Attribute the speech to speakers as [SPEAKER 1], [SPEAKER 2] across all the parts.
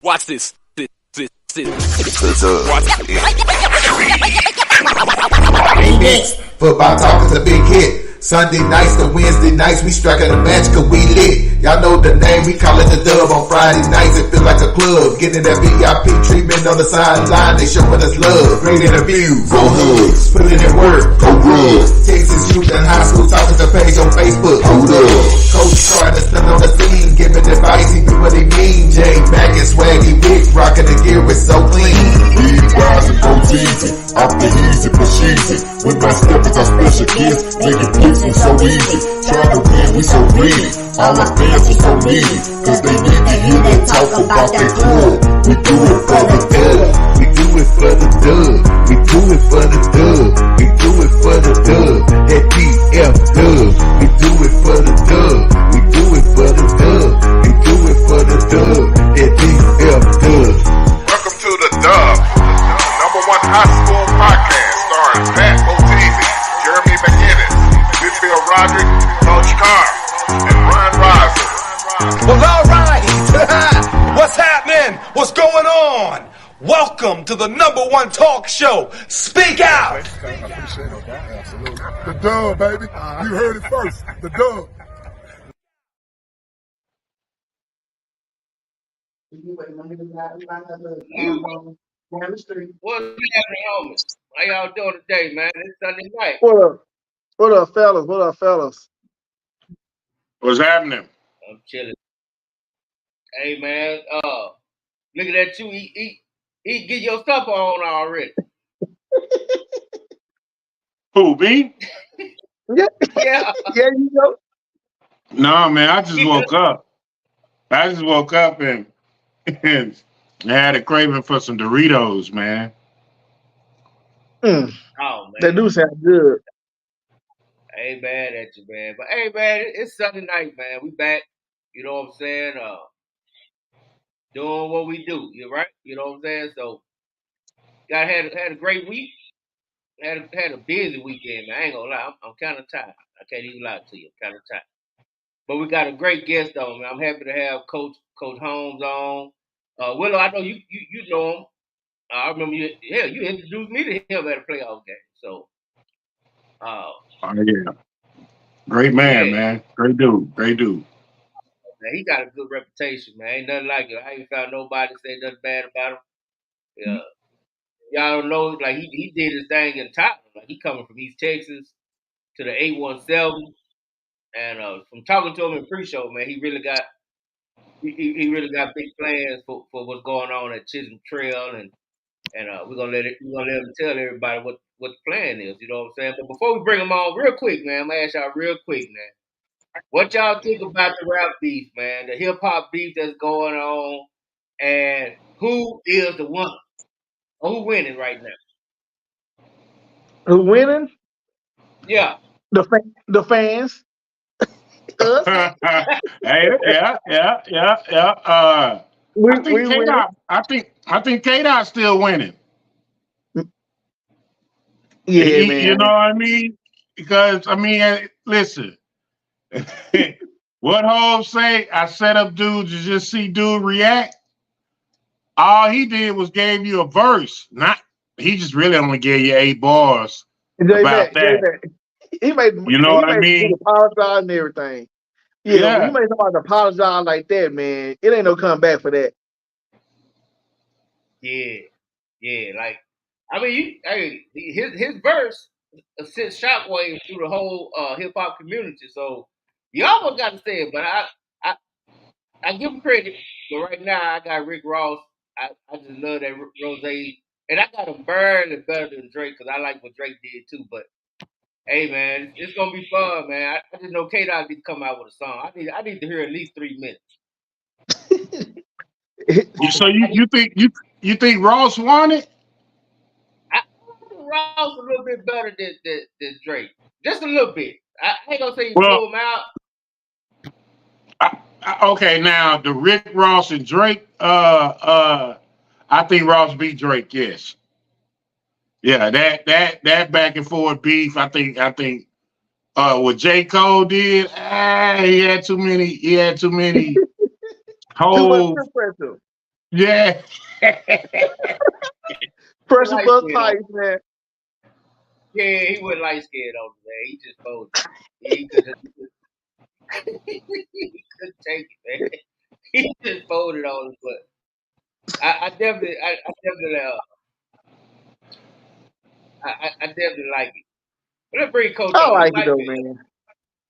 [SPEAKER 1] Watch this.
[SPEAKER 2] Next, football talk is a big hit. Sunday nights to Wednesday nights, we striking a match cause we lit. Y'all know the name, we call it the Dub. On Friday nights, it feel like a club. Getting that VIP treatment on the sideline, they showing us love. Great interviews, go hugs, put in work, go rubs. Texas youth and high school talking to page on Facebook, hold up. Coach trying to stand on the scene, giving advice, he do what he mean. Jay Mack and Swaggy Big, rocking the gear, it's so clean.
[SPEAKER 3] Big guys and go easy, off the easy, push easy. With my steppers, our special gifts, making fixing so easy. Trying to win, we so greedy. All our fans are so needy, cause they need to hear them talk about their club. We do it for the dub.
[SPEAKER 2] We do it for the dub. We do it for the dub. We do it for the dub. That DF dub. We do it for the dub. We do it for the dub. We do it for the dub. That DF dub.
[SPEAKER 3] Welcome to the Dub, number one high school podcast starring Pat Oteezy, Jeremy McInnes, Whitfield Roderick, Coach Carr, and Ron Riser.
[SPEAKER 4] Well, all right. What's happening? What's going on? Welcome to the number one talk show. Speak out.
[SPEAKER 3] The Dub, baby. You heard it first. The Dub.
[SPEAKER 5] What's happening, homies? How y'all doing today, man? It's Sunday night.
[SPEAKER 6] What up? What up, fellas? What up, fellas?
[SPEAKER 7] What's happening?
[SPEAKER 5] I'm chilling. Hey, man. Look at that you. Eat. Get your stuff on already.
[SPEAKER 7] Who, me?
[SPEAKER 6] Yeah.
[SPEAKER 5] Yeah.
[SPEAKER 6] Yeah, you know.
[SPEAKER 7] No, man, I just woke up. And I had a craving for some Doritos, man.
[SPEAKER 5] Oh, man.
[SPEAKER 6] That do sound good.
[SPEAKER 5] I ain't mad at you, man. But hey, man, it's Sunday night, man. We back. You know what I'm saying? Doing what we do. You right? You know what I'm saying? So, had a great week. Had a busy weekend, man. I ain't gonna lie. I'm kind of tired. I can't even lie to you. I'm kind of tired. But we got a great guest on, man. I'm happy to have Coach Holmes on. Willow, I know you know him. I remember you introduced me to him at a playoff game. So,
[SPEAKER 7] Oh, yeah. Great man, man. Great dude.
[SPEAKER 5] Man, he got a good reputation, man. Ain't nothing like it. I ain't found nobody say nothing bad about him. Yeah. Y'all don't know, like he did his thing in Tottenham. Like he coming from East Texas to the 817. And from talking to him in pre-show, man, he really got big plans for what's going on at Chisholm Trail, and we're gonna let him tell everybody what the plan is. You know what I'm saying? But before we bring him on, real quick, man, I'm gonna ask y'all real quick, man. What y'all think about the rap beef, man? The hip hop beef that's going on, and who is the winner? Or who winning right now?
[SPEAKER 6] Who winning?
[SPEAKER 5] Yeah.
[SPEAKER 6] The fans. Us.
[SPEAKER 7] Yeah. I think K-Dot still winning.
[SPEAKER 6] Yeah, man.
[SPEAKER 7] You know what I mean? Because listen, what Holmes say? I set up dudes to just see dude react. All he did was gave you a verse. He just really only gave you 8 bars about that.
[SPEAKER 6] He made,
[SPEAKER 7] you know what I mean?
[SPEAKER 6] Apologize and everything. Yeah. When you make somebody apologize like that, man, it ain't no come back for that.
[SPEAKER 5] Yeah. Like, his verse sent shockwaves through the whole hip hop community. So you almost got to say it, but I give him credit. But right now, I got Rick Ross. I just love that Rose, and I got him barely better than Drake because I like what Drake did too. But hey, man, it's gonna be fun, man. I just know K-Dot need to come out with a song. I need to hear at least 3 minutes.
[SPEAKER 7] So you think Ross won it?
[SPEAKER 5] I think Ross a little bit better than Drake, just a little bit. I ain't gonna say you blew him out.
[SPEAKER 7] Okay, now the Rick Ross and Drake. I think Ross beat Drake. Yes. Yeah, that back and forth beef. I think what J. Cole did. He had too many.
[SPEAKER 6] Too much pressure.
[SPEAKER 7] Yeah.
[SPEAKER 6] Pressure
[SPEAKER 5] Light
[SPEAKER 6] bust
[SPEAKER 5] skin on.
[SPEAKER 6] pipes, man.
[SPEAKER 5] Yeah, he went light skinned on it, man. He just folded. He couldn't he couldn't take it, man. He just folded on it, but I definitely I definitely like it. But let's bring Coach
[SPEAKER 6] I
[SPEAKER 5] on. He
[SPEAKER 6] like it
[SPEAKER 5] might
[SPEAKER 6] though,
[SPEAKER 5] be.
[SPEAKER 6] man.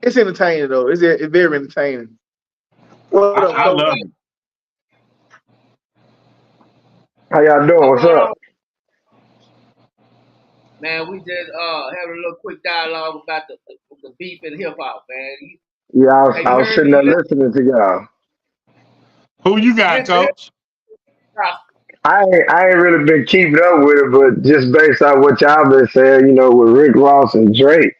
[SPEAKER 6] It's entertaining though. It's very entertaining. What up,
[SPEAKER 7] I
[SPEAKER 6] Coach?
[SPEAKER 7] love it.
[SPEAKER 1] How y'all doing?
[SPEAKER 5] What's
[SPEAKER 1] What's
[SPEAKER 5] going
[SPEAKER 1] up?
[SPEAKER 5] on? Man, we just having a little quick dialogue about the beef in hip hop, man.
[SPEAKER 1] Yeah,
[SPEAKER 5] Have
[SPEAKER 1] I
[SPEAKER 5] you
[SPEAKER 1] was
[SPEAKER 5] heard
[SPEAKER 1] sitting
[SPEAKER 5] you
[SPEAKER 1] there listening to y'all.
[SPEAKER 7] Who you got,
[SPEAKER 5] listen to hip
[SPEAKER 7] Coach?
[SPEAKER 5] hop?
[SPEAKER 1] I ain't really been keeping up with it, but just based on what y'all been saying, with Rick Ross and Drake,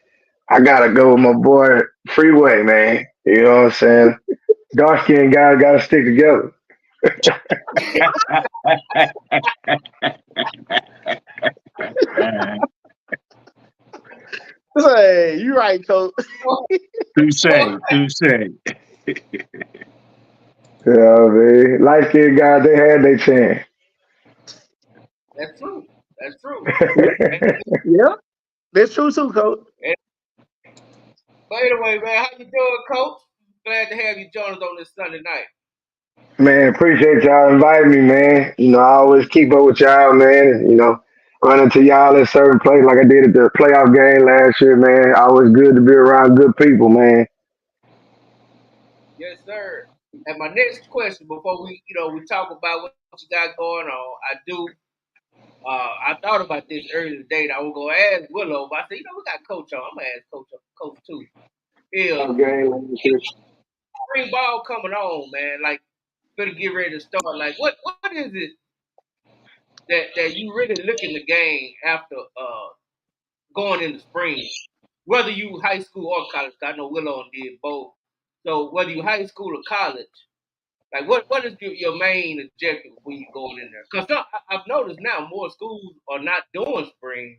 [SPEAKER 1] I gotta go with my boy Freeway, man. You know what I'm saying? Dark skinned guys gotta stick together.
[SPEAKER 6] Hey, you right, Coach.
[SPEAKER 7] Touche.
[SPEAKER 1] Yeah, man. Light skinned guys, they had their chance.
[SPEAKER 5] That's true. That's true. And,
[SPEAKER 6] Yeah, that's true too, Coach.
[SPEAKER 5] and, but anyway, man, how you doing, Coach? Glad to have you join us on this Sunday night.
[SPEAKER 1] Man, appreciate y'all inviting me, man. I always keep up with y'all, man. Run into y'all in certain places like I did at the playoff game last year, man. Always good to be around good people, man.
[SPEAKER 5] Yes, sir. And my next question before we talk about what you got going on, I thought about this earlier today. I was gonna ask Willow, but I said, we got Coach on. I'm gonna ask Coach too. Is spring ball coming on, man? Like, gonna get ready to start. Like, what is it that you really look in the game after going in the spring? Whether you high school or college, 'cause I know Willow did both. So whether you high school or college, like what is your main objective when you going in there? Because I've noticed now more schools are not doing spring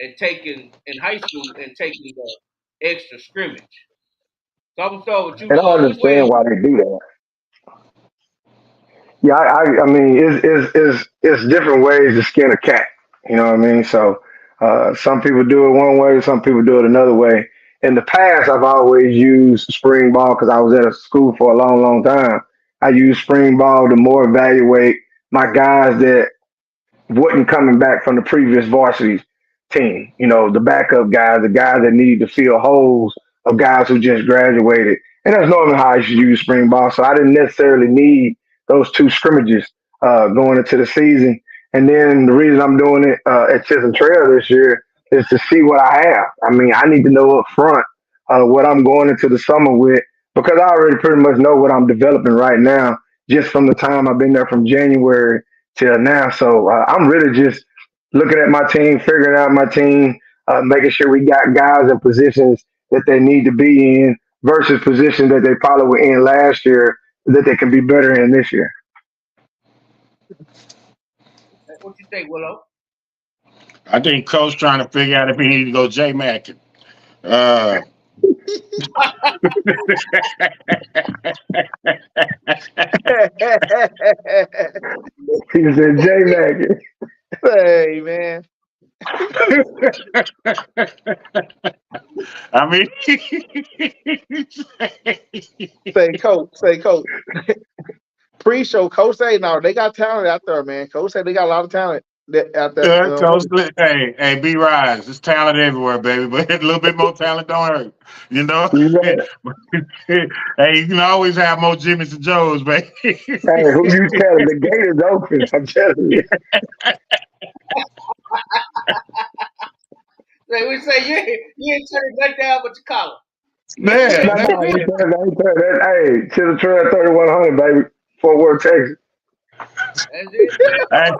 [SPEAKER 5] and taking in high school and taking the extra scrimmage. So I'm gonna start with you.
[SPEAKER 1] And I
[SPEAKER 5] Which way
[SPEAKER 1] understand
[SPEAKER 5] you?
[SPEAKER 1] why they do that. Yeah, I mean, it's different ways to skin a cat. You know what I mean? So, some people do it one way, some people do it another way. In the past, I've always used spring ball because I was at a school for a long, long time. I used spring ball to more evaluate my guys that wasn't coming back from the previous varsity team. The backup guys, the guys that need to fill holes of guys who just graduated. And that's normally how I should use spring ball. So I didn't necessarily need those two scrimmages going into the season. And then the reason I'm doing it at Chisholm Trail this year is to see what I have. I mean, I need to know up front what I'm going into the summer with because I already pretty much know what I'm developing right now just from the time I've been there from January till now. So I'm really just looking at my team, figuring out my team, making sure we got guys in positions that they need to be in versus positions that they probably were in last year that they can be better in this year.
[SPEAKER 5] What you think, Willow?
[SPEAKER 7] I think Coach trying to figure out if he need to go J Mac. Uh,
[SPEAKER 1] He said, J Mac.
[SPEAKER 6] Hey, man.
[SPEAKER 7] I mean,
[SPEAKER 6] Say, Coach. Pre-show, Coach say, no, they got talent out there, man. Coach say they got a lot of talent out there.
[SPEAKER 7] Coach, hey, B Rise, there's talent everywhere, baby, but a little bit more talent don't hurt. You know,
[SPEAKER 1] You know,
[SPEAKER 7] hey, you can always have more Jimmys and Joes, baby.
[SPEAKER 1] hey, who you telling? The gate is open. I'm telling you.
[SPEAKER 5] We say you ain't turning that down, but you call
[SPEAKER 7] Yeah,
[SPEAKER 1] No,
[SPEAKER 5] it.
[SPEAKER 7] that's
[SPEAKER 1] no,
[SPEAKER 7] it.
[SPEAKER 1] hey, to the trail 3100, baby. Fort Worth, Texas.
[SPEAKER 5] That's it, man.
[SPEAKER 7] Hey,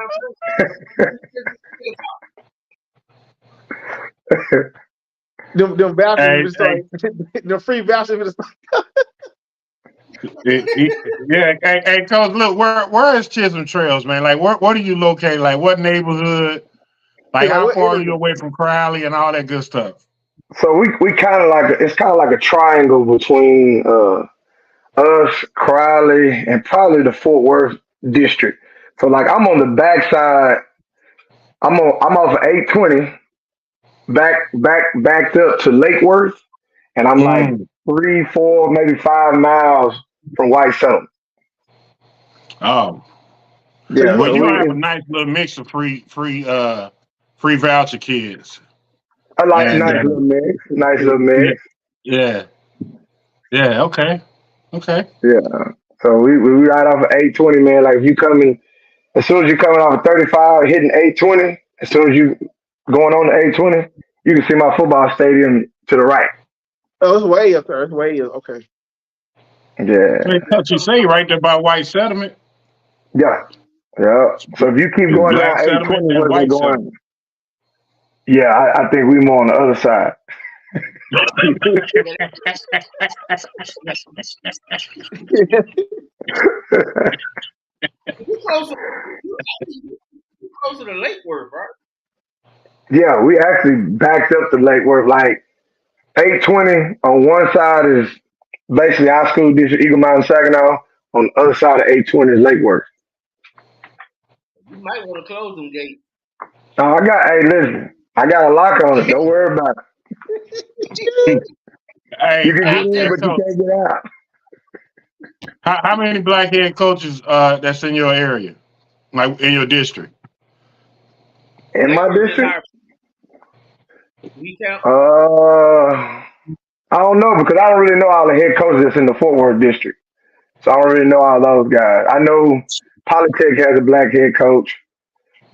[SPEAKER 6] Them vouchers
[SPEAKER 7] hey,
[SPEAKER 6] been starting. The free vouchers been
[SPEAKER 7] yeah, hey, Coach, look, where is Chisholm Trails, man? Like, where do you locate? Like, what neighborhood? Like,
[SPEAKER 6] like
[SPEAKER 7] how
[SPEAKER 6] what
[SPEAKER 7] far are you
[SPEAKER 6] area?
[SPEAKER 7] away from Crowley and all that good stuff?
[SPEAKER 1] So we kind of like it's kind of like a triangle between us, Crowley, and probably the Fort Worth district. So like I'm on the backside. I'm off of 820, backed up to Lake Worth, and I'm like
[SPEAKER 7] Mm.
[SPEAKER 1] 3, 4, maybe 5 miles from White Settlement.
[SPEAKER 7] Oh,
[SPEAKER 6] So
[SPEAKER 1] Yeah,
[SPEAKER 7] well,
[SPEAKER 6] you
[SPEAKER 1] so
[SPEAKER 7] you
[SPEAKER 1] we
[SPEAKER 7] gonna have a nice little mix of free voucher kids,
[SPEAKER 1] I like
[SPEAKER 7] and
[SPEAKER 1] nice little mix, nice little
[SPEAKER 7] yeah,
[SPEAKER 1] mix.
[SPEAKER 7] yeah, yeah. Okay, okay.
[SPEAKER 1] Yeah. So we ride off of 820, man. Like if you coming as soon as you're coming off of 35, hitting 820, as soon as you going on to 820, you can see my football stadium to the right.
[SPEAKER 6] oh, it's way up there. It's way up. Okay.
[SPEAKER 7] Hey,
[SPEAKER 1] Yeah.
[SPEAKER 7] Touchy say right there by White Settlement,
[SPEAKER 1] Yeah. Yeah. So if you keep
[SPEAKER 7] it's
[SPEAKER 1] going
[SPEAKER 7] Black
[SPEAKER 1] down
[SPEAKER 7] Settlement
[SPEAKER 1] 820,
[SPEAKER 7] and
[SPEAKER 1] what is it
[SPEAKER 7] White
[SPEAKER 1] going?
[SPEAKER 7] Settlement.
[SPEAKER 1] Yeah, I think we more on the other side.
[SPEAKER 5] Yeah, you close to you close to the Lake Worth, right?
[SPEAKER 1] Yeah, we actually backed up to Lake Worth. Like 820 on one side is basically our school district, Eagle Mountain, Saginaw. On the other side of 820 is Lake Worth.
[SPEAKER 5] You might want to close them gates.
[SPEAKER 1] Hey, listen, I got a lock on it. Don't worry about it. You
[SPEAKER 7] Hey,
[SPEAKER 1] can get
[SPEAKER 7] hey,
[SPEAKER 1] in,
[SPEAKER 7] hey,
[SPEAKER 1] but you
[SPEAKER 7] coach.
[SPEAKER 1] can't get out.
[SPEAKER 7] How many black head coaches that's in your area, like in your district?
[SPEAKER 1] In
[SPEAKER 5] Lake
[SPEAKER 1] my
[SPEAKER 5] Worth just
[SPEAKER 1] district,
[SPEAKER 5] hired. We count.
[SPEAKER 1] I don't know because I don't really know all the head coaches that's in the Fort Worth district. So I don't really know all those guys. I know Polytech has a black head coach.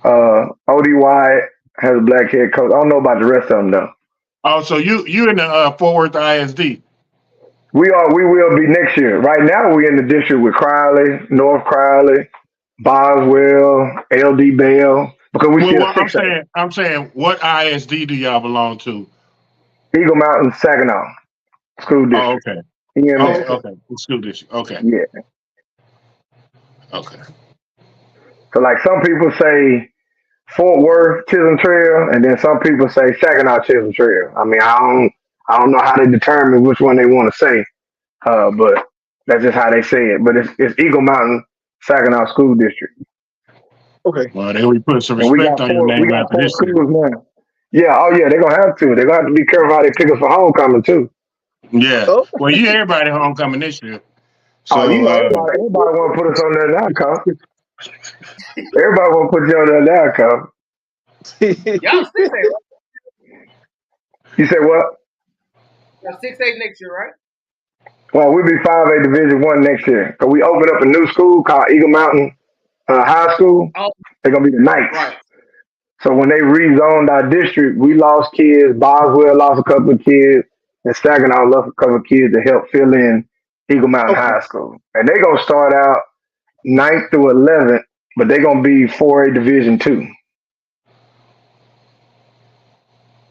[SPEAKER 1] OD Wyatt has a black head coach. I don't know about the rest of them though.
[SPEAKER 7] Oh, so you in the Fort Worth ISD?
[SPEAKER 1] We will be next year. Right now we in the district with Crowley, North Crowley, Boswell, LD Bell, because we
[SPEAKER 7] Well,
[SPEAKER 1] still
[SPEAKER 7] what
[SPEAKER 1] 6A.
[SPEAKER 7] I'm saying, what ISD do y'all belong to?
[SPEAKER 1] Eagle Mountain, Saginaw School
[SPEAKER 7] Oh,
[SPEAKER 1] District.
[SPEAKER 7] okay. Oh,
[SPEAKER 1] EMS.
[SPEAKER 7] okay. The school district. Okay,
[SPEAKER 1] Yeah.
[SPEAKER 7] okay.
[SPEAKER 1] So like some people say Fort Worth Chisholm Trail, and then some people say Saginaw Chisholm Trail. I mean, I don't know how to determine which one they want to say, but that's just how they say it. But it's Eagle Mountain Saginaw School District,
[SPEAKER 6] Okay.
[SPEAKER 7] Well, they we put some
[SPEAKER 1] and we
[SPEAKER 7] respect
[SPEAKER 1] got
[SPEAKER 7] on your
[SPEAKER 1] four. We
[SPEAKER 7] name
[SPEAKER 1] got
[SPEAKER 7] after
[SPEAKER 1] four
[SPEAKER 7] this year.
[SPEAKER 1] schools now. Yeah. Oh yeah. They're gonna have to. They're gonna have to be careful how they pick us for homecoming too.
[SPEAKER 7] Yeah.
[SPEAKER 6] Oh,
[SPEAKER 7] Well, you everybody homecoming this year.
[SPEAKER 1] Oh, you
[SPEAKER 7] So
[SPEAKER 1] know, everybody want to put us on there now, Cub. Everybody want to put you on there now, Cub.
[SPEAKER 5] Y'all 6A, right?
[SPEAKER 1] You say what?
[SPEAKER 5] Y'all 6A next year, right?
[SPEAKER 1] Well, we'll be 5A Division One next year. Cause we opened up a new school called Eagle Mountain High School.
[SPEAKER 5] Oh,
[SPEAKER 1] They're gonna be the Knights.
[SPEAKER 5] right.
[SPEAKER 1] So when they rezoned our district, we lost kids. Boswell lost a couple of kids, and Saginaw lost a couple of kids to help fill in Eagle Mountain
[SPEAKER 6] okay.
[SPEAKER 1] High School. And they're gonna start out 9th through 11th, but they're gonna be 4A Division Two.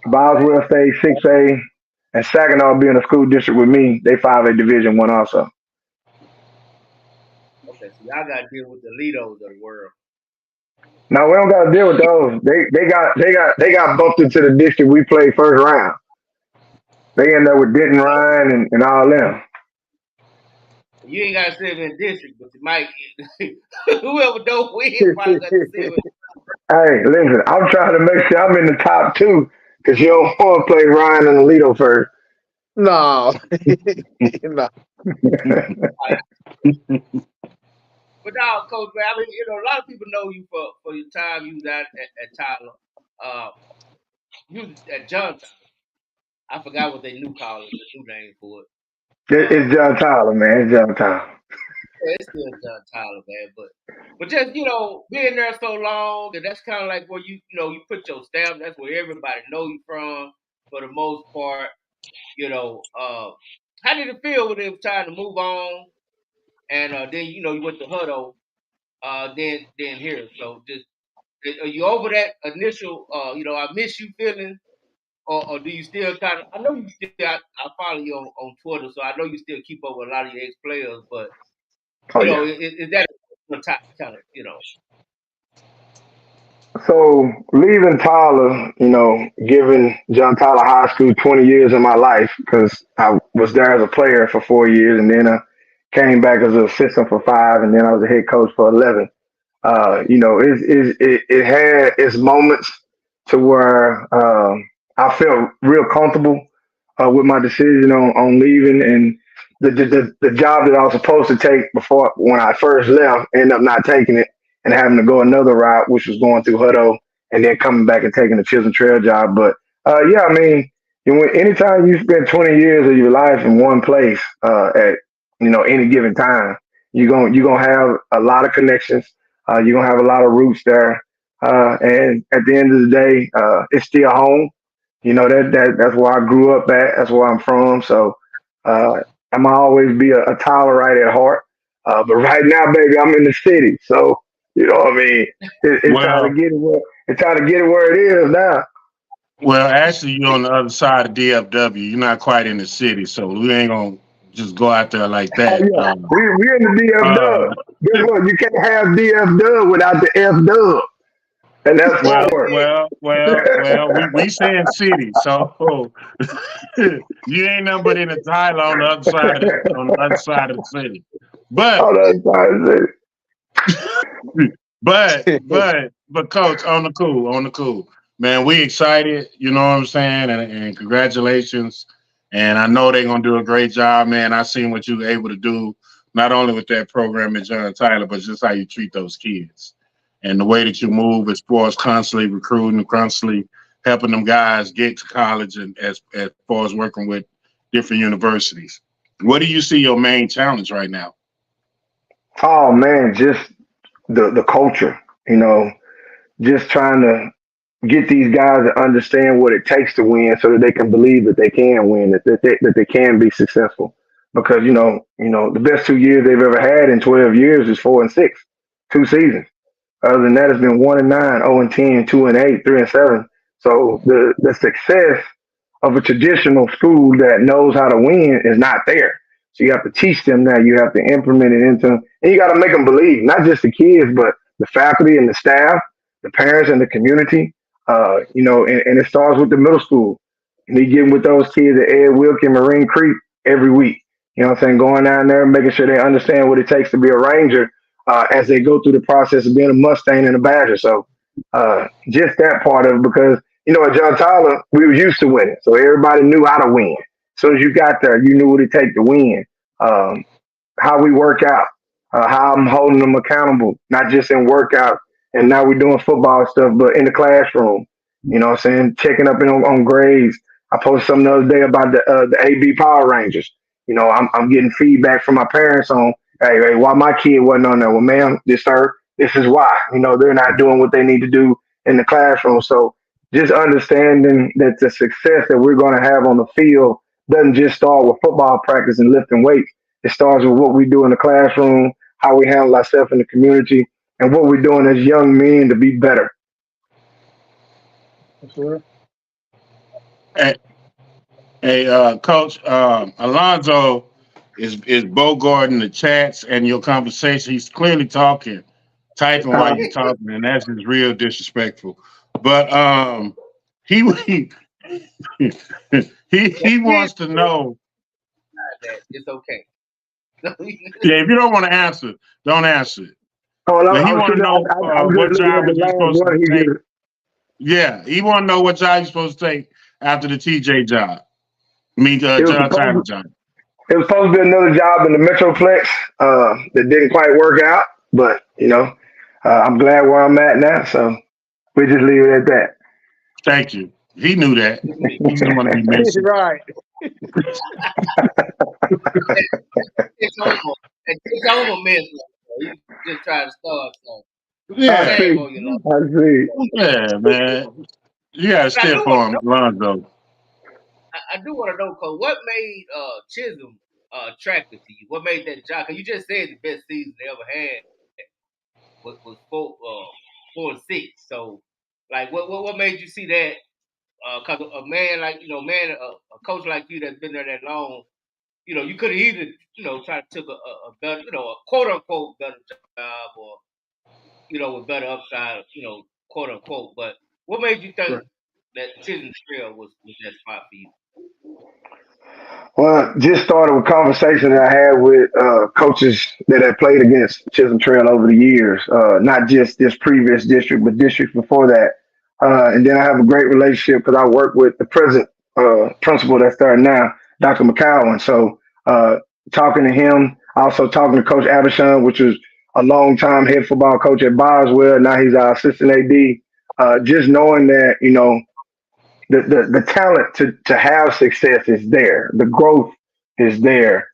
[SPEAKER 1] Boswell stays 6A, and Saginaw being a school district with me, they 5A Division One also.
[SPEAKER 5] Okay, so y'all got to deal with the Lidos of the world.
[SPEAKER 1] Now we don't got to deal with those. They got bumped into the district we played first round. They end up with Denton Ryan and all them.
[SPEAKER 5] You ain't got to sit in district, but you might. Whoever don't win probably got to sit with.
[SPEAKER 1] Hey, listen, I'm trying to make sure I'm in the top two because you don't want to play Ryan and Alito first.
[SPEAKER 6] No. No.
[SPEAKER 5] But now, Coach, man, I mean, a lot of people know you for your time you was at Tyler. You was at John Tyler. I forgot what they new call it, the new name for it.
[SPEAKER 1] It's John Tyler, man. It's John Tyler.
[SPEAKER 5] Yeah, it's still John Tyler, man. But just being there so long, and that's kind of like where you put your stamp. That's where everybody know you from for the most part. How did it feel when it was time to move on? And then you went to Hutto, then here. So just are you over that initial I miss you feeling, or do you still kind of? I know you still. I follow you on Twitter, so I know you still keep up with a lot of your ex players. But
[SPEAKER 1] Oh yeah.
[SPEAKER 5] is that kind of?
[SPEAKER 1] So leaving Tyler, giving John Tyler High School 20 years of my life because I was there as a player for 4 years and then I came back as an assistant for 5 and then I was a head coach for 11. It had its moments to where I felt real comfortable with my decision on leaving, and the job that I was supposed to take before when I first left ended up not taking it and having to go another route, which was going through Hutto and then coming back and taking the Chisholm Trail job. But yeah, I mean, anytime you spend 20 years of your life in one place at any given time, you're gonna have a lot of connections. You're gonna have a lot of roots there, and at the end of the day, it's still home. That's where I grew up at. That's where I'm from. So uh, I'm always be a Tylerite at heart. But right now, baby, I'm in the city. So you know what I mean. It's time to
[SPEAKER 7] Well,
[SPEAKER 1] get it where it's time to get it where it is now.
[SPEAKER 7] well, actually, you're on the other side of DFW. You're not quite in the city, so we ain't gonna just go out there like
[SPEAKER 1] Oh
[SPEAKER 7] that.
[SPEAKER 1] yeah, we in the DF
[SPEAKER 7] Uh,
[SPEAKER 1] Dub. Guess what? You can't have DF Dub without the F Dub, and that's
[SPEAKER 7] well,
[SPEAKER 1] forward.
[SPEAKER 7] we saying city, so you ain't nothing but in the Tyler on the other side of the city. But
[SPEAKER 1] Oh, that's fine.
[SPEAKER 7] but coach, on the cool. Man, we excited, you know what I'm saying? And congratulations. And I know they're gonna do a great job, man. I seen what you were able to do, not only with that program at John Tyler, but just how you treat those kids. And the way that you move as far as constantly recruiting, constantly helping them guys get to college and as far as working with different universities. What do you see your main challenge right now?
[SPEAKER 1] Oh man, just the culture. You know, just trying to get these guys to understand what it takes to win, so that they can believe that they can win, that they can be successful. Because the best 2 years they've ever had in 12 years is 4-6, 2 seasons. Other than that, it's been 1-9, 0-10, 2-8, 3-7. So the success of a traditional school that knows how to win is not there. So you have to teach them that. You have to implement it into them, and you got to make them believe, not just the kids, but the faculty and the staff, the parents and the community. And it starts with the middle school. Me getting with those kids at Ed Wilkie and Marine Creek every week. You know what I'm saying? Going down there, making sure they understand what it takes to be a ranger as they go through the process of being a Mustang and a Badger. So just that part of it, because at John Tyler, we were used to winning, so everybody knew how to win. As soon as you got there, you knew what it take to win. Um, how we work out, how I'm holding them accountable, not just in workout. And now we're doing football stuff, but in the classroom. You know what I'm saying? Checking up on grades. I posted something the other day about the AB Power Rangers. I'm getting feedback from my parents on, hey, why my kid wasn't on there. Well, ma'am, this sir, this is why. They're not doing what they need to do in the classroom. So just understanding that the success that we're going to have on the field doesn't just start with football practice and lifting weights. It starts with what we do in the classroom, how we handle ourselves in the community, and what we're doing as young men to be better.
[SPEAKER 6] Sure.
[SPEAKER 7] Hey, hey, Coach Alonzo is bogarting the chats and your conversation. He's clearly typing while
[SPEAKER 1] Uh,
[SPEAKER 7] you're talking, and that's just real disrespectful. But he he wants to know.
[SPEAKER 5] That it's okay.
[SPEAKER 7] Yeah, if you don't want to answer, don't answer it. But he
[SPEAKER 1] I was
[SPEAKER 7] want to know
[SPEAKER 1] I was
[SPEAKER 7] what
[SPEAKER 1] just looking at
[SPEAKER 7] job
[SPEAKER 1] the
[SPEAKER 7] are you
[SPEAKER 1] last
[SPEAKER 7] supposed to
[SPEAKER 1] one. He
[SPEAKER 7] take.
[SPEAKER 1] just
[SPEAKER 7] Yeah, he want to know what job you supposed to take after the TJ job. I mean,
[SPEAKER 1] it was
[SPEAKER 7] John Tyler
[SPEAKER 1] supposed
[SPEAKER 7] job.
[SPEAKER 1] it was supposed to be another job in the Metroplex that didn't quite work out, but I'm glad where I'm at now. So we just leave it at that.
[SPEAKER 7] Thank you. He knew that. He just want to be mentioned.
[SPEAKER 6] Right.
[SPEAKER 5] It's over. It's over, man. He's just trying to start something.
[SPEAKER 1] I
[SPEAKER 7] Yeah,
[SPEAKER 5] Shame
[SPEAKER 1] see.
[SPEAKER 5] on you, Lord.
[SPEAKER 1] I see.
[SPEAKER 7] yeah, man. You got to
[SPEAKER 5] But I
[SPEAKER 7] stiff
[SPEAKER 5] do want
[SPEAKER 7] for
[SPEAKER 5] to
[SPEAKER 7] him,
[SPEAKER 5] know.
[SPEAKER 7] Lonzo.
[SPEAKER 5] I do want to know, Cole, what made Chisholm attractive to you? What made that job? Cause you just said the best season they ever had was 4-6. So, like, what made you see that? Cause a man like a coach like you that's been there that long, you could have either tried to took a better, a quote unquote better job, or with better upside, quote unquote. But what made you think
[SPEAKER 6] Right.
[SPEAKER 5] that Chisholm Trail was that spot for you?
[SPEAKER 1] Well, just started with conversation that I had with coaches that had played against Chisholm Trail over the years, not just this previous district, but districts before that. And then I have a great relationship because I work with the present principal that's there now, Dr. McCowan. So talking to him, also talking to Coach Abishon, which was a long time head football coach at Boswell. Now he's our assistant AD. Just knowing that, the talent to have success is there. The growth is there.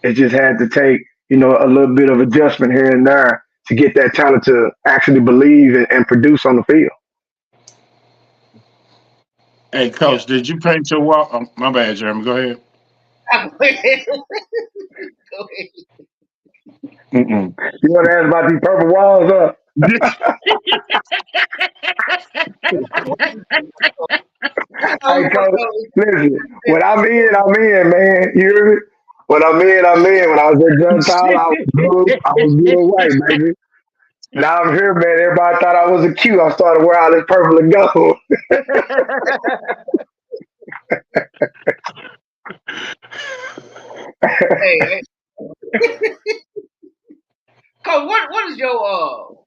[SPEAKER 1] It just had to take, a little bit of adjustment here and there to get that talent to actually believe and produce on the field.
[SPEAKER 7] Hey, Coach, did you paint your wall? Oh, my bad, Jeremy. Go ahead.
[SPEAKER 5] Go ahead.
[SPEAKER 1] Mm-mm. You want to ask about these purple walls? Hey, coach, listen. When I'm in, man. You hear me? When I'm in. When I was at John Tyler, I was good. I was good white, baby. Now I'm here, man. Everybody thought I was a Q. I started wearing all this purple and gold.
[SPEAKER 5] Hey, Coach, what is your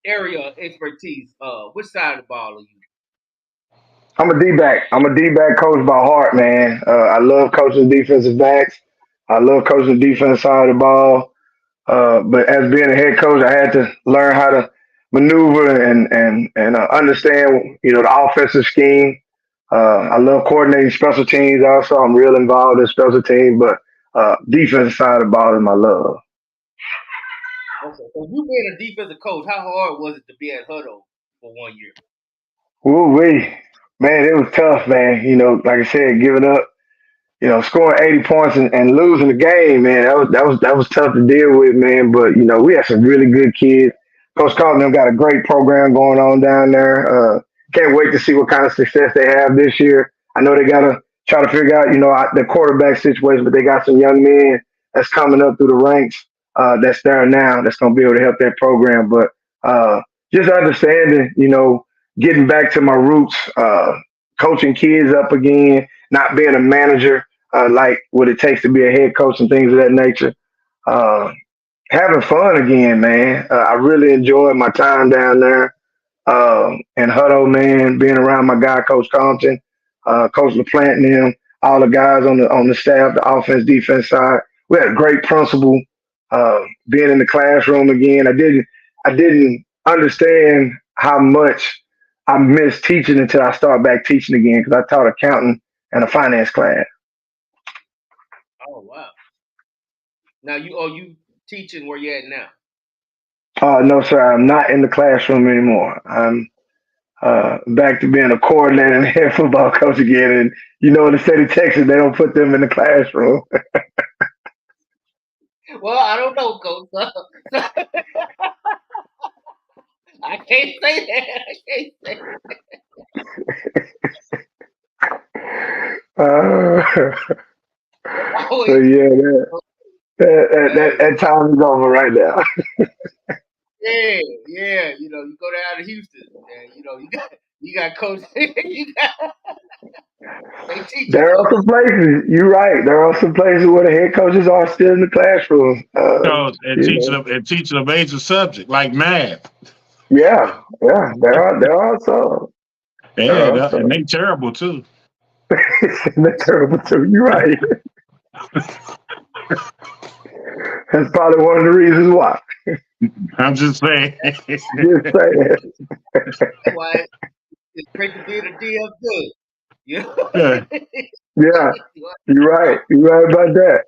[SPEAKER 5] area of expertise? Which side of the ball are you?
[SPEAKER 1] I'm a D-back. I'm a D-back coach by heart, man. I love coaching defensive backs. I love coaching the defense side of the ball. But as being a head coach, I had to learn how to maneuver and understand, the offensive scheme. I love coordinating special teams. Also, I'm real involved in special teams, but defensive side of the ball is my love.
[SPEAKER 5] Okay, so you being a defensive coach, how hard was it to be at Hutto for 1 year?
[SPEAKER 1] Woo wee, man, it was tough, man. Like I said, giving up, scoring 80 points and losing the game, man, that was tough to deal with, man. But we had some really good kids. Coach Carlton them got a great program going on down there. Can't wait to see what kind of success they have this year. I know they gotta try to figure out, the quarterback situation, but they got some young men that's coming up through the ranks that's there now that's gonna be able to help that program. But just understanding, getting back to my roots, coaching kids up again, not being a manager, like what it takes to be a head coach and things of that nature. Uh, Having fun again, man. I really enjoyed my time down there and Hutto, man, being around my guy, Coach Compton, Coach LaPlante and them, all the guys on the staff, the offense, defense side. We had a great principal being in the classroom again. I didn't understand how much I missed teaching until I started back teaching again because I taught accounting and a finance class.
[SPEAKER 5] Oh wow! Now you teaching where you at now?
[SPEAKER 1] No, sir, I'm not in the classroom anymore. I'm back to being a coordinator and head football coach again. And in the state of Texas, they don't put them in the classroom.
[SPEAKER 5] Well, I don't know, Coach. I can't say that. I can't say
[SPEAKER 1] Uh,
[SPEAKER 5] that.
[SPEAKER 1] so
[SPEAKER 5] Always,
[SPEAKER 1] yeah, that time is over right now.
[SPEAKER 5] yeah. You go down to Houston, and you got Coach. you got they teaching
[SPEAKER 1] There are
[SPEAKER 5] Coach.
[SPEAKER 1] some places. You're right. There are some places where the head coaches are still in the classroom.
[SPEAKER 7] Coach, and teaching a major subject like math.
[SPEAKER 1] Yeah, yeah. There are some. There
[SPEAKER 7] Yeah,
[SPEAKER 1] are
[SPEAKER 7] and
[SPEAKER 1] some.
[SPEAKER 7] they terrible too.
[SPEAKER 1] They're terrible too. You're right. That's probably one of the reasons why.
[SPEAKER 7] I'm just saying.
[SPEAKER 1] Just saying.
[SPEAKER 5] That's why it's great to be in the DF good. You know?
[SPEAKER 7] Yeah.
[SPEAKER 1] Yeah, you're right. You're right about that.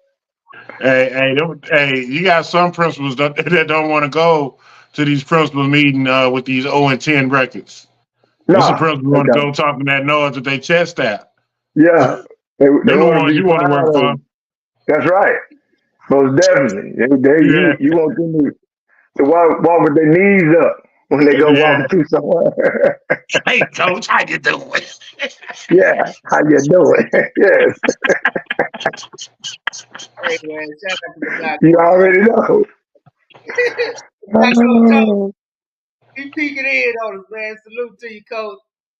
[SPEAKER 7] Hey, you got some principals that don't want to go to these principal meeting with these 0-10 records. There's some
[SPEAKER 1] No,
[SPEAKER 7] principals
[SPEAKER 1] they
[SPEAKER 7] want to go
[SPEAKER 1] don't.
[SPEAKER 7] talking that noise with their chest out.
[SPEAKER 1] Yeah, they
[SPEAKER 7] Them the
[SPEAKER 1] want to
[SPEAKER 7] ones
[SPEAKER 1] be
[SPEAKER 7] you want to work
[SPEAKER 1] proud
[SPEAKER 7] for.
[SPEAKER 1] of. That's right. Most definitely.
[SPEAKER 7] Yeah,
[SPEAKER 1] You want them to walk with their knees up when they go
[SPEAKER 7] yeah.
[SPEAKER 1] walking through somewhere.
[SPEAKER 7] Hey, coach, how you doing?
[SPEAKER 1] Yeah, how you doing? Yes,
[SPEAKER 5] Hey man, shout out to the guy
[SPEAKER 1] you
[SPEAKER 5] Coach.
[SPEAKER 1] already know.
[SPEAKER 5] The guy Coach Thomas,
[SPEAKER 1] Oh,
[SPEAKER 5] he peeking in on us, man. Salute to you, Coach.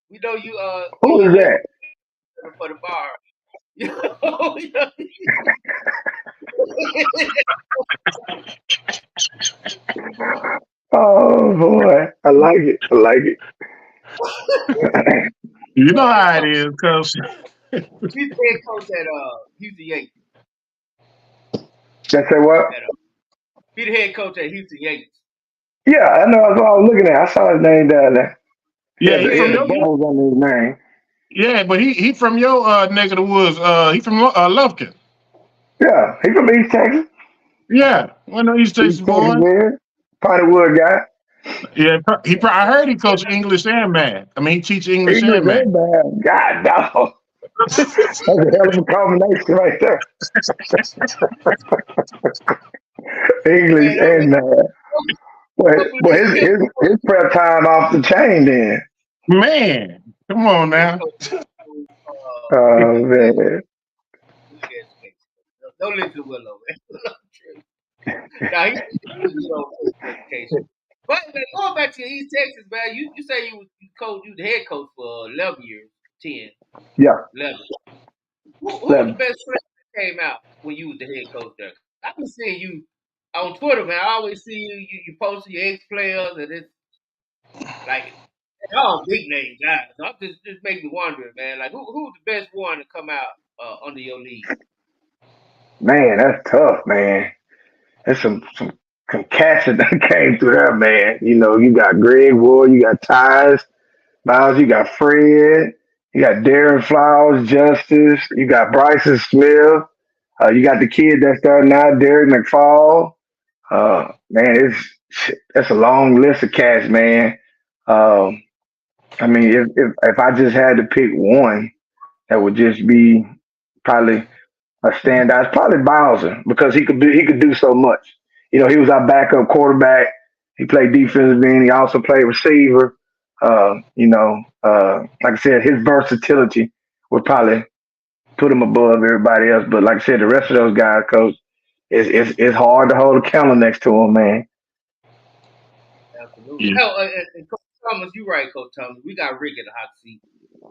[SPEAKER 5] We know you
[SPEAKER 1] who
[SPEAKER 5] throwing
[SPEAKER 1] is
[SPEAKER 5] your
[SPEAKER 1] that?
[SPEAKER 5] for the bar.
[SPEAKER 1] Oh boy, I like it. I like it.
[SPEAKER 7] You know how it is, Coach.
[SPEAKER 5] He's the head coach at Houston Yankees.
[SPEAKER 1] Just say what?
[SPEAKER 5] He's the head coach at Houston Yankees.
[SPEAKER 1] Yeah, I know. That's what I was looking at. I saw his name down there.
[SPEAKER 7] Yeah,
[SPEAKER 1] He
[SPEAKER 7] he from
[SPEAKER 1] had the
[SPEAKER 7] your
[SPEAKER 1] bubbles under his name.
[SPEAKER 7] yeah, but he from your neck of the woods. He from Lufkin.
[SPEAKER 1] Yeah, he from East Texas.
[SPEAKER 7] Yeah, one of these Texas
[SPEAKER 1] East Texas,
[SPEAKER 7] boys.
[SPEAKER 1] man. Pottywood guy.
[SPEAKER 7] Yeah, I heard he coach English and math. I mean, he teach English
[SPEAKER 1] English
[SPEAKER 7] and math.
[SPEAKER 1] and bad. God, dog. That's a hell of a combination right there. English
[SPEAKER 5] Man,
[SPEAKER 1] and bad. But his prep time off the chain then.
[SPEAKER 7] Man, come on now.
[SPEAKER 1] Oh man.
[SPEAKER 5] Don't listen to Willow, man. Now he's education. But man, going back to East Texas, man, you say you the head coach for 11 years, 10,
[SPEAKER 1] Yeah.
[SPEAKER 5] 11. Who was the best player that came out when you was the head coach there? I've been seeing you on Twitter, man. I always see you posting your ex players, and it's like they're all big name guys. So I'm just making me wondering, man. Like who's the best one to come out under your league?
[SPEAKER 1] Man, that's tough, man. There's some cats that came through there, man. You know, you got Greg Wood, you got Tyus Miles, you got Fred, you got Darren Flowers, Justice, you got Bryson Smith, you got the kid that's starting now, Derek McFall. Man, that's a long list of cats, man. Um, I mean, if I just had to pick one, that would just be probably a standout. It's probably Bowser because he could do so much. You know, he was our backup quarterback. He played defensive end. He also played receiver. Like I said, his versatility would probably put him above everybody else. But like I said, the rest of those guys, coach, it's hard to hold a candle next to him, man.
[SPEAKER 5] Absolutely.
[SPEAKER 7] Yeah.
[SPEAKER 5] Oh, and Coach Thomas, you're right, Coach Thomas. We got Rick in the hot seat.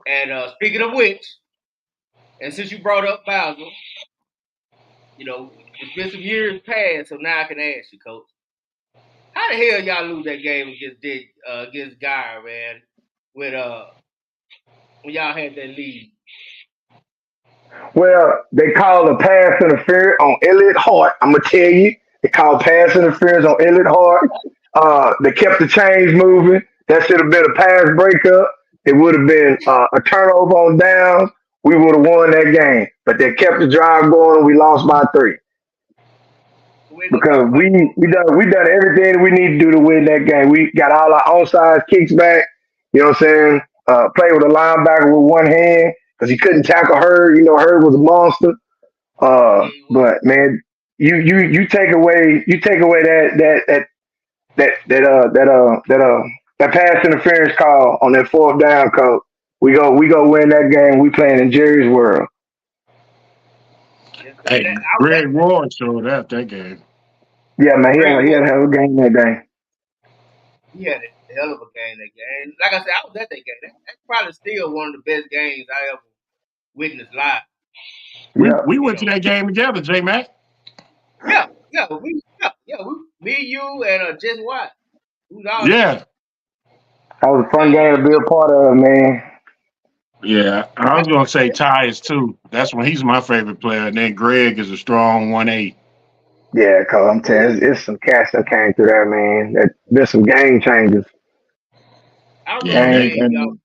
[SPEAKER 5] And speaking of which, and since you brought up Bowser, you know, it's been some years past, so now I can ask you, Coach. How the hell y'all lose that game against Guy, man? With when y'all had that lead.
[SPEAKER 1] Well, they called a pass interference on Elliott Hart. I'm gonna tell you, they called pass interference on Elliott Hart. They kept the chains moving. That should have been a pass breakup. It would have been a turnover on downs. We would have won that game. But they kept the drive going, and we lost by 3
[SPEAKER 5] We're gonna talk
[SPEAKER 1] because
[SPEAKER 5] about
[SPEAKER 1] we done everything we need to do to win that game. We got all our onside kicks back. You know what I'm saying? Play with a linebacker with one hand because he couldn't tackle Hurd. You know, Hurd was a monster. But man, you take away that pass interference call on that fourth down call. We go win that game. We playing in Jerry's world.
[SPEAKER 7] Hey, Greg Ward showed out that game.
[SPEAKER 1] Yeah, man, he had a hell of a game that day.
[SPEAKER 5] he had a hell of a game that game. And like I said, I was at that game. That's probably still one of the best games I ever witnessed live.
[SPEAKER 1] Yeah,
[SPEAKER 7] We went to that game together, J Mac.
[SPEAKER 5] Yeah, me, you, and Jess Watt. Who's all
[SPEAKER 7] Yeah.
[SPEAKER 1] that was a fun game to be a part of, man.
[SPEAKER 7] Yeah. I was gonna say Tyus too. That's when he's my favorite player. And then Greg is a strong 1A.
[SPEAKER 1] Yeah, cause I'm telling you, it's some cats that came through there, man. There's some game changers.
[SPEAKER 5] I
[SPEAKER 7] Yeah,
[SPEAKER 5] remember
[SPEAKER 1] Game
[SPEAKER 5] that game
[SPEAKER 1] changers.
[SPEAKER 5] y'all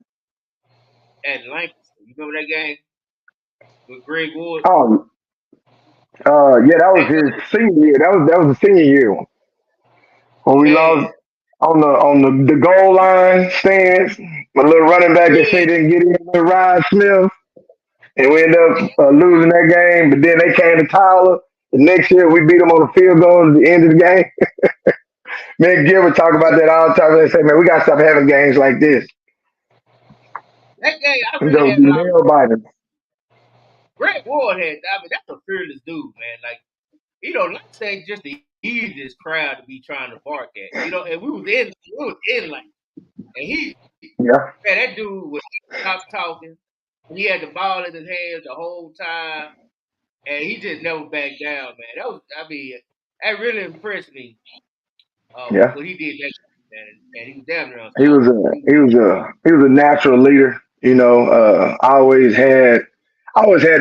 [SPEAKER 5] at Lancaster. You remember that game with Greg Wood?
[SPEAKER 1] Oh, yeah, that was his senior year. That was the senior year one when we
[SPEAKER 5] Man,
[SPEAKER 1] lost on the goal line stance. My little running back that
[SPEAKER 5] yeah,
[SPEAKER 1] say didn't get in with Ryan Smith, and we ended up losing that game. But then they came to Tyler. The next year we beat them on the field goal at the end of the game. Me and Gilbert talk about that all the time. They say, man, we got to stop having games like this.
[SPEAKER 5] that game I
[SPEAKER 1] Them
[SPEAKER 5] really
[SPEAKER 1] jokes
[SPEAKER 5] had
[SPEAKER 1] be
[SPEAKER 5] a lot of
[SPEAKER 1] nail biters.
[SPEAKER 5] Greg Ward had. I mean, that's a fearless dude, man. Like Lancaster ain't just the easiest crowd to be trying to bark at. And we was in like, and he,
[SPEAKER 1] Yeah.
[SPEAKER 5] man, that dude would stop talking. He had the ball in his hands the whole time, and he just never backed down, man. That really impressed me.
[SPEAKER 1] Yeah,
[SPEAKER 5] What he did that game, man, and he was damn near
[SPEAKER 1] he was
[SPEAKER 5] unstoppable.
[SPEAKER 1] a he was a natural leader. I always had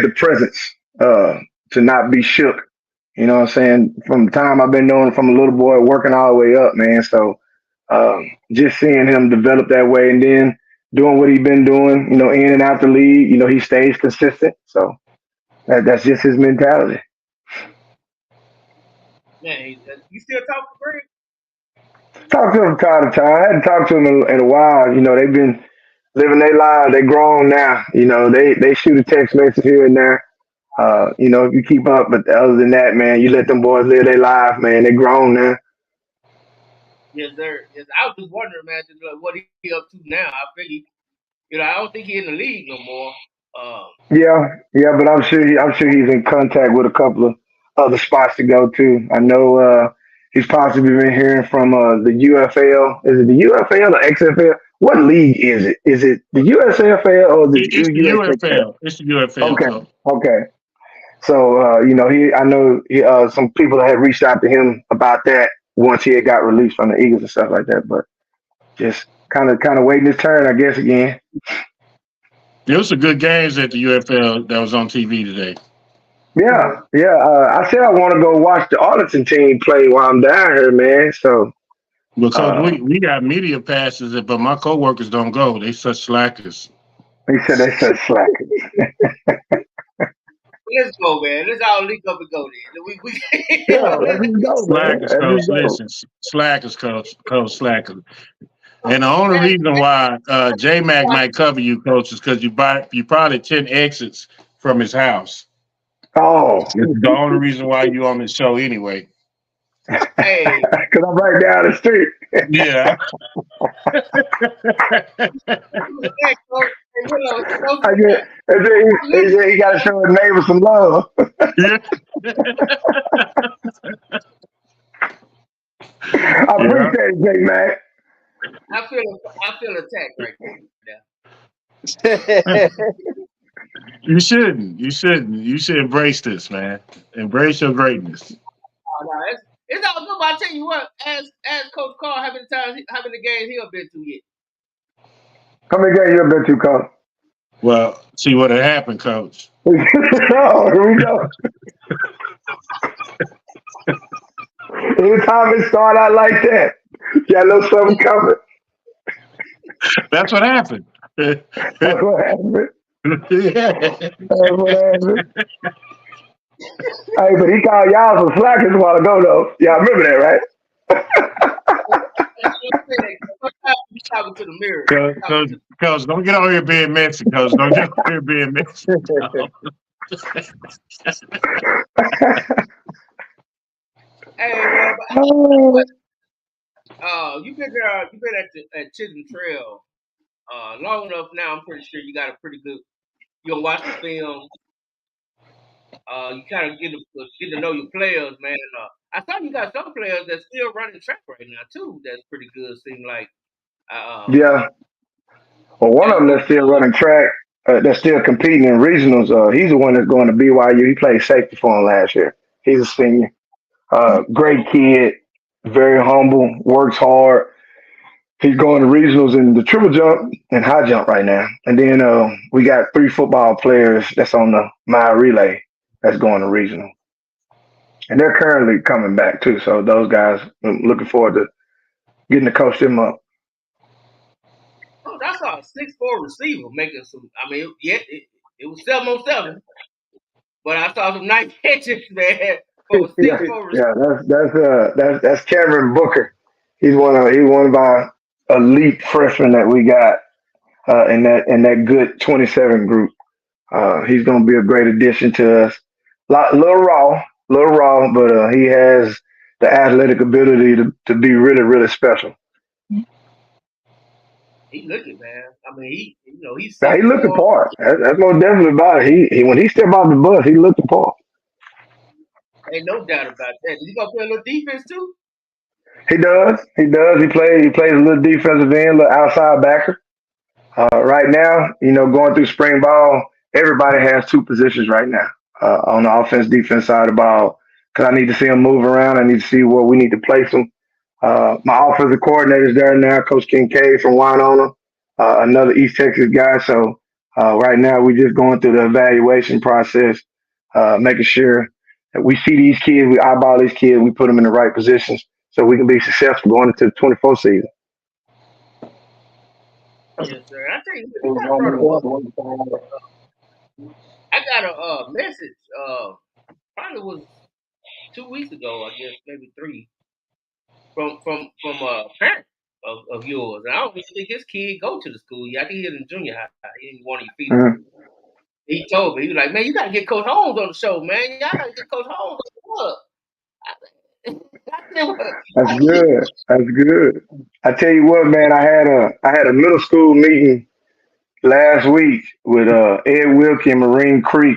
[SPEAKER 1] the presence uh, to not be shook. You know what I'm saying? From the time I've been knowing him from a little boy working all the way up, man. So just seeing him develop that way and then doing what he's been doing, in and out the league, he stays consistent. So that's just his mentality.
[SPEAKER 5] Man, you still talk to Greg?
[SPEAKER 1] Talk to him from time to time. I hadn't talked to him in a while. They've been living their lives. They grown now. They shoot a text message here and there. If you keep up, but other than that, man, you let them boys live their life, man. They grown now.
[SPEAKER 5] Yes, sir. Yes, I was just wondering, man, just, what he up to now. I figure, I don't think he in the league no more.
[SPEAKER 1] Yeah, yeah, but I'm sure he's in contact with a couple of other spots to go to. I know he's possibly been hearing from the UFL. Is it the UFL or XFL? What league is it? Is it the USFL or the
[SPEAKER 7] It's the
[SPEAKER 1] USFL?
[SPEAKER 7] UFL. It's the UFL,
[SPEAKER 1] Okay,
[SPEAKER 7] coach.
[SPEAKER 1] okay. So I know some people had reached out to him about that once he had got released from the Eagles and stuff like that. But just kind of waiting his turn, I guess, again.
[SPEAKER 7] There was some good games at the UFL that was on TV today.
[SPEAKER 1] Yeah, yeah. I said I want to go watch the Arlington team play while I'm down here, man. So,
[SPEAKER 7] Because
[SPEAKER 1] uh,
[SPEAKER 7] we got media passes, but my coworkers don't go. They such slackers.
[SPEAKER 1] he said they said slackers.
[SPEAKER 5] Let's go, man. Let's all link up and go there. We
[SPEAKER 1] Yeah, let's just go, man.
[SPEAKER 7] Slackers,
[SPEAKER 1] Let's
[SPEAKER 7] coach.
[SPEAKER 1] just go.
[SPEAKER 7] Listen, slackers, coach, slackers. And the only
[SPEAKER 5] man,
[SPEAKER 7] reason why J Mac might cover you, coach, is because you probably 10 exits from his house.
[SPEAKER 1] Oh,
[SPEAKER 7] It's the only reason why you on the show anyway.
[SPEAKER 5] hey,
[SPEAKER 1] because I'm right down the street.
[SPEAKER 7] Yeah.
[SPEAKER 5] hey, coach, hey,
[SPEAKER 1] I get, and then he got to show his neighbor some love.
[SPEAKER 7] Yeah.
[SPEAKER 1] I
[SPEAKER 7] Yeah.
[SPEAKER 1] appreciate it, Jay, man.
[SPEAKER 5] I feel attacked right now.
[SPEAKER 7] You shouldn't. You shouldn't. You should embrace this, man. Embrace your greatness.
[SPEAKER 5] Oh, no, it's all good. But I tell you what, as Coach Carl, how many games he been to yet?
[SPEAKER 1] How many games you have been to, Coach?
[SPEAKER 7] Well, see what had happened, coach.
[SPEAKER 1] Oh, here we go. Anytime it start out like that, you know something coming.
[SPEAKER 7] That's what happened.
[SPEAKER 1] That's what happened.
[SPEAKER 7] Yeah.
[SPEAKER 1] That's what happened. Hey, but he called y'all some slackers a while ago, though. Y'all remember that, right?
[SPEAKER 5] Sometimes you talking to the mirror.
[SPEAKER 7] Coach, don't get on here being messy, coach. Don't get on here being messy.
[SPEAKER 5] Hey, man,
[SPEAKER 1] Oh,
[SPEAKER 5] you've been there. You've been at Chisholm Trail long enough now. I'm pretty sure you got a pretty good. You gonna watch the film. You kind of get to know your players, man. I saw you got some players that's still running track right now too. That's pretty good. Seem like
[SPEAKER 1] yeah. Well, one of
[SPEAKER 5] got
[SPEAKER 1] them that's still running track, that's still competing in regionals. He's the one that's going to BYU. He played safety for him last year. He's a senior. Great kid, very humble, works hard. He's going to regionals in the triple jump and high jump right now. And then we got 3 football players that's on the mile relay that's going to regional. And they're currently coming back too. So those guys, I'm looking forward to getting to coach them up.
[SPEAKER 5] oh, that's a 6'4" receiver making some. I mean, yeah, it was 7-on-7, but I saw some nice catches, man. For a
[SPEAKER 1] Yeah,
[SPEAKER 5] 6'4" receiver.
[SPEAKER 1] yeah, that's Cameron Booker. He's one of our elite freshmen that we got in that good 27 group. He's going to be a great addition to us. Little raw, but he has the athletic ability to be really, really special.
[SPEAKER 5] He looking, man. I mean, he's
[SPEAKER 1] Now he looked the
[SPEAKER 5] 6'4".
[SPEAKER 1] part. That's most definitely about it. He when he stepped off the bus, he looked the part.
[SPEAKER 5] Ain't no doubt about that. He gonna play a little defense too.
[SPEAKER 1] He does. He does. He plays a little defensive end, little outside backer. Right now, going through spring ball, everybody has two positions right now on the offense defense side of the ball. Because I need to see them move around. I need to see where we need to place them. My offensive coordinator's there now, Coach Kincaid from Winona, another East Texas guy. So right now, we're just going through the evaluation process, making sure that we see these kids, we eyeball these kids, we put them in the right positions so we can be successful going into the 24 season.
[SPEAKER 5] Yes, sir. I tell you, you got brought up. I got a message. Probably was 2 weeks ago, I guess, maybe three, from a parent of yours. And I don't even think his kid go to the school. Yeah, I think he's in junior high. He ain't one of your feeders.
[SPEAKER 1] Mhm.
[SPEAKER 5] He told me, he was like, man, you gotta get Coach Holmes on the show, man. Y'all gotta get Coach Holmes on the show.
[SPEAKER 1] That's good. That's good. I tell you what, man, I had a middle school meeting last week with Ed Wilkie and Marine Creek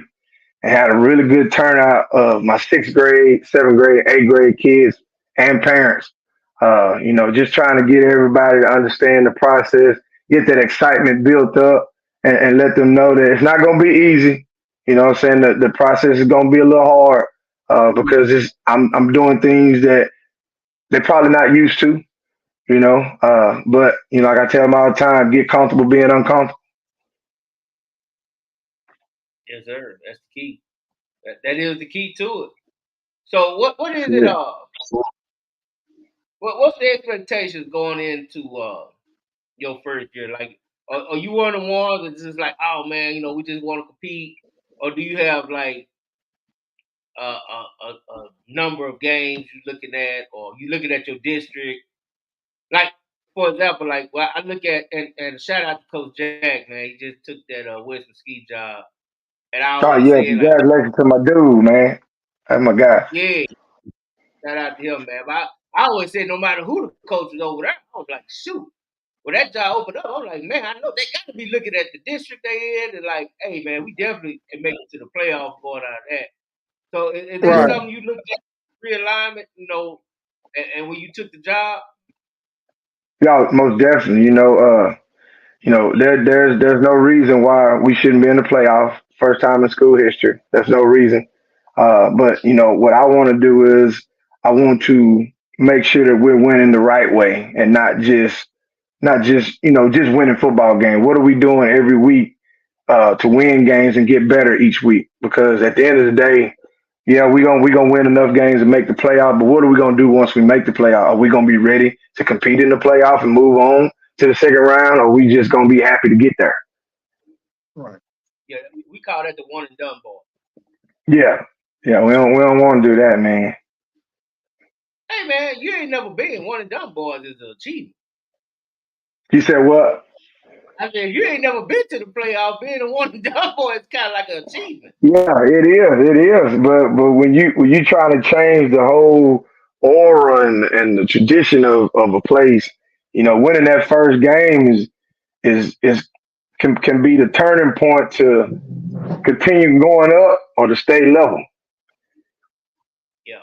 [SPEAKER 1] and had a really good turnout of my sixth grade, seventh grade, eighth grade kids and parents. Just trying to get everybody to understand the process, get that excitement built up, and let them know that it's not going to be easy. You know what I'm saying? The process is going to be a little hard because I'm doing things that they're probably not used to. But like I tell them all the time, get comfortable being uncomfortable.
[SPEAKER 5] Yes, sir. That's the key. That is the key to it. So what is it?
[SPEAKER 1] Yeah.
[SPEAKER 5] What's the expectations going into your first year? Like, are you one of the ones that's just like, oh man, we just want to compete, or do you have like a number of games you're looking at, or you looking at your district? Like, for example, like, well, I look at and shout out to Coach Jack, man. He just took that Western ski job, and I
[SPEAKER 1] Oh
[SPEAKER 5] always
[SPEAKER 1] yeah,
[SPEAKER 5] say like,
[SPEAKER 1] congratulations to my dude, man. That's my guy.
[SPEAKER 5] yeah, shout out to him, man. But I always say no matter who the coach is over there, I was like, shoot. When that job opened up, I'm like, man, I know they got to be looking at the district they in and like, hey, man, we definitely can make it to the playoffs going out of that. So is that
[SPEAKER 1] Right. Yeah.
[SPEAKER 5] something you looked at realignment, and when you took the job?
[SPEAKER 1] Yeah, most definitely. There's no reason why we shouldn't be in the playoff. First time in school history. There's no reason. But what I want to do is I want to make sure that we're winning the right way and not just winning football game. What are we doing every week to win games and get better each week? Because at the end of the day, yeah, we gonna win enough games to make the playoff. But what are we gonna do once we make the playoff? Are we gonna be ready to compete in the playoff and move on to the second round, or are we just gonna be happy to get there?
[SPEAKER 6] Right.
[SPEAKER 5] Yeah, we call that the one and done ball.
[SPEAKER 1] Yeah, yeah, we don't want to do that, man.
[SPEAKER 5] Hey, man, you ain't never been one and done boys is an achievement.
[SPEAKER 1] You said what?
[SPEAKER 5] I said, you ain't never been to the playoff, being a one and done boy is kind of like an achievement.
[SPEAKER 1] Yeah, it is. But when you trying to change the whole aura and the tradition of a place, winning that first game is can be the turning point to continue going up or to stay level.
[SPEAKER 5] Yeah.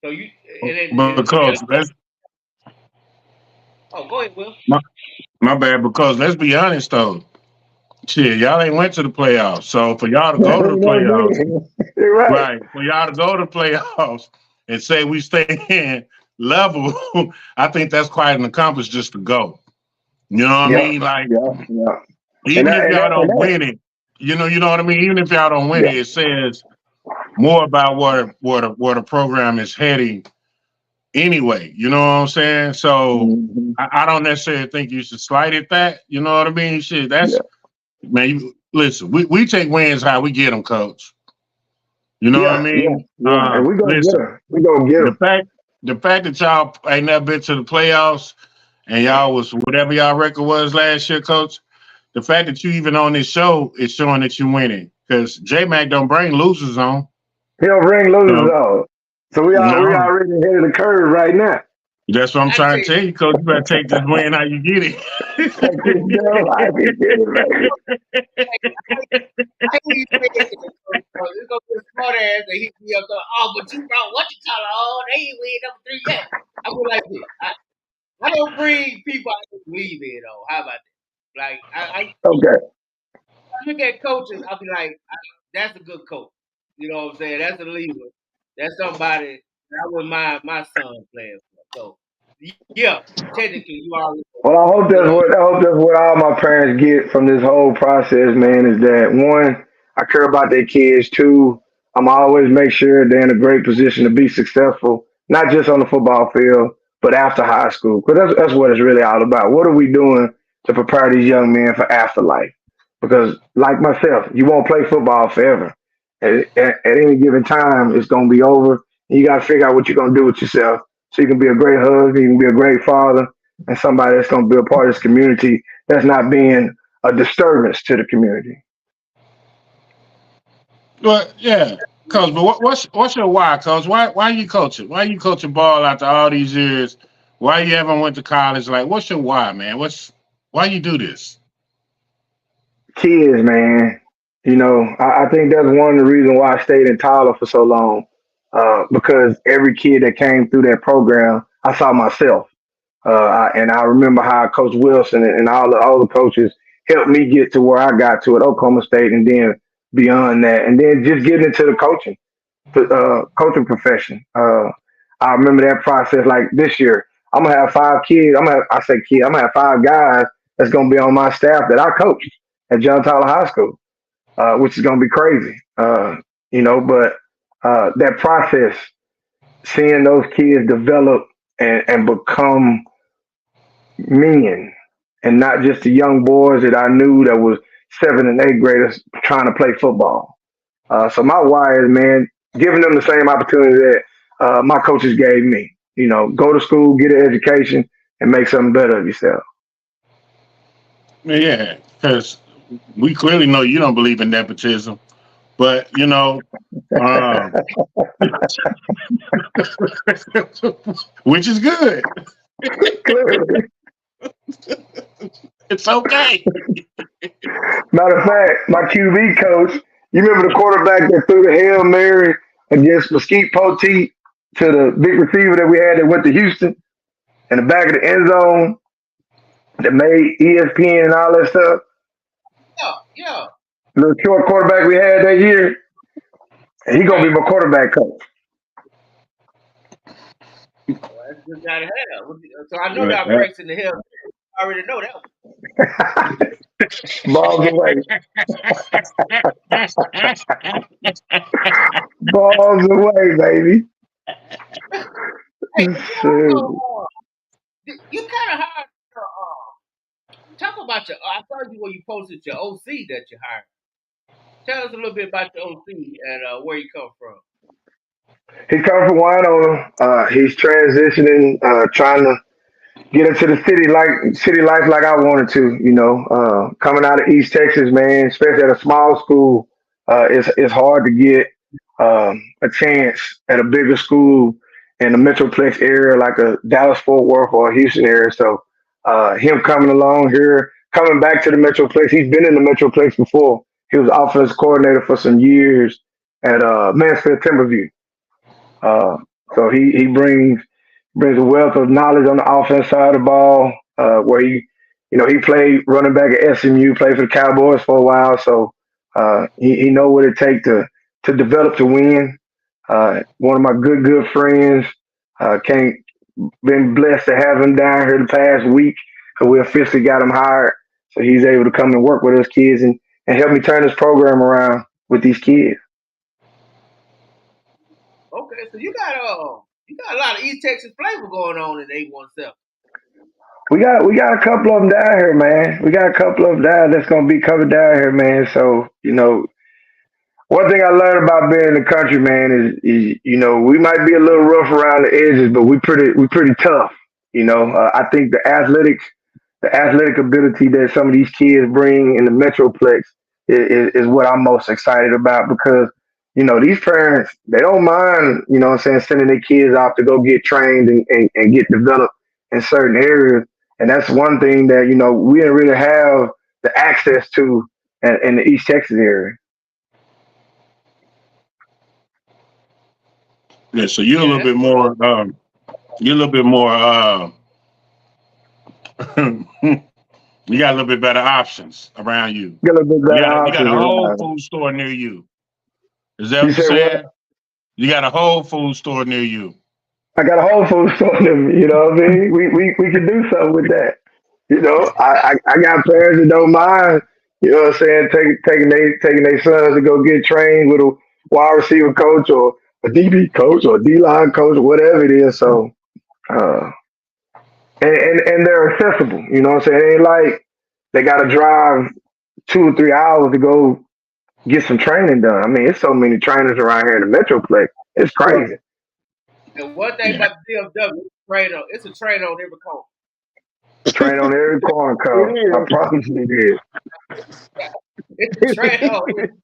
[SPEAKER 5] So you and
[SPEAKER 7] But
[SPEAKER 5] and
[SPEAKER 7] because let's
[SPEAKER 5] oh, go ahead, Will.
[SPEAKER 7] my, my bad, because let's be honest though. Shit, y'all ain't went to the playoffs. So for y'all to
[SPEAKER 1] You
[SPEAKER 7] go to the
[SPEAKER 1] know
[SPEAKER 7] playoffs,
[SPEAKER 1] what I mean? You're right.
[SPEAKER 7] right? For y'all to go to the playoffs and say we stay in level, I think that's quite an accomplishment just to go. You know what I
[SPEAKER 1] Yeah,
[SPEAKER 7] mean? Like,
[SPEAKER 1] yeah, yeah. And
[SPEAKER 7] even
[SPEAKER 1] that
[SPEAKER 7] if
[SPEAKER 1] and
[SPEAKER 7] y'all
[SPEAKER 1] that and
[SPEAKER 7] don't
[SPEAKER 1] that.
[SPEAKER 7] win it, you know what I mean? Even if y'all don't win
[SPEAKER 1] Yeah.
[SPEAKER 7] it, it says more about what a program is heading anyway. You know what I'm saying? So
[SPEAKER 1] Hmm.
[SPEAKER 7] I don't necessarily think you should slight at that. You know what I mean? Shit,
[SPEAKER 1] Yeah.
[SPEAKER 7] that's man. Listen, we take wins how we get them, coach. You know what I
[SPEAKER 1] Yeah. Yeah.
[SPEAKER 7] mean?
[SPEAKER 1] Yeah. And we gonna get
[SPEAKER 7] Listen,
[SPEAKER 1] them. We gonna get
[SPEAKER 7] the
[SPEAKER 1] them.
[SPEAKER 7] fact the fact that y'all ain't never been to the playoffs and y'all was whatever y'all record was last year, coach. The fact that you even on this show is showing that you're winning because J Mac don't bring losers on.
[SPEAKER 1] He'll bring losers
[SPEAKER 7] So
[SPEAKER 1] out. So we
[SPEAKER 7] no,
[SPEAKER 1] already ahead of the curve right now.
[SPEAKER 7] that's what I'm
[SPEAKER 5] I tell
[SPEAKER 7] trying to
[SPEAKER 5] you,
[SPEAKER 7] tell you, coach. You better take this win how you get
[SPEAKER 1] Take this girl life and get it, baby.
[SPEAKER 5] I hear you say it. It's gonna be a smart ass that hit me up. Oh, but you brought what you call it? Oh, they ain't win number three yet. I go like this. I don't bring people I don't believe in. Though. How about that? Like I
[SPEAKER 1] Okay.
[SPEAKER 5] look at coaches, I'll be like, that's a good coach. You know what I'm saying? That's a leader. That's somebody that I wouldn't mind my son playing for. So yeah, technically you already,
[SPEAKER 1] Well,
[SPEAKER 5] you know,
[SPEAKER 1] I hope that's what all my parents get from this whole process, man. Is that one, I care about their kids. Two, I'm always make sure they're in a great position to be successful, not just on the football field, but after high school. Because that's what it's really all about. What are we doing to prepare these young men for afterlife? Because, like myself, you won't play football forever. At any given time, it's going to be over. And you got to figure out what you're going to do with yourself so you can be a great husband, you can be a great father, and somebody that's going to be a part of this community that's not being a disturbance to the community.
[SPEAKER 7] But yeah, coach. But what's your why, coach? Why you coaching? Why you coaching ball after all these years? Why you haven't went to college? Like, what's your why, man? Why you do this?
[SPEAKER 1] Kids, man, I think that's one of the reasons why I stayed in Tyler for so long. Because every kid that came through that program, I saw myself. And I remember how Coach Wilson and all the coaches helped me get to where I got to at Oklahoma State, and then beyond that, and then just getting into the coaching profession. I remember that process. Like this year, I'm gonna have 5 kids. I say kids. I'm gonna have 5 guys that's gonna be on my staff that I coached at John Tyler High School, which is gonna be crazy. But that process, seeing those kids develop and become men, and not just the young boys that I knew that was 7th and 8th graders trying to play football. So my why is, man, giving them the same opportunity that my coaches gave me. Go to school, get an education, and make something better of yourself.
[SPEAKER 7] Yeah, because we clearly know you don't believe in nepotism, but um, which is good.
[SPEAKER 1] Clearly.
[SPEAKER 7] It's okay.
[SPEAKER 1] Matter of fact, my QB coach, you remember the quarterback that threw the Hail Mary against Mesquite Poteet to the big receiver that we had that went to Houston in the back of the end zone that made ESPN and all that stuff?
[SPEAKER 5] yeah, yeah,
[SPEAKER 1] The little short quarterback we had that year, and he gonna be
[SPEAKER 5] right.
[SPEAKER 1] my quarterback coach.
[SPEAKER 5] Well, that's a good guy to have. So I know
[SPEAKER 7] But
[SPEAKER 5] y'all breaks in the hill. I already know that one.
[SPEAKER 1] Balls away. Balls away, baby.
[SPEAKER 5] Hey, but you also,
[SPEAKER 1] Shoot.
[SPEAKER 5] you kind of hired. Talk about your. I saw you when you posted your OC that you hired. Tell us a little bit about your OC and where you come from.
[SPEAKER 1] He's coming from Winona. He's transitioning, trying to get into the city life like I wanted to. Coming out of East Texas, man, especially at a small school, it's hard to get a chance at a bigger school in the Metroplex area like a Dallas Fort Worth or a Houston area. So him coming along here, coming back to the Metroplex, he's been in the Metroplex before. He was offense coordinator for some years at Mansfield Timberview. Uh, so he brings a wealth of knowledge on the offense side of the ball. Where he played running back at SMU, played for the Cowboys for a while, so he know what it takes to develop to win. One of my good friends came been blessed to have him down here the past week because we officially got him hired, so he's able to come and work with us kids and help me turn this program around with these kids.
[SPEAKER 5] Okay, so you got a lot of East Texas flavor going on in 817.
[SPEAKER 1] We got a couple of them down here, man. We got a couple of them down that's gonna be coming down here, man. So one thing I learned about being in the country, man, is we might be a little rough around the edges, but we pretty tough. I think the athletic ability that some of these kids bring in the Metroplex is what I'm most excited about because, these parents, they don't mind, what I'm saying, sending their kids off to go get trained and get developed in certain areas. And that's one thing that, we didn't really have the access to in the East Texas area.
[SPEAKER 7] Yeah, so you're a
[SPEAKER 5] Yeah,
[SPEAKER 7] little bit more. You're a little bit more. You got a little bit better options around you.
[SPEAKER 1] Get a little bit better
[SPEAKER 7] You got
[SPEAKER 1] options
[SPEAKER 7] a Whole
[SPEAKER 1] around.
[SPEAKER 7] Food store near you. Is that
[SPEAKER 1] You
[SPEAKER 7] what you're
[SPEAKER 1] said what?
[SPEAKER 7] saying? You got a Whole Food store near you.
[SPEAKER 1] I got a Whole Food store near me. You know what I mean? We can do something with that. You know, I got parents that don't mind. You know what I'm saying? Taking their sons to go get trained with a wide receiver coach or a DB coach or a D line coach or whatever it is. So, uh, and they're accessible. You know what I'm saying? It ain't like they got to drive 2 or 3 hours to go get some training done. I mean, it's so many trainers around here in the Metroplex. It's crazy.
[SPEAKER 5] And one thing
[SPEAKER 7] Yeah.
[SPEAKER 5] about the DFW, it's a train on every corner.
[SPEAKER 1] Train on every corner, code.
[SPEAKER 6] It
[SPEAKER 1] I
[SPEAKER 6] is.
[SPEAKER 1] promise you it is.
[SPEAKER 5] It's a train on every corner.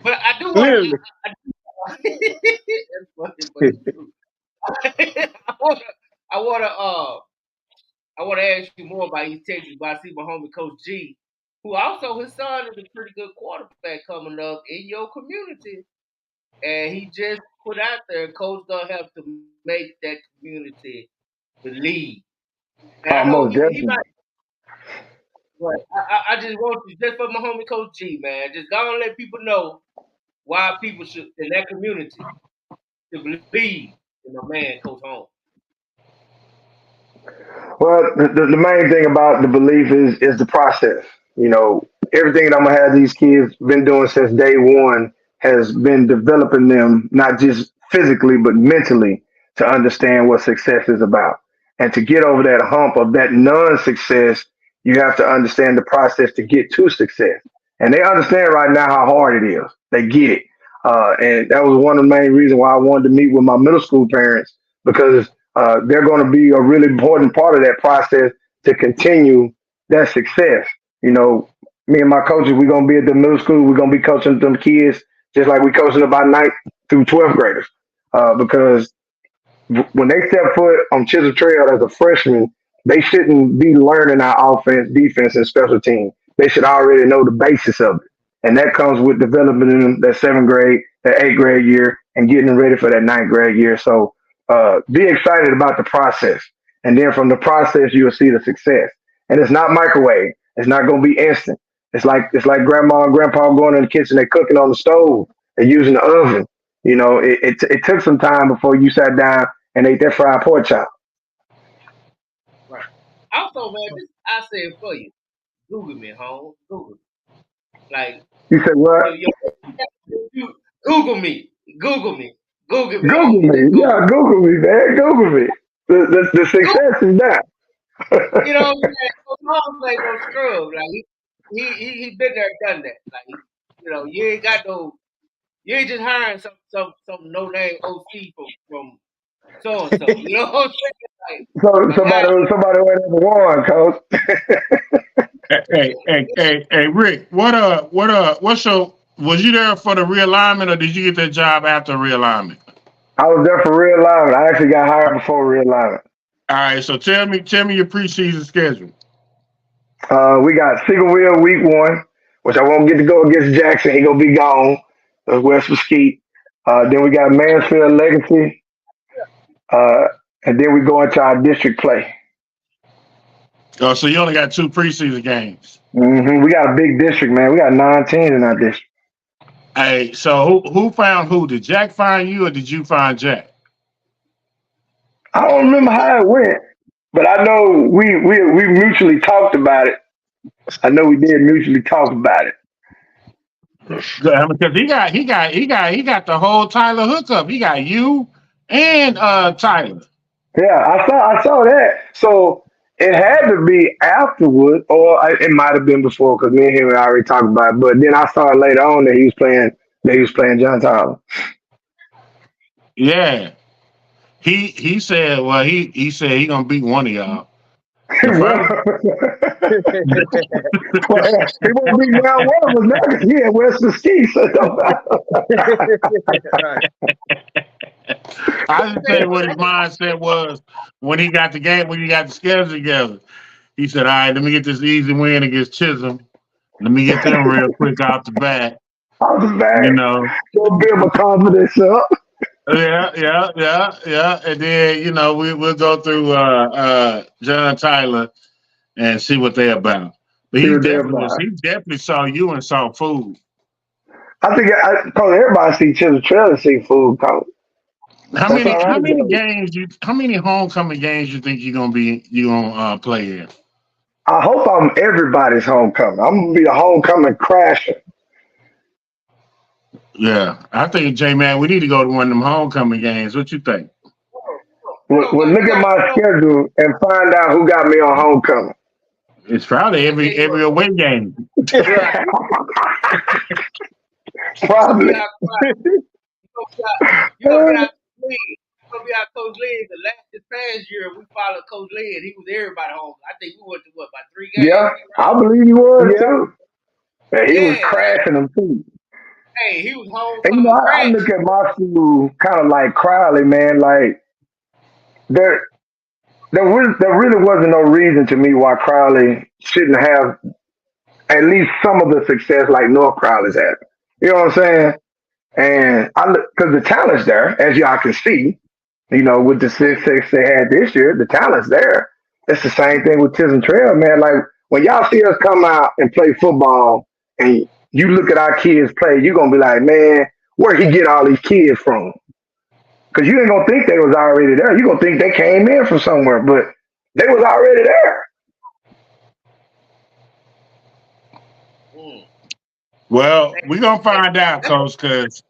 [SPEAKER 5] But I do want
[SPEAKER 6] Literally.
[SPEAKER 5] it's funny, but it's true. I wanna ask you more about East Texas, but I see my homie Coach G, who also his son is a pretty good quarterback coming up in your community. And he just put out there, coach gonna have to make that community believe. And I know
[SPEAKER 1] Almost
[SPEAKER 5] he
[SPEAKER 1] definitely.
[SPEAKER 5] might, but I just want you, just for my homie Coach G, man, just go and let people know why people should in that community to believe in my man, Coach Holmes.
[SPEAKER 1] Well, the main thing about the belief is the process. You know, everything that I'm gonna have these kids been doing since day one has been developing them not just physically but mentally to understand what success is about. And to get over that hump of that non-success, you have to understand the process to get to success. And they understand right now how hard it is. They get it. And that was one of the main reasons why I wanted to meet with my middle school parents because they're going to be a really important part of that process to continue that success. You know, me and my coaches, we're going to be at the middle school. We're going to be coaching them kids just like we coaching about 9th through 12th graders. Because when they step foot on Chisholm Trail as a freshman, they shouldn't be learning our offense, defense, and special team. They should already know the basis of it. And that comes with developing them that 7th grade, that 8th grade year, and getting them ready for that 9th grade year. So be excited about the process. And then from the process, you'll see the success. And it's not microwave. It's not going to be instant. It's like grandma and grandpa going in the kitchen, they cooking on the stove, they're using the oven. You know, it took some time before you sat down and ate that fried pork chop.
[SPEAKER 5] Right. Also, man, I say it for you. Google me, Holmes. Google me. Like
[SPEAKER 1] You said what?
[SPEAKER 5] you Google me. Google me. Google me,
[SPEAKER 1] Google
[SPEAKER 5] homie.
[SPEAKER 1] me.
[SPEAKER 5] Just Google
[SPEAKER 1] Yeah, Google me, man. Google me. The
[SPEAKER 5] me.
[SPEAKER 1] success is that.
[SPEAKER 5] You know what I'm saying? Coach Holmes ain't no scrub. Like he been there, done that. Like you ain't just hiring some no name OC from so and so. You know what I'm saying?
[SPEAKER 1] So
[SPEAKER 5] Like guys,
[SPEAKER 1] somebody went number one, coach.
[SPEAKER 7] Hey, Rick, was you there for the realignment or did you get that job after realignment?
[SPEAKER 1] I was there for realignment. I actually got hired before realignment.
[SPEAKER 7] All right, so tell me your preseason schedule.
[SPEAKER 1] We got Single Wheel week 1, which I won't get to go against Jackson. He gonna be gone. West Mesquite. Then we got Mansfield Legacy. And then we go into our district play.
[SPEAKER 7] Oh, so you only got 2 preseason games.
[SPEAKER 1] We got a big district, man. We got 9 teams in our district.
[SPEAKER 7] Hey, so who found who? Did Jack find you or did you find Jack?
[SPEAKER 1] I don't remember how it went, but I know we mutually talked about it. I know we did mutually talk about it.
[SPEAKER 7] Because he got the whole Tyler hookup. He got you and Tyler.
[SPEAKER 1] Yeah, I saw that. So it had to be afterward, or it might have been before, because me and him had already talked about it. But then I saw it later on that he was playing John Tyler.
[SPEAKER 7] Yeah. He said, well, he said he gonna beat one of y'all.
[SPEAKER 1] He won't be down one of us now because he had West Mesquite. So it don't matter.
[SPEAKER 7] I just tell you what his mindset was when he got the schedule together. He said, all right, let me get this easy win against Chism. Let me get them real quick out the bat.
[SPEAKER 1] Out the back.
[SPEAKER 7] You know.
[SPEAKER 1] Don't build my confidence up.
[SPEAKER 7] Yeah. And then, we'll go through John Tyler and see what they're about. He
[SPEAKER 1] was there
[SPEAKER 7] definitely was.
[SPEAKER 1] by.
[SPEAKER 7] He definitely saw you and saw food.
[SPEAKER 1] I think cause everybody see Chisholm Trail and see food, coach.
[SPEAKER 7] How
[SPEAKER 1] That's
[SPEAKER 7] many
[SPEAKER 1] all
[SPEAKER 7] how
[SPEAKER 1] right,
[SPEAKER 7] many
[SPEAKER 1] though.
[SPEAKER 7] games you how many homecoming games you think you gonna play in?
[SPEAKER 1] I hope I'm everybody's homecoming. I'm gonna be the homecoming crasher.
[SPEAKER 7] Yeah, I think J Man, we need to go to one of them homecoming games. What you think?
[SPEAKER 5] We
[SPEAKER 1] Well,
[SPEAKER 5] don't
[SPEAKER 1] well,
[SPEAKER 5] go.
[SPEAKER 1] look at my schedule and find out who got me on homecoming.
[SPEAKER 7] It's probably
[SPEAKER 5] I tell you
[SPEAKER 7] every
[SPEAKER 5] what,
[SPEAKER 7] away game.
[SPEAKER 6] Right.
[SPEAKER 5] you gonna be
[SPEAKER 1] Probably.
[SPEAKER 5] our you gonna be our lead. You gonna be our coach lead. This past year we followed Coach Led. He was everybody home. I think we went to what about 3 games,
[SPEAKER 1] Yeah, I
[SPEAKER 5] right?
[SPEAKER 1] believe he was
[SPEAKER 6] Yeah.
[SPEAKER 1] too. And he was
[SPEAKER 5] Yeah, like
[SPEAKER 1] crashing them too.
[SPEAKER 5] hey, he was
[SPEAKER 1] And
[SPEAKER 5] homecoming
[SPEAKER 1] I
[SPEAKER 5] crash.
[SPEAKER 1] look at my school kind of like Crowley, man. Like there, there really wasn't no reason to me why Crowley shouldn't have at least some of the success like North Crowley's had. You know what I'm saying? And I look because the talent's there, as y'all can see. You know, with the success they had this year, the talent's there. It's the same thing with Chisholm Trail, man. Like when y'all see us come out and play football, and you look at our kids play, you're gonna be like, man, where he get all these kids from? Because you ain't gonna think they was already there. You gonna think they came in from somewhere, but they was already there.
[SPEAKER 5] Mm.
[SPEAKER 7] Well, we're gonna
[SPEAKER 5] Hey,
[SPEAKER 7] find out,
[SPEAKER 5] that's
[SPEAKER 7] coach, cause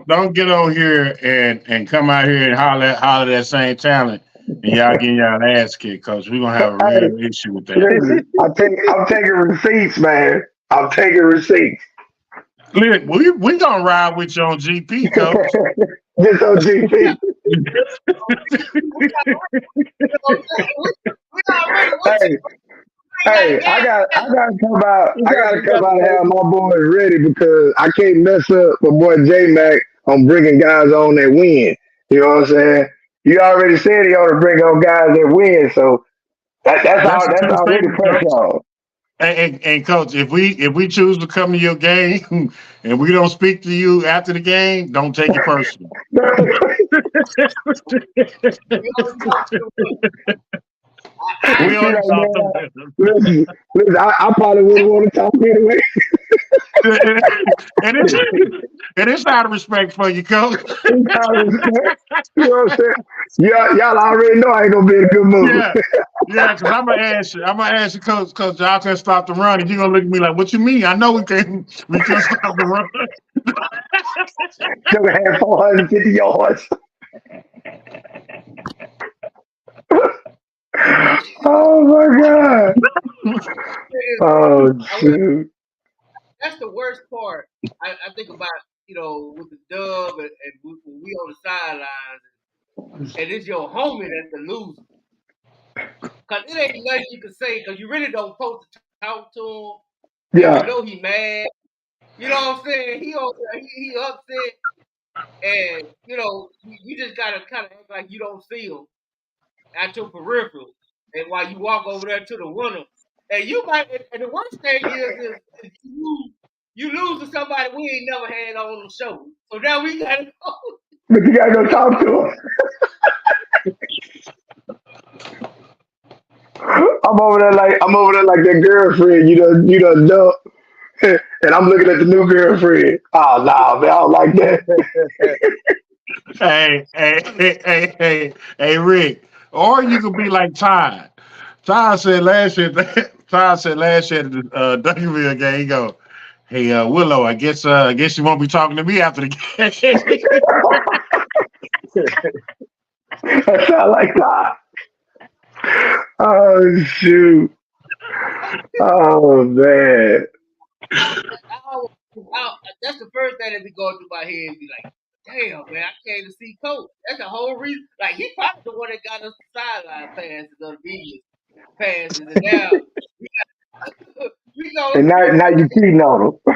[SPEAKER 7] don't get on here and come out here and holler that same talent and y'all getting y'all ass kicked, coach. We're gonna have a
[SPEAKER 1] Hey,
[SPEAKER 7] real issue with that.
[SPEAKER 1] listen, I'm taking receipts, man. I'm taking receipts.
[SPEAKER 7] Look, we gonna ride with you on GP, coach.
[SPEAKER 1] Just on GP.
[SPEAKER 5] we we already with you.
[SPEAKER 1] Hey,
[SPEAKER 5] We ain't got a
[SPEAKER 1] hey,
[SPEAKER 5] game.
[SPEAKER 6] You
[SPEAKER 1] I
[SPEAKER 6] got
[SPEAKER 1] gotta
[SPEAKER 6] you
[SPEAKER 1] come
[SPEAKER 6] got
[SPEAKER 1] out and
[SPEAKER 6] to
[SPEAKER 1] have my boys ready because I can't mess up my boy J Mac on bringing guys on that win. You know what I'm saying? You already said he ought to bring on guys that win, so
[SPEAKER 7] That's the
[SPEAKER 1] that's
[SPEAKER 7] two
[SPEAKER 1] already
[SPEAKER 7] favorites,
[SPEAKER 1] pressure
[SPEAKER 7] coach.
[SPEAKER 1] on.
[SPEAKER 7] And coach, if we choose to come to your game and we don't speak to you after the game, don't take it personal.
[SPEAKER 5] We only talk to the winner. I
[SPEAKER 7] We
[SPEAKER 1] Be
[SPEAKER 7] only
[SPEAKER 1] like,
[SPEAKER 7] talk to
[SPEAKER 1] man,
[SPEAKER 7] them.
[SPEAKER 1] listen, I probably wouldn't want to talk anyway.
[SPEAKER 7] and it's and it's out of respect for you, coach.
[SPEAKER 1] It's kind of respect. You know what I'm saying? Y'all already know I ain't gonna be in a good mood.
[SPEAKER 7] Yeah. Yeah, because I'm gonna ask you, coach, y'all can stop the run, and you're gonna look at me like, what you mean? I know we can stop the run.
[SPEAKER 1] Still had 450 yards. Oh my god. Oh
[SPEAKER 5] I will,
[SPEAKER 1] shoot.
[SPEAKER 5] that's the worst part. I think about with the dub and when we on the sidelines and it's your homie that's the loser. Cause it ain't nothing you can say because you really don't supposed to talk to him and you
[SPEAKER 1] Yeah.
[SPEAKER 5] know he mad. You know what I'm saying? He upset and you just gotta kind of act like you don't see him at your peripheral. And while you walk over there to the winner, and you might, and the worst thing is you lose to somebody we ain't never had on the show. So now we gotta go.
[SPEAKER 1] But you gotta go
[SPEAKER 5] We gotta
[SPEAKER 1] talk
[SPEAKER 5] go.
[SPEAKER 1] to him. I'm over there like that girlfriend you done dumped. And I'm looking at the new girlfriend. Oh nah, man, I don't like that.
[SPEAKER 7] Hey, Rick. Or you could be like Todd. Todd said last year. Todd said last year at the Duncanville game. He go, "Hey, Willow. I guess you won't be talking to me after the game."
[SPEAKER 1] That sound like that. Oh shoot. Oh man.
[SPEAKER 5] I, always- that's the first thing that be going through my head. And be like, damn, man, I came to see Coach. That's the whole reason. Like he probably the one that got us the sideline passes, the obedience passes, and now we go.
[SPEAKER 1] And now you cheating on him.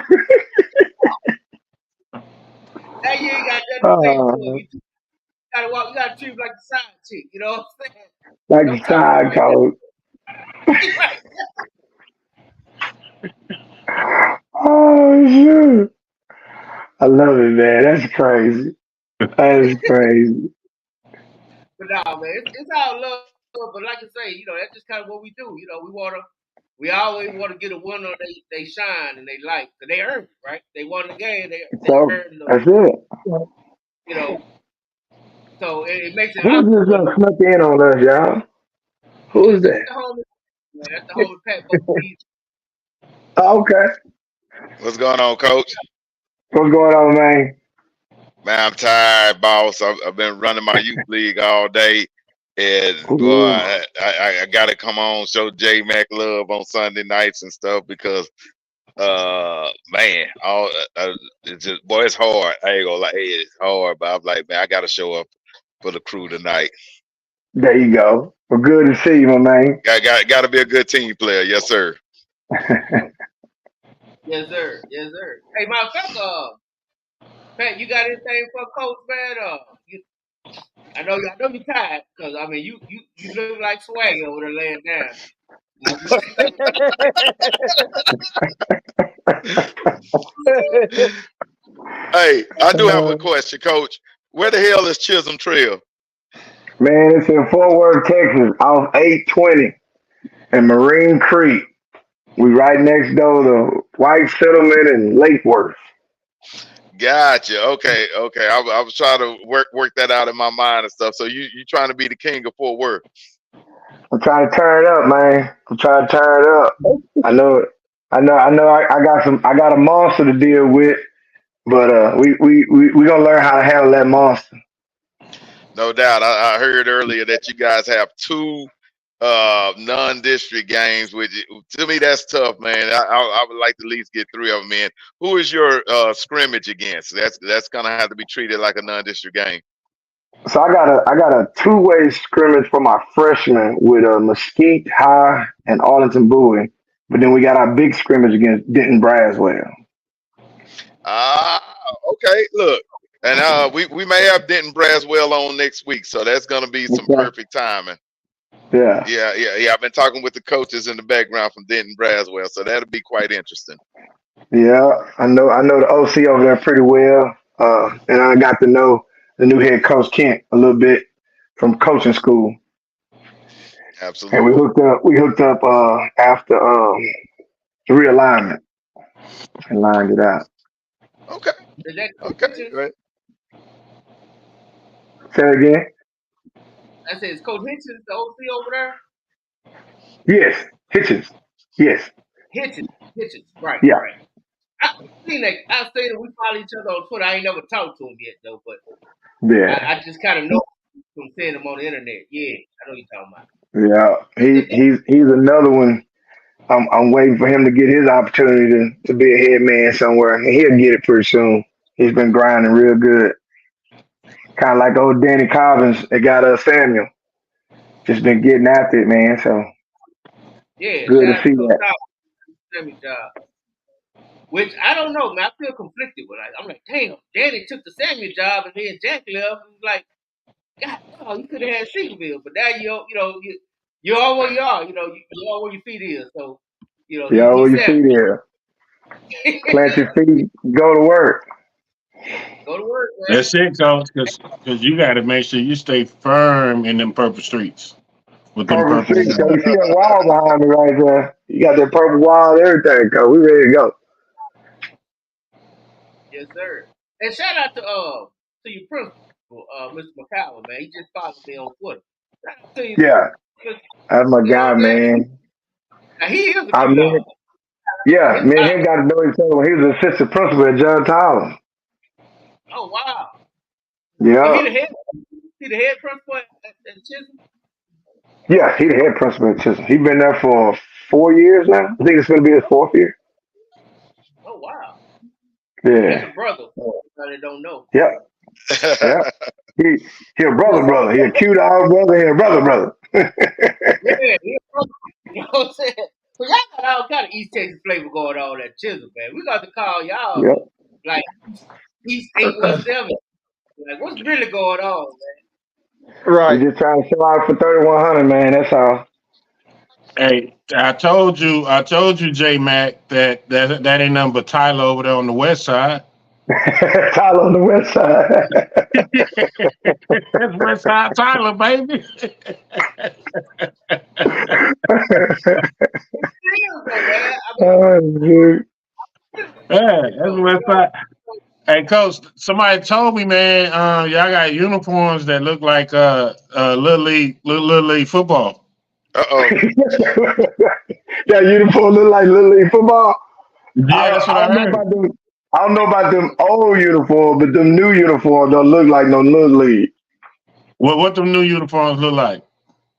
[SPEAKER 5] Now you ain't got nothing to say to him.
[SPEAKER 1] Uh,
[SPEAKER 5] You gotta walk. You gotta treat him like the side chick. You know what I'm saying?
[SPEAKER 1] like
[SPEAKER 5] Don't
[SPEAKER 1] the
[SPEAKER 5] talk to him
[SPEAKER 1] side
[SPEAKER 5] like that.
[SPEAKER 1] coach.
[SPEAKER 5] Right.
[SPEAKER 1] Oh shoot. I love it, man. That's crazy. That is crazy.
[SPEAKER 5] But nah, man, it's all love. But like I say, that's just kind of what we do. We wanna We always want to get a winner they shine and they like. So they earn it, right? They won the game. They
[SPEAKER 1] So
[SPEAKER 5] earned
[SPEAKER 1] that's
[SPEAKER 5] the,
[SPEAKER 1] it.
[SPEAKER 5] you know. So it makes it
[SPEAKER 1] Who's
[SPEAKER 5] opposite.
[SPEAKER 1] just snuck in on us, y'all? Who's
[SPEAKER 5] That's
[SPEAKER 1] that?
[SPEAKER 5] the homie. Man, that's the homie Pat Boogie.
[SPEAKER 1] Oh, okay.
[SPEAKER 8] What's going on, Coach?
[SPEAKER 1] What's going on, man?
[SPEAKER 8] Man, I'm tired, boss. I've been running my youth league all day, and boy,
[SPEAKER 1] Ooh.
[SPEAKER 8] I got to come on show J Mac love on Sunday nights and stuff because, man, it's just boy, it's hard. I ain't gonna lie, it's hard, but I'm like, man, I got to show up for the crew tonight.
[SPEAKER 1] There you go. Well, good to see you, my man.
[SPEAKER 8] Got to be a good team player, yes, sir.
[SPEAKER 5] Yes, sir. Yes, sir. Hey, matter of fact, Pat, you got anything for Coach, man? I know you tired because I mean you look like Swaggy over there laying down.
[SPEAKER 8] Hey, I do have a question, Coach. Where the hell is Chisholm Trail?
[SPEAKER 1] Man, it's in Fort Worth, Texas, off 820 and Marine Creek. We right next door to White Settlement and Lake Worth.
[SPEAKER 8] Gotcha. Okay. I was trying to work that out in my mind and stuff. So you trying to be the king of Fort Worth?
[SPEAKER 1] I'm trying to turn it up, man. I'm trying to turn it up. I know it. I got a monster to deal with, but we gonna learn how to handle that monster.
[SPEAKER 8] No doubt. I heard earlier that you guys have two non-district games, which to me that's tough, man. I would like to at least get 3 of them in. Who is your scrimmage against? That's gonna have to be treated like a non-district game.
[SPEAKER 1] So I got a two-way scrimmage for my freshmen with Mesquite High and Arlington Bowie, but then we got our big scrimmage against Denton Braswell.
[SPEAKER 8] Okay. Look, and we may have Denton Braswell on next week, so that's gonna be some perfect timing.
[SPEAKER 1] Yeah.
[SPEAKER 8] I've been talking with the coaches in the background from Denton Braswell, so that'll be quite interesting.
[SPEAKER 1] Yeah, I know the OC over there pretty well, and I got to know the new head coach Kent a little bit from coaching school.
[SPEAKER 8] Absolutely.
[SPEAKER 1] And we hooked up after realignment and lined it out.
[SPEAKER 8] Okay. Right.
[SPEAKER 1] Say it again.
[SPEAKER 5] I said, is Coach Hitchens the OC over there?
[SPEAKER 1] Yes, Hitchens. Yes.
[SPEAKER 5] Hitchens, right,
[SPEAKER 1] Yeah.
[SPEAKER 5] right. I've seen that we follow each other on Twitter. I ain't never talked to him yet though, but
[SPEAKER 1] Yeah.
[SPEAKER 5] I just kind of know from seeing him on the internet. Yeah, I know you're talking about.
[SPEAKER 1] Yeah, he's another one. I'm waiting for him to get his opportunity to be a head man somewhere, and he'll get it pretty soon. He's been grinding real good. Kind of like old Danny Cobbins that got Samuel. Just been getting after it, man. So
[SPEAKER 5] yeah,
[SPEAKER 1] good to see that.
[SPEAKER 5] Samuel job. Which I don't know, man. I feel conflicted with it. I'm like, damn, Danny took the Samuel job and then Jack left. And like, God, no, you could have had Seagoville, but now you are where you are. You are where your feet is. So
[SPEAKER 1] you are where your feet is. Plant your feet, go to work.
[SPEAKER 5] Go to work, man.
[SPEAKER 7] That's it, Coach, because you got to make sure you stay firm in them purple streets. With them
[SPEAKER 1] purple streets, so you see that wall behind me right there. You got that purple wall and everything, Coach. We ready to go.
[SPEAKER 5] Yes, sir. And shout out to your principal, Mr. McCallum, man. He just followed me on Twitter. Shout out to you,
[SPEAKER 1] Yeah, that's my guy, man.
[SPEAKER 5] Now, he is a good dog.
[SPEAKER 1] Yeah, me and him got to know each other when he was assistant principal at John Tyler.
[SPEAKER 5] Oh, wow.
[SPEAKER 1] Yeah.
[SPEAKER 5] He the head principal at Chism?
[SPEAKER 1] Yeah, he the head principal at Chism. He's been there for 4 years now. I think it's going to be his 4th year.
[SPEAKER 5] Oh, wow.
[SPEAKER 1] Yeah.
[SPEAKER 5] That's a brother. They don't know.
[SPEAKER 1] Yep. Yeah. He a brother. He a cute old brother. He a brother.
[SPEAKER 5] Yeah, he a brother. You know what I'm saying? So y'all got all kind of East Texas flavor going on at Chisholm, man. We got to call y'all like East 817. Like, what's really going on, man?
[SPEAKER 6] Right.
[SPEAKER 1] We just trying to sell out for 3,100, man. That's all.
[SPEAKER 7] Hey, I told you, J Mac, that ain't nothing but Tyler over there on the west side.
[SPEAKER 1] Tyler on the west side.
[SPEAKER 7] That's west side Tyler, baby.
[SPEAKER 1] dude.
[SPEAKER 7] Yeah, that's the West Side. Hey, coach, somebody told me, man, y'all got uniforms that look like little league football.
[SPEAKER 8] Uh-oh.
[SPEAKER 1] That uniform look like Little League football.
[SPEAKER 7] Yeah, that's
[SPEAKER 1] I
[SPEAKER 7] what I
[SPEAKER 1] don't know
[SPEAKER 7] heard.
[SPEAKER 1] about them. I don't know about them old uniforms, but them new uniforms don't look like no Little League.
[SPEAKER 7] What them new uniforms look like?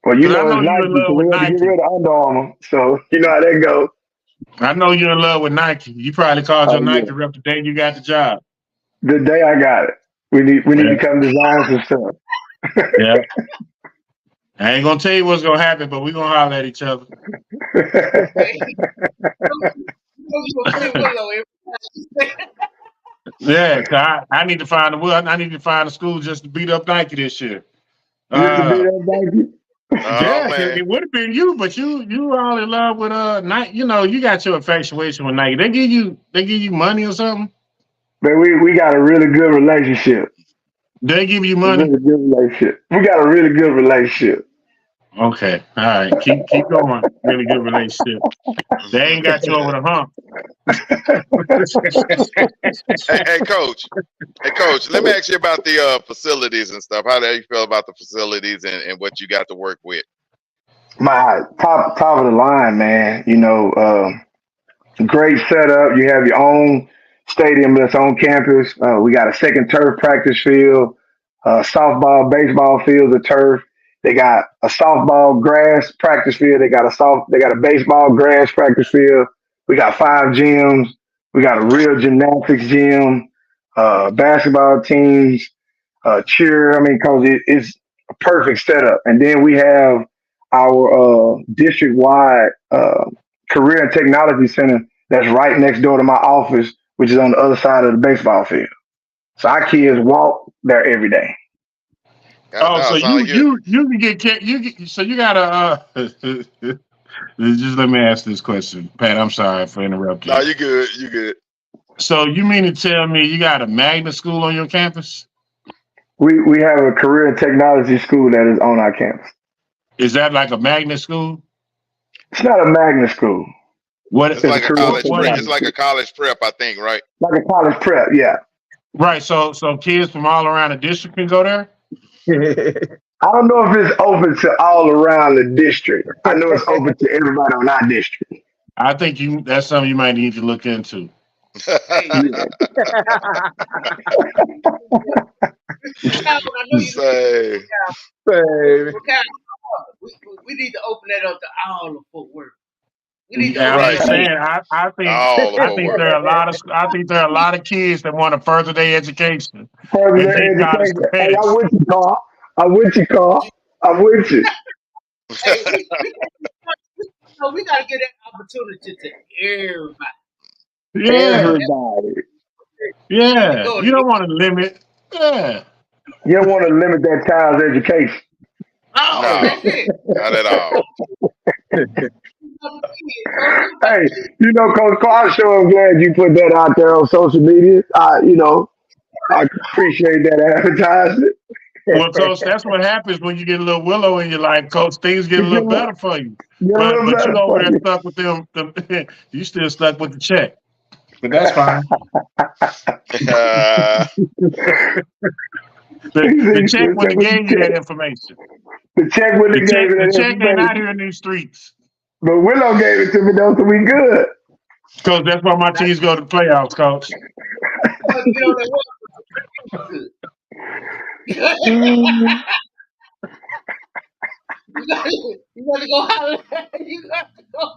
[SPEAKER 1] Well, you
[SPEAKER 7] Because I
[SPEAKER 1] know
[SPEAKER 7] know
[SPEAKER 1] it's
[SPEAKER 7] you in
[SPEAKER 1] Nike, so
[SPEAKER 7] love
[SPEAKER 1] we
[SPEAKER 7] with
[SPEAKER 1] had to get
[SPEAKER 7] Nike.
[SPEAKER 1] rid of Under Armour. So you know how that goes.
[SPEAKER 7] I know you're in love with Nike. You probably called your
[SPEAKER 1] Oh yeah.
[SPEAKER 7] Nike rep the day you got the job.
[SPEAKER 1] The day I got it, we need to
[SPEAKER 7] Yeah.
[SPEAKER 1] come design some
[SPEAKER 7] Yeah. I ain't gonna tell you what's gonna happen, but we gonna holler at each other.
[SPEAKER 5] You a free Willow every time.
[SPEAKER 7] Yeah, 'cause I need to find I need to find a school just to beat up Nike this year.
[SPEAKER 1] Just to beat
[SPEAKER 7] Uh,
[SPEAKER 1] up Nike.
[SPEAKER 8] Oh
[SPEAKER 7] yeah, 'cause
[SPEAKER 8] man.
[SPEAKER 7] it would have been you, but you all in love with Nike. You know, you got your infatuation with Nike. They give you money or something.
[SPEAKER 1] But we got a really good relationship.
[SPEAKER 7] They give you
[SPEAKER 1] A
[SPEAKER 7] money.
[SPEAKER 1] really good relationship. We got a really good relationship.
[SPEAKER 7] Okay, all right, keep going. Really good relationship. They ain't got you over the hump.
[SPEAKER 8] Hey, coach. Hey, coach. Let me ask you about the facilities and stuff. How do you feel about the facilities and what you got to work with?
[SPEAKER 1] My top of the line, man. Great setup. You have your own stadium that's on campus. We got a second turf practice field, softball, baseball fields of turf. They got a softball grass practice field. They got a baseball grass practice field. We got 5 gyms. We got a real gymnastics gym, basketball teams, cheer. I mean, cause it's a perfect setup. And then we have our district wide career and technology center that's right next door to my office, which is on the other side of the baseball field. So our kids walk there every day.
[SPEAKER 8] God,
[SPEAKER 7] Oh,
[SPEAKER 8] no,
[SPEAKER 7] so
[SPEAKER 8] sound like
[SPEAKER 7] you can so you got to just let me ask this question, Pat. I'm sorry for interrupting
[SPEAKER 8] no,
[SPEAKER 7] you.
[SPEAKER 8] you good. You good.
[SPEAKER 7] So you mean to tell me you got a magnet school on your campus?
[SPEAKER 1] We have a career and technology school that is on our campus.
[SPEAKER 7] Is that like a magnet school?
[SPEAKER 1] It's not a magnet school.
[SPEAKER 8] It's
[SPEAKER 1] It's a
[SPEAKER 8] like a
[SPEAKER 1] career and
[SPEAKER 8] college
[SPEAKER 7] What
[SPEAKER 8] prep.
[SPEAKER 7] is
[SPEAKER 8] It's
[SPEAKER 7] it?
[SPEAKER 1] technology
[SPEAKER 8] like a
[SPEAKER 1] school.
[SPEAKER 8] college prep, I think, right?
[SPEAKER 1] Like a college prep, yeah.
[SPEAKER 7] Right. So kids from all around the district can go there.
[SPEAKER 1] I don't know if it's open to all around the district. I know it's open to everybody on our district.
[SPEAKER 7] I think that's something you might need to look into.
[SPEAKER 5] Hey,
[SPEAKER 1] Yeah.
[SPEAKER 5] Calvin, I know you listen to
[SPEAKER 8] Say,
[SPEAKER 6] Baby.
[SPEAKER 5] but Calvin, we need to open that up to all of Fort Worth. We need to
[SPEAKER 7] Yeah, I'm
[SPEAKER 5] open
[SPEAKER 8] right.
[SPEAKER 5] that
[SPEAKER 7] just
[SPEAKER 5] up.
[SPEAKER 7] saying.
[SPEAKER 8] All of
[SPEAKER 7] I
[SPEAKER 8] Fort
[SPEAKER 7] think
[SPEAKER 8] Worth.
[SPEAKER 7] there are a lot of kids that want to further their education
[SPEAKER 1] Further
[SPEAKER 7] and take
[SPEAKER 1] their
[SPEAKER 7] college
[SPEAKER 1] education. Hey, I'm
[SPEAKER 7] credits.
[SPEAKER 1] with you, Carl. I'm with you, Carl. I'm with you.
[SPEAKER 5] Hey, we got to give that opportunity to everybody.
[SPEAKER 7] Yeah,
[SPEAKER 1] Everybody.
[SPEAKER 5] You need to
[SPEAKER 7] yeah.
[SPEAKER 5] go
[SPEAKER 7] You
[SPEAKER 5] to
[SPEAKER 7] don't want to limit. Yeah.
[SPEAKER 1] You don't want to limit that child's education.
[SPEAKER 5] no,
[SPEAKER 8] No,
[SPEAKER 5] that's it.
[SPEAKER 8] not at all.
[SPEAKER 1] Hey, Coach Carl, I'm sure I'm glad you put that out there on social media. I appreciate that advertisement.
[SPEAKER 7] Well, coach, that's what happens when you get a little willow in your life, coach. Things get a
[SPEAKER 1] You
[SPEAKER 7] little
[SPEAKER 1] get a
[SPEAKER 7] better for you.
[SPEAKER 1] get a little
[SPEAKER 7] But you
[SPEAKER 1] better
[SPEAKER 7] over
[SPEAKER 1] for
[SPEAKER 7] there
[SPEAKER 1] you.
[SPEAKER 7] stuck with them. You still stuck with the check. But that's fine. The
[SPEAKER 1] You
[SPEAKER 7] check
[SPEAKER 1] still
[SPEAKER 7] when
[SPEAKER 1] stuck
[SPEAKER 7] they
[SPEAKER 1] with the
[SPEAKER 7] gave you that
[SPEAKER 1] check.
[SPEAKER 7] information.
[SPEAKER 1] The check when they gave me
[SPEAKER 7] The
[SPEAKER 1] that
[SPEAKER 7] check ain't out
[SPEAKER 1] information.
[SPEAKER 7] here in these streets.
[SPEAKER 1] But Willow gave it to me though, so we good.
[SPEAKER 7] Coach, that's why my teams go to the playoffs, coach.
[SPEAKER 5] get on that water.
[SPEAKER 1] Mm.
[SPEAKER 5] You got to go holler. You got to go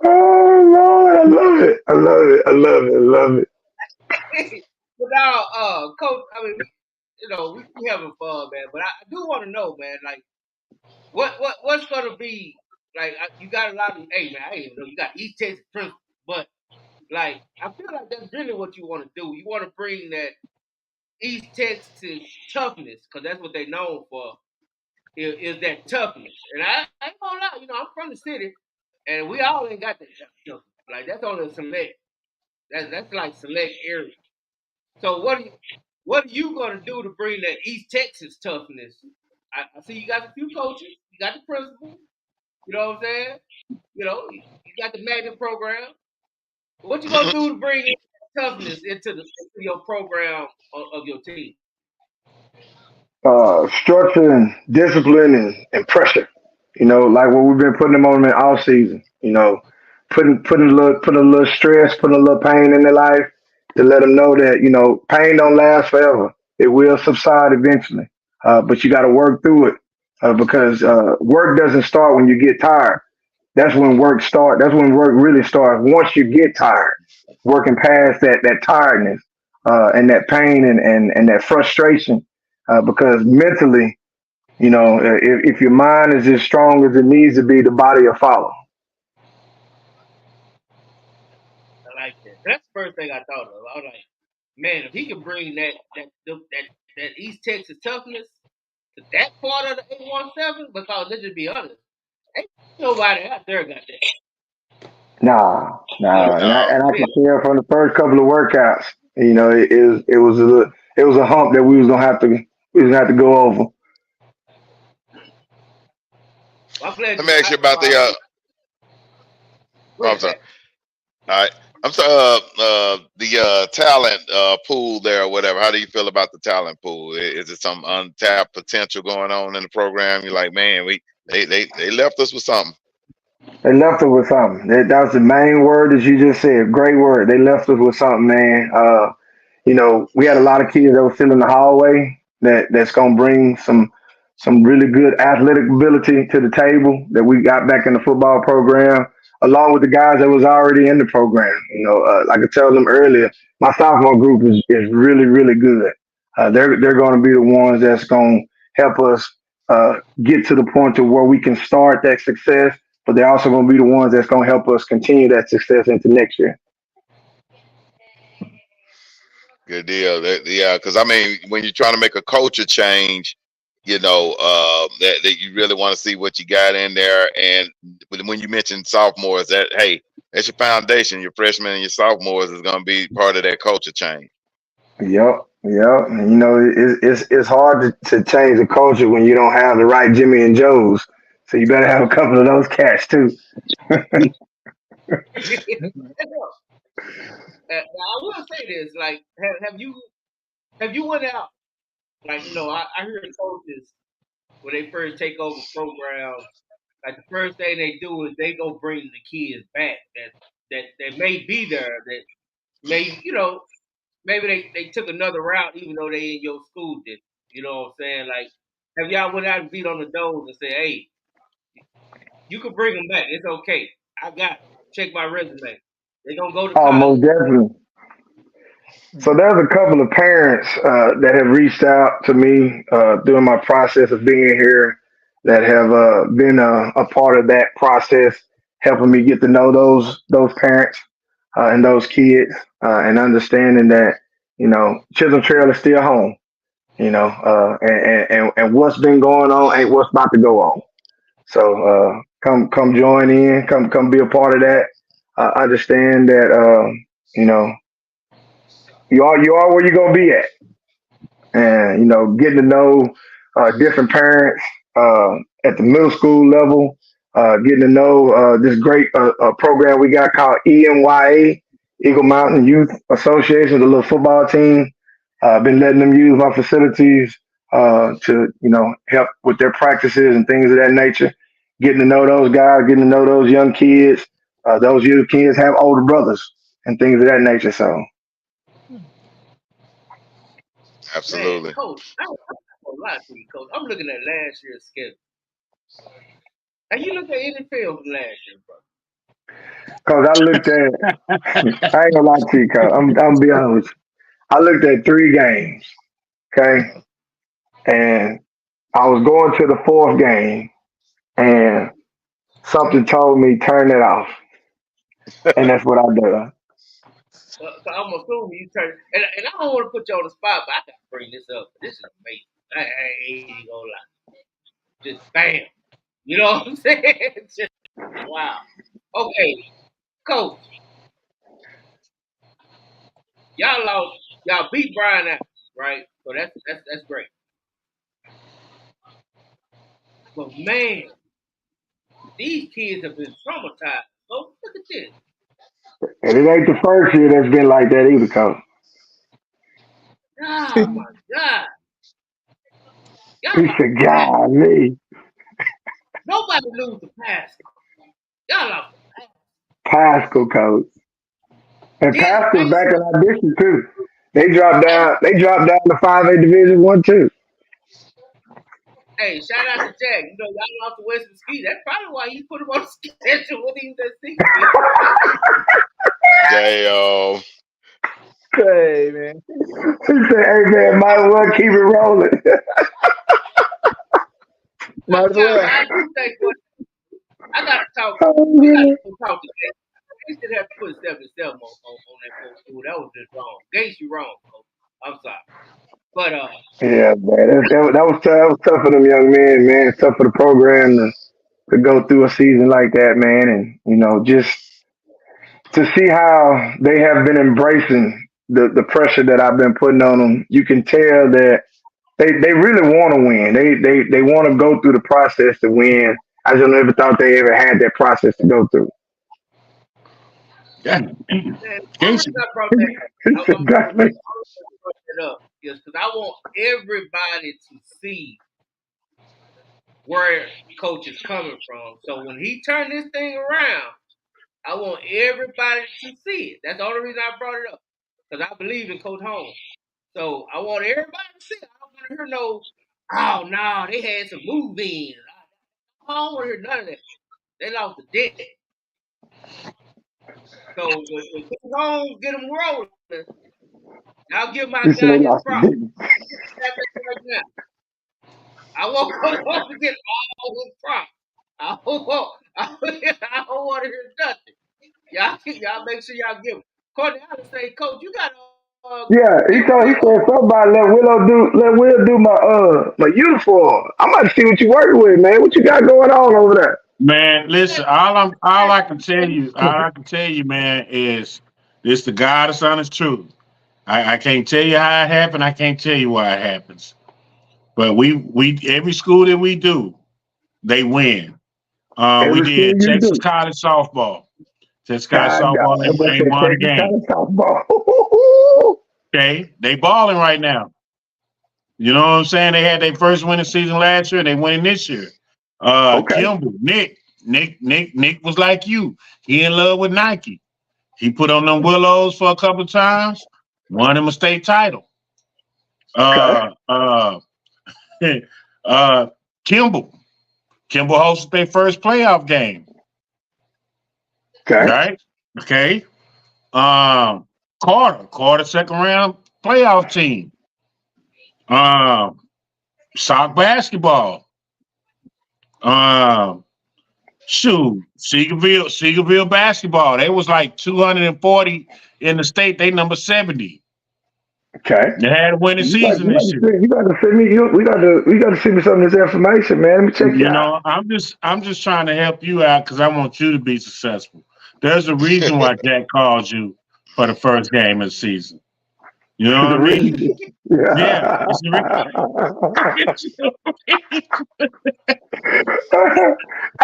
[SPEAKER 1] Oh Lord, I love it. I love it. I love it. I love it.
[SPEAKER 5] But now, Coach, I mean, we having fun, man. But I do want to know, man, like, what's gonna be like? You got a lot of, hey, man, I didn't even know you got East Texas principles, but like, I feel like that's really what you want to do. You want to bring that East Texas toughness, because that's what they known for. Is that toughness? And I ain't gonna lie, I'm from the city, and we all ain't got that toughness. Like that's only a select. That's like select area. So what are you gonna do to bring that East Texas toughness? I see you got a few coaches, you got the principal. You know what I'm saying? You got the magnet program. What you gonna do to bring in toughness into your program of your team?
[SPEAKER 1] Structure and discipline and pressure. Like what we've been putting them on in all season. Putting a little stress, putting a little pain in their life to let them know that pain don't last forever. It will subside eventually, but you got to work through it because work doesn't start when you get tired. That's when work start. That's when work really starts. Once you get tired, working past that tiredness and that pain and that frustration, because mentally, if your mind is as strong as it needs to be, the body will follow.
[SPEAKER 5] I like that. That's the first thing I thought of. I was like, man, if he can bring that East Texas toughness to that part of the 817, because let's just be honest, ain't nobody out there got that.
[SPEAKER 1] Nah,
[SPEAKER 5] You
[SPEAKER 1] nah, and I,
[SPEAKER 8] No.
[SPEAKER 1] and I can tell from the first couple of workouts, it was a hump that we was gonna have to go over.
[SPEAKER 5] I'm glad
[SPEAKER 8] Let
[SPEAKER 5] you.
[SPEAKER 8] me ask you about the.
[SPEAKER 5] Go
[SPEAKER 8] I'm
[SPEAKER 5] ahead,
[SPEAKER 8] sorry.
[SPEAKER 5] Pat.
[SPEAKER 8] All right. I'm sorry. The talent pool there, or whatever. How do you feel about the talent pool? Is it some untapped potential going on in the program? You're like, man, they left us with something.
[SPEAKER 1] They left us with something. That was the main word that you just said. Great word. They left us with something, man. We had a lot of kids that were still in the hallway that's gonna bring some really good athletic ability to the table that we got back in the football program, along with the guys that was already in the program. Like I told them earlier, my sophomore group is really really good. They're going to be the ones that's going to help us get to the point to where we can start that success, but they're also going to be the ones that's going to help us continue that success into next year.
[SPEAKER 8] Good deal. Yeah, because I mean, when you're trying to make a culture change, that you really want to see what you got in there. And when you mention sophomores, that hey, that's your foundation. Your freshmen and your sophomores is going to be part of that culture change.
[SPEAKER 1] Yep, yep. And, it's hard to change the culture when you don't have the right Jimmy and Joes. So you better have a couple of those cats too.
[SPEAKER 5] Now, I will say this: like, have you went out? Like, I hear coaches when they first take over programs. Like the first thing they do is they go bring the kids back that may be there that may maybe they took another route even though they in your school did. You know what I'm saying? Like, have y'all went out and beat on the doors and say, hey, you can bring them back. It's okay. I got it. Check my resume. They gonna go to
[SPEAKER 1] Oh,
[SPEAKER 5] college.
[SPEAKER 1] most definitely. So there's a couple of parents that have reached out to me during my process of being here that have been a part of that process, helping me get to know those parents and those kids, and understanding that Chisholm Trail is still home. And what's been going on ain't what's about to go on. So come join in, come be a part of that. Understand that you know you are where you're gonna be at, and getting to know different parents at the middle school level, getting to know this great program we got called EMYA, Eagle Mountain Youth Association, the little football team. Been letting them use my facilities to help with their practices and things of that nature. Getting to know those guys, getting to know those young kids. Those young kids have older brothers and things of that nature. So
[SPEAKER 5] Man,
[SPEAKER 8] Absolutely.
[SPEAKER 5] coach, I'm gonna lie to you, coach. I'm looking at last year's schedule. And you look at any film from last year, bro.
[SPEAKER 1] because I looked at, I ain't gonna lie to you, cuz I'm gonna be honest with you. I looked at 3 games, okay, and I was going to the fourth game, and something told me turn it off, and that's what I did.
[SPEAKER 5] So I'm assuming you turn, and I don't want to put you on the spot, but I gotta bring this up. This is amazing. I ain't gonna lie. Just bam. You know what I'm saying? Just wow. Okay, coach, y'all beat Brian out, right? So that's great. But man, these kids have been traumatized. So look at this.
[SPEAKER 1] And it ain't the first year that's been like that either, Coach.
[SPEAKER 5] Oh my God. Y'all
[SPEAKER 1] He
[SPEAKER 5] lost
[SPEAKER 1] said,
[SPEAKER 5] the pass.
[SPEAKER 1] golly,
[SPEAKER 5] Nobody lose the pass. Y'all lost the pass.
[SPEAKER 1] Pascal, Coach. And
[SPEAKER 5] Then
[SPEAKER 1] Pascal's
[SPEAKER 5] hey,
[SPEAKER 1] back in our district too. They dropped
[SPEAKER 5] hey,
[SPEAKER 1] down. They dropped down to 5A Division 1 too.
[SPEAKER 5] hey, shout out to Jack. You know, y'all lost the Western Ski. That's probably why he put him on the schedule when he was at 60.
[SPEAKER 8] Damn.
[SPEAKER 6] Hey man,
[SPEAKER 1] He said, "Hey man, might as well keep it rolling."
[SPEAKER 6] might as
[SPEAKER 5] Sometimes
[SPEAKER 6] well.
[SPEAKER 5] I do think what I gotta talk.
[SPEAKER 1] Oh,
[SPEAKER 5] We gotta
[SPEAKER 1] man.
[SPEAKER 5] go talk to Gates. Gates didn't have to put 77 on that post school. That was just wrong. Gates, you wrong, Coach. I'm sorry. But
[SPEAKER 1] Yeah, man, that was tough. That was tough for them young men, man. It's tough for the program to go through a season like that, man, and just to see how they have been embracing the pressure that I've been putting on them. You can tell that they really want to win. They want to go through the process to win. I just never thought they ever had that process to go through.
[SPEAKER 7] Yeah.
[SPEAKER 5] man, only
[SPEAKER 7] Casey.
[SPEAKER 5] reason I brought that,
[SPEAKER 1] It's exactly.
[SPEAKER 5] only reason I brought that up is because I want everybody to see where Coach is coming from. So when he turned this thing around, I want everybody to see it. That's the only reason I brought it up. Because I believe in Coach Holmes. So I want everybody to see it. I don't want to hear no, oh no, they had some move ins. I don't want to hear none of that. They lost the debt. So when Coach Holmes get them rolling, I'll give my
[SPEAKER 1] You said
[SPEAKER 5] guy
[SPEAKER 1] they
[SPEAKER 5] his
[SPEAKER 1] lost the
[SPEAKER 5] props.
[SPEAKER 1] business.
[SPEAKER 5] That's it right now. I want Coach Holmes to get all his props. I don't want to hear nothing. Y'all make sure y'all give him. Courtney Allen say, Coach, you got to
[SPEAKER 1] Yeah,
[SPEAKER 5] give
[SPEAKER 1] he
[SPEAKER 5] Will.
[SPEAKER 1] said somebody let Will do my uniform. I'm about to see what you working with, man. What you got going on over there?
[SPEAKER 7] Man, listen, all I can tell you, man, is this the God of honest truth. I can't tell you how it happened, I can't tell you why it happens. But we every school that we do, they win. We
[SPEAKER 1] Every school
[SPEAKER 7] did
[SPEAKER 1] you
[SPEAKER 7] Texas
[SPEAKER 1] do.
[SPEAKER 7] College softball. Texas College
[SPEAKER 1] God
[SPEAKER 7] softball
[SPEAKER 1] dog. That boy
[SPEAKER 7] ain't
[SPEAKER 1] said
[SPEAKER 7] won a
[SPEAKER 1] Texas
[SPEAKER 7] game.
[SPEAKER 1] College softball.
[SPEAKER 7] Okay, they balling right now. You know what I'm saying? They had their first winning season last year, and they winning this year.
[SPEAKER 1] Okay.
[SPEAKER 7] Kimball, Nick was like you. He in love with Nike. He put on them Willows for a couple of times, won him a state title.
[SPEAKER 1] Okay.
[SPEAKER 7] Uh, uh, uh, Kimball hosted their first playoff game.
[SPEAKER 1] Okay.
[SPEAKER 7] Right? Okay. Um, Carter second round playoff team. Um, sock basketball. Um, Seagerville basketball. They was like 240 in the state. They number 70.
[SPEAKER 1] Okay.
[SPEAKER 7] They had a winning season this year.
[SPEAKER 1] You got to send me. We got to send me some of this information, man. Let me check you
[SPEAKER 7] You
[SPEAKER 1] out.
[SPEAKER 7] know, I'm just trying to help you out because I want you to be successful. There's a reason why Jack called you for the first game of the season. You know what
[SPEAKER 1] The
[SPEAKER 7] I mean?
[SPEAKER 1] reason.
[SPEAKER 7] Yeah,
[SPEAKER 1] Yeah.
[SPEAKER 7] it's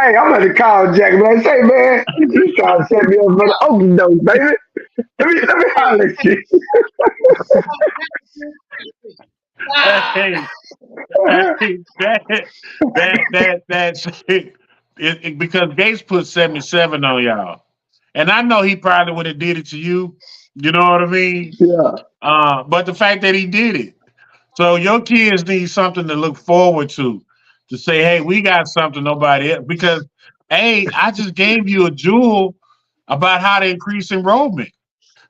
[SPEAKER 1] Hey, I'm going to call Jack, man. Say, man, he's trying to set me up for the open doors, baby. Let me
[SPEAKER 5] Hey,
[SPEAKER 1] holler at you.
[SPEAKER 5] ah,
[SPEAKER 7] hey, that's because Gates put 77 on y'all, and I know he probably would have did it to you. You know what I mean?
[SPEAKER 1] Yeah.
[SPEAKER 7] But the fact that he did it, so your kids need something to look forward to say, hey, we got something nobody else. Because hey, I just gave you a jewel about how to increase enrollment.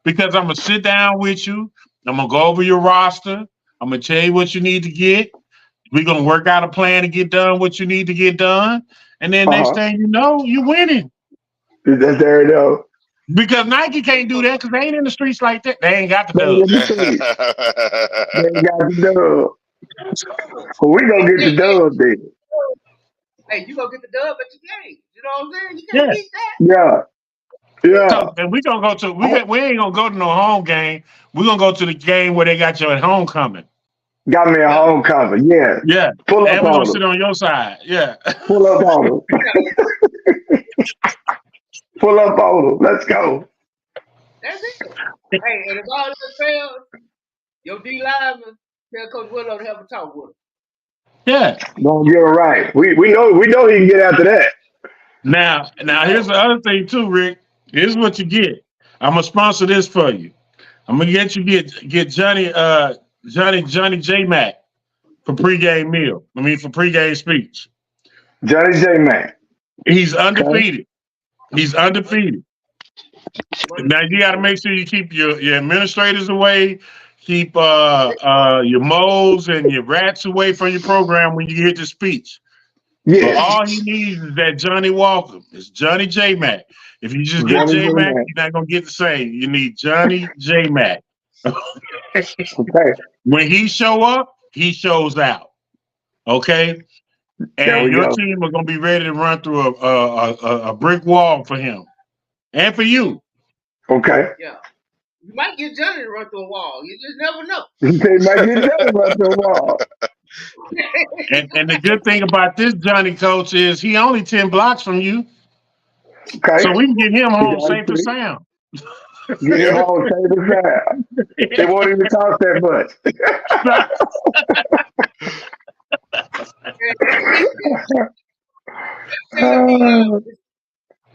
[SPEAKER 7] Because I'm gonna sit down with you, I'm gonna go over your roster, I'm gonna tell you what you need to get. We're gonna work out a plan to get done what you need to get done, and then next
[SPEAKER 1] Uh-huh.
[SPEAKER 7] thing you know, you winning.
[SPEAKER 1] That's there it is.
[SPEAKER 7] Because Nike can't do that because they ain't in the streets like that. They ain't got the
[SPEAKER 1] They
[SPEAKER 7] dub.
[SPEAKER 1] in the street. They ain't got the dub. Well, we gonna get the
[SPEAKER 5] hey,
[SPEAKER 1] dub then.
[SPEAKER 5] hey, you gonna get the dub at your game. You know what I'm saying? You can't
[SPEAKER 7] Yeah.
[SPEAKER 5] beat that.
[SPEAKER 1] Yeah. Yeah.
[SPEAKER 7] So and we gonna go to
[SPEAKER 1] Oh,
[SPEAKER 7] we ain't gonna go to no home game. We're gonna go to the game where they got you at homecoming.
[SPEAKER 1] Got me a
[SPEAKER 5] Yeah.
[SPEAKER 1] whole cover. Yeah.
[SPEAKER 7] Yeah.
[SPEAKER 1] Pull up
[SPEAKER 7] And we're gonna
[SPEAKER 1] on
[SPEAKER 7] sit
[SPEAKER 1] them.
[SPEAKER 7] on your side. Yeah.
[SPEAKER 1] Pull up on them. Pull up on them. Let's go.
[SPEAKER 5] That's it. Hey, and if all else fails, your D lineman tell Coach Willow to have a talk with him.
[SPEAKER 7] Yeah.
[SPEAKER 1] Don't get it right. We know he can get after that.
[SPEAKER 7] Now here's the other thing too, Rick. Here's what you get. I'm gonna sponsor this for you. I'm gonna get Johnny J Mac for pregame meal. For pregame speech.
[SPEAKER 1] Johnny J Man.
[SPEAKER 7] He's
[SPEAKER 1] Okay.
[SPEAKER 7] undefeated. He's undefeated. Now you got to make sure you keep your administrators away, keep your moles and your rats away from your program when you hit the speech. So
[SPEAKER 1] Yeah.
[SPEAKER 7] all he needs is that Johnny Walker. It's Johnny J Mac. If you just get
[SPEAKER 1] Johnny
[SPEAKER 7] J
[SPEAKER 1] J
[SPEAKER 7] Mac,
[SPEAKER 1] Man.
[SPEAKER 7] you're not gonna get the same. You need Johnny J Mac.
[SPEAKER 1] Okay.
[SPEAKER 7] When he show up, he shows out. Okay,
[SPEAKER 1] There
[SPEAKER 7] and
[SPEAKER 1] we
[SPEAKER 7] your
[SPEAKER 1] go.
[SPEAKER 7] team are gonna be ready to run through a brick wall for him and for you.
[SPEAKER 1] Okay.
[SPEAKER 5] Yeah. You might get Johnny to run through a wall. You just never know.
[SPEAKER 1] They might get Johnny right to the wall.
[SPEAKER 7] And the good thing about this Johnny coach is he only 10 blocks from you,
[SPEAKER 1] Okay.
[SPEAKER 7] so we can get him home
[SPEAKER 1] Johnny
[SPEAKER 7] safe and
[SPEAKER 1] T.
[SPEAKER 7] sound.
[SPEAKER 1] Get him home safe and sound. It won't even cost that much.
[SPEAKER 5] Tell me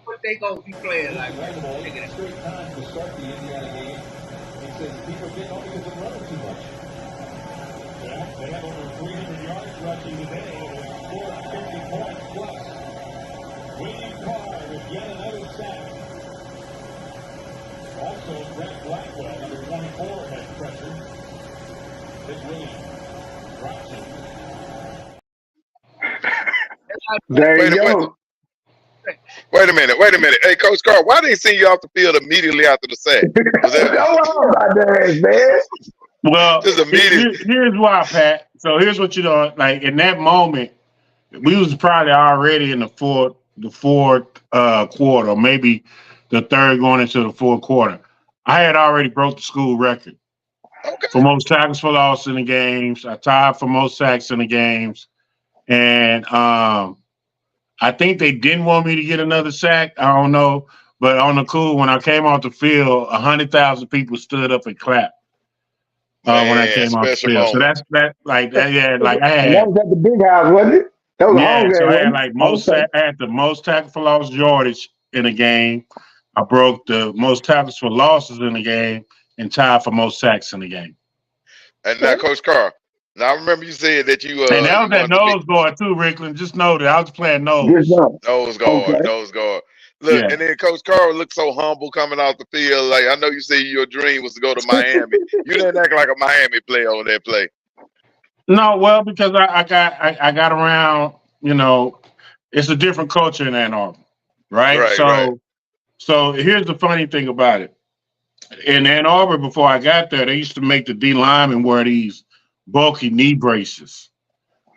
[SPEAKER 5] what they gonna be playing like. Check it out.
[SPEAKER 9] Straight time to start the Indiana game. He says people get home because they're running too much. Well, they have over 300 yards rushing today and scored 50 points plus. William Carr with yet another sack. Also, Brett Blackwell, number 24, had pressure. This Williams drops him.
[SPEAKER 1] There
[SPEAKER 8] Wait
[SPEAKER 1] you
[SPEAKER 8] a
[SPEAKER 1] go.
[SPEAKER 8] Wait a minute. Hey, Coach Carr, why didn't he send you off the field immediately after the sack? Was
[SPEAKER 1] Don't
[SPEAKER 8] that
[SPEAKER 1] worry about that, man.
[SPEAKER 7] Well,
[SPEAKER 8] just immediate?
[SPEAKER 7] here's why, Pat. So here's what you know. Like in that moment, we was probably already in the fourth quarter, or maybe the third going into the fourth quarter. I had already broke the school record
[SPEAKER 8] Okay.
[SPEAKER 7] for most tackles for loss in the games. I tied for most sacks in the games, and I think they didn't want me to get another sack. I don't know, but on the cool, when I came off the field, 100,000 people stood up and clapped when I
[SPEAKER 8] Man,
[SPEAKER 7] came off the
[SPEAKER 8] special
[SPEAKER 7] field. So
[SPEAKER 8] moment.
[SPEAKER 7] yeah, like I
[SPEAKER 1] And that
[SPEAKER 7] had.
[SPEAKER 1] was at the big house, wasn't it? That was a
[SPEAKER 7] Yeah,
[SPEAKER 1] home game,
[SPEAKER 7] so I had
[SPEAKER 1] wasn't
[SPEAKER 7] like
[SPEAKER 1] it? Okay.
[SPEAKER 7] I had the most tackle for loss yardage in a game. I broke the most tackles for losses in the game and tied for most sacks in the game.
[SPEAKER 8] And now, Coach Carr, now I remember you said that you
[SPEAKER 7] And that
[SPEAKER 8] you
[SPEAKER 7] was that
[SPEAKER 8] wanted to be
[SPEAKER 7] nose guard too, Ricklan. Just know that I was playing
[SPEAKER 1] Good
[SPEAKER 7] nose.
[SPEAKER 1] enough.
[SPEAKER 8] nose
[SPEAKER 1] Okay.
[SPEAKER 8] guard. Look,
[SPEAKER 7] Yeah.
[SPEAKER 8] and then Coach Carr looked so humble coming off the field. Like, I know you said your dream was to go to Miami. You didn't act like a Miami player on that play.
[SPEAKER 7] No, well, because I got around, it's a different culture in Ann Arbor, right?
[SPEAKER 8] Right.
[SPEAKER 7] So here's the funny thing about it. In Ann Arbor, before I got there, they used to make the D linemen wear these bulky knee braces.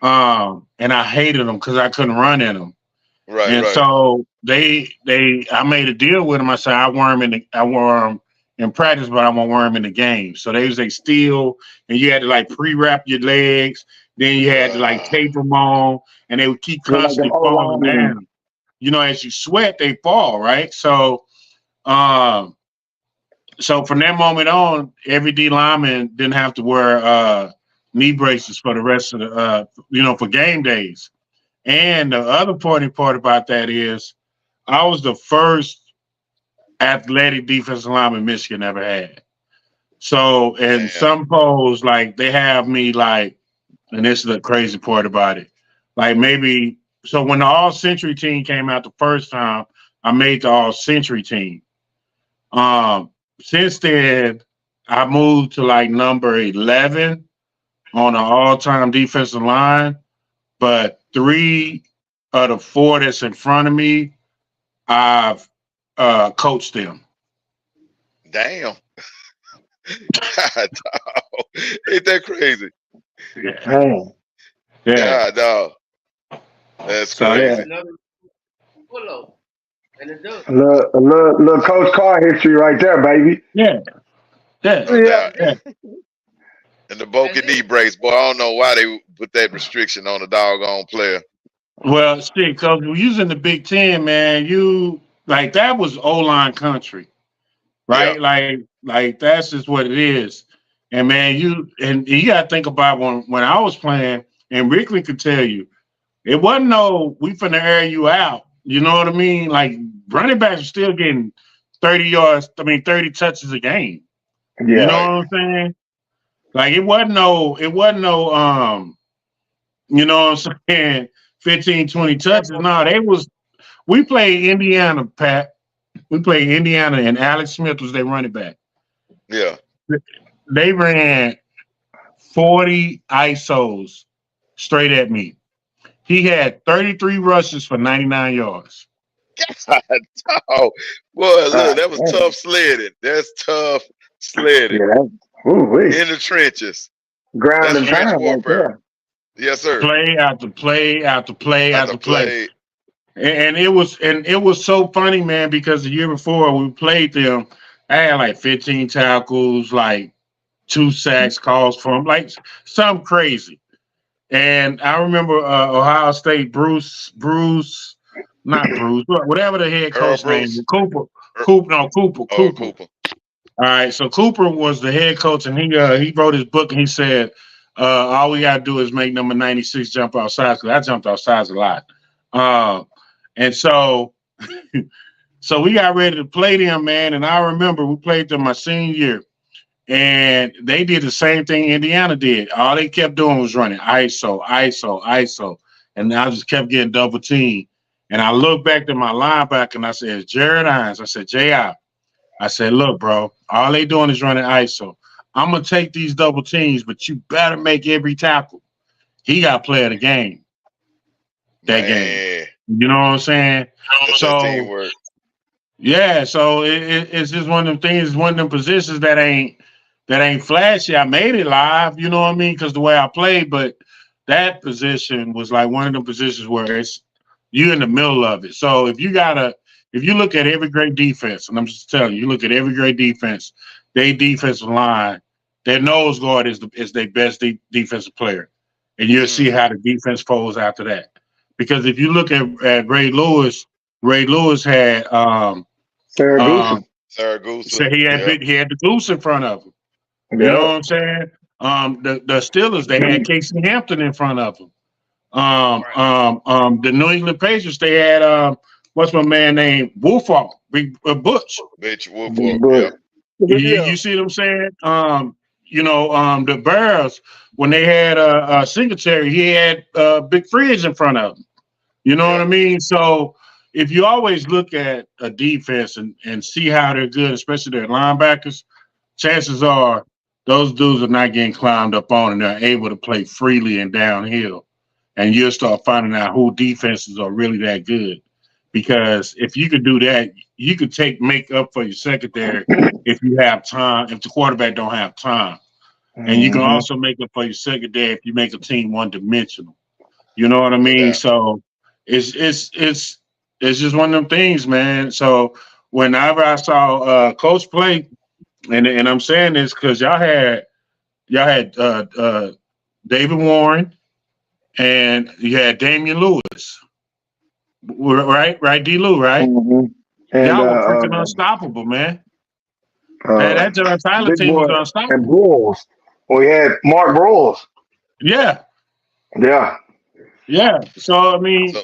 [SPEAKER 7] And I hated them because I couldn't run in them.
[SPEAKER 8] Right.
[SPEAKER 7] So I made a deal with them. I said I wore them in practice, but I'm gonna wear them in the game. So they was like steel, and you had to like pre-wrap your legs. Then you had to like tape them on, and they would keep
[SPEAKER 1] You're like
[SPEAKER 7] constantly
[SPEAKER 1] them
[SPEAKER 7] falling
[SPEAKER 1] O-linemen.
[SPEAKER 7] down. As you sweat, they fall, right? So from that moment on, every D lineman didn't have to wear knee braces for the rest of the for game days. And the other funny part about that is I was the first athletic defensive lineman Michigan ever had. So, and
[SPEAKER 8] Damn.
[SPEAKER 7] some polls, like, they have me like, and this is the crazy part about it, like maybe, so when the All-Century team came out the first time, I made the All-Century team. Since then, I moved to like number 11 on the all-time defensive line, but 3 of the 4 that's in front of me, I've coached them.
[SPEAKER 8] Damn. God, dog. Ain't that crazy?
[SPEAKER 7] Yeah.
[SPEAKER 1] Man.
[SPEAKER 7] Yeah.
[SPEAKER 8] God, dog. That's
[SPEAKER 7] So,
[SPEAKER 8] crazy.
[SPEAKER 5] Another Willow. And it does.
[SPEAKER 1] A little Coach Carr history right there, baby.
[SPEAKER 7] Yeah. Yeah.
[SPEAKER 8] No doubt.
[SPEAKER 7] Yeah.
[SPEAKER 8] And the bulky knee brace, boy, I don't know why they put that restriction on a doggone player.
[SPEAKER 7] Well, shit, because we're using the Big Ten, man. You like that was O-line country, right? Like that's just what it is. And man, you gotta think about when I was playing, and Ricklan could tell you, it wasn't no we finna air you out. You know what I mean? Like running backs are still getting 30 yards, 30 touches a game.
[SPEAKER 1] Yeah.
[SPEAKER 7] You know what I'm saying? Like it wasn't no, you know what I'm saying, 15, 20 touches. No, we played Indiana, Pat. We played Indiana and Alex Smith was their running back.
[SPEAKER 8] Yeah.
[SPEAKER 7] They ran 40 ISOs straight at me. He had 33 rushes for 99 yards.
[SPEAKER 8] Oh, boy, look, that was tough sledding. That's tough sledding.
[SPEAKER 1] Yeah,
[SPEAKER 8] in the trenches.
[SPEAKER 1] Ground and
[SPEAKER 8] trench
[SPEAKER 1] pound
[SPEAKER 8] warfare. Yes, sir.
[SPEAKER 7] Play after play after play after play. And it was so funny, man, because the year before we played them, I had like 15 tackles, like 2 sacks calls for them, like something crazy. And I remember Ohio State not Bruce, whatever the head coach name is, Cooper. All right, so Cooper was the head coach, and he wrote his book, and he said, all we got to do is make number 96 jump outside, because I jumped outside a lot. And so we got ready to play them, man, and I remember we played them my senior year, and they did the same thing Indiana did. All they kept doing was running ISO, and I just kept getting double teamed. And I looked back to my linebacker, and I said, it's Jared Hines. I said, J.I. I said, look, bro, all they doing is running ISO. I'm going to take these double teams, but you better make every tackle. He got player of the game. Game. You know what I'm saying? So, teamwork. Yeah, so it's just one of them things, one of them positions that ain't flashy. I made it live, you know what I mean? Because the way I played, but that position was like one of them positions where it's you in the middle of it. So if you look at every great defense, and I'm just telling you, look at every great defense, their defensive line, their nose guard is their best defensive player. And you'll see how the defense folds after that. Because if you look at Ray Lewis had
[SPEAKER 1] Saragusa.
[SPEAKER 8] So
[SPEAKER 7] he had the goose in front of him. You know what I'm saying? The Steelers, they had Casey Hampton in front of them. The New England Patriots, they had what's my man named Wolfhawk, Butch.
[SPEAKER 8] Wolfhawk.
[SPEAKER 7] You see what I'm saying? The Bears, when they had Singletary, he had Big Fridge in front of him. You know what I mean? So if you always look at a defense and see how they're good, especially their linebackers, chances are those dudes are not getting climbed up on, and they're able to play freely and downhill. And you'll start finding out who defenses are really that good. Because if you could do that, you could make up for your secondary if you have time, if the quarterback don't have time. And you can also make up for your secondary if you make a team one-dimensional. You know what I mean? So it's just one of them things, man. So whenever I saw Coach play, and I'm saying this because y'all had David Warren and you had Damian Lewis, right? D. Lou, right?
[SPEAKER 1] Mm-hmm. And,
[SPEAKER 7] y'all were freaking unstoppable, man. That John Tyler team was unstoppable.
[SPEAKER 1] And Bulls. We had Mark Broyles.
[SPEAKER 7] Yeah. So I mean,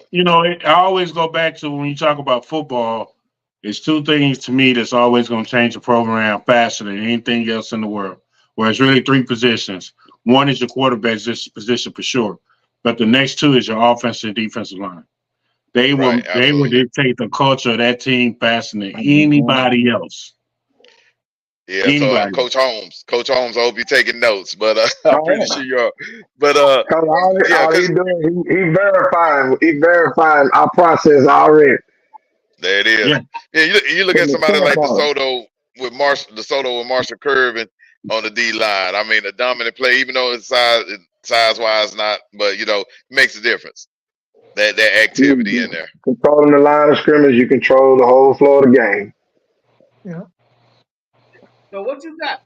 [SPEAKER 7] I always go back to when you talk about football. It's two things to me that's always going to change the program faster than anything else in the world. Where it's really 3 positions. One is your quarterback's position for sure, but the next 2 is your offensive and defensive line. They will dictate the culture of that team faster than anybody else.
[SPEAKER 8] Yeah, so Coach Holmes, I hope you're taking notes, but I'm pretty sure you are. But
[SPEAKER 1] all he doing, he verifying our process already.
[SPEAKER 8] There it is. Yeah, you look at somebody like DeSoto with Marshall Curvin on the D line. I mean, a dominant play, even though it's size wise not, but it makes a difference. That activity in there.
[SPEAKER 1] Controlling the line of scrimmage, you control the whole flow of the game.
[SPEAKER 5] So what you got?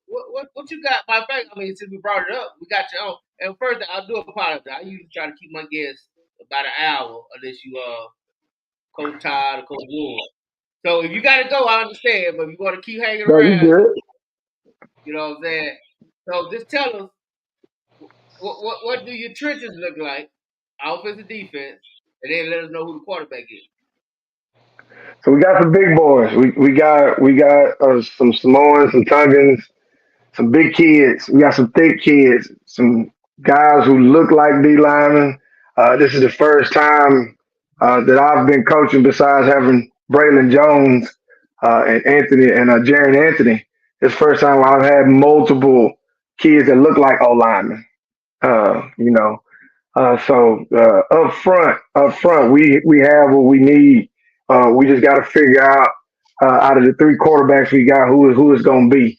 [SPEAKER 5] what you got? My fact, I mean, since we brought it up, we got your own. And first, I do apologize. I usually try to keep my guests about an hour, unless you Coach Todd or Coach Wood. So if you got to go, I understand. But if you want to keep hanging
[SPEAKER 1] No, you
[SPEAKER 5] around,
[SPEAKER 1] good.
[SPEAKER 5] you know what I'm saying. So just tell us what do your trenches look like, offense and defense, and then let us know who the quarterback is.
[SPEAKER 1] So we got some big boys. We got some Samoans, some Tongans, some big kids. We got some thick kids, some guys who look like D linemen. This is the first time that I've been coaching besides having Braylon Jones and Anthony and Jaron Anthony. It's the first time I've had multiple kids that look like O linemen. You know, up front, we have what we need. We just got to figure out of the three quarterbacks we got who is going to be.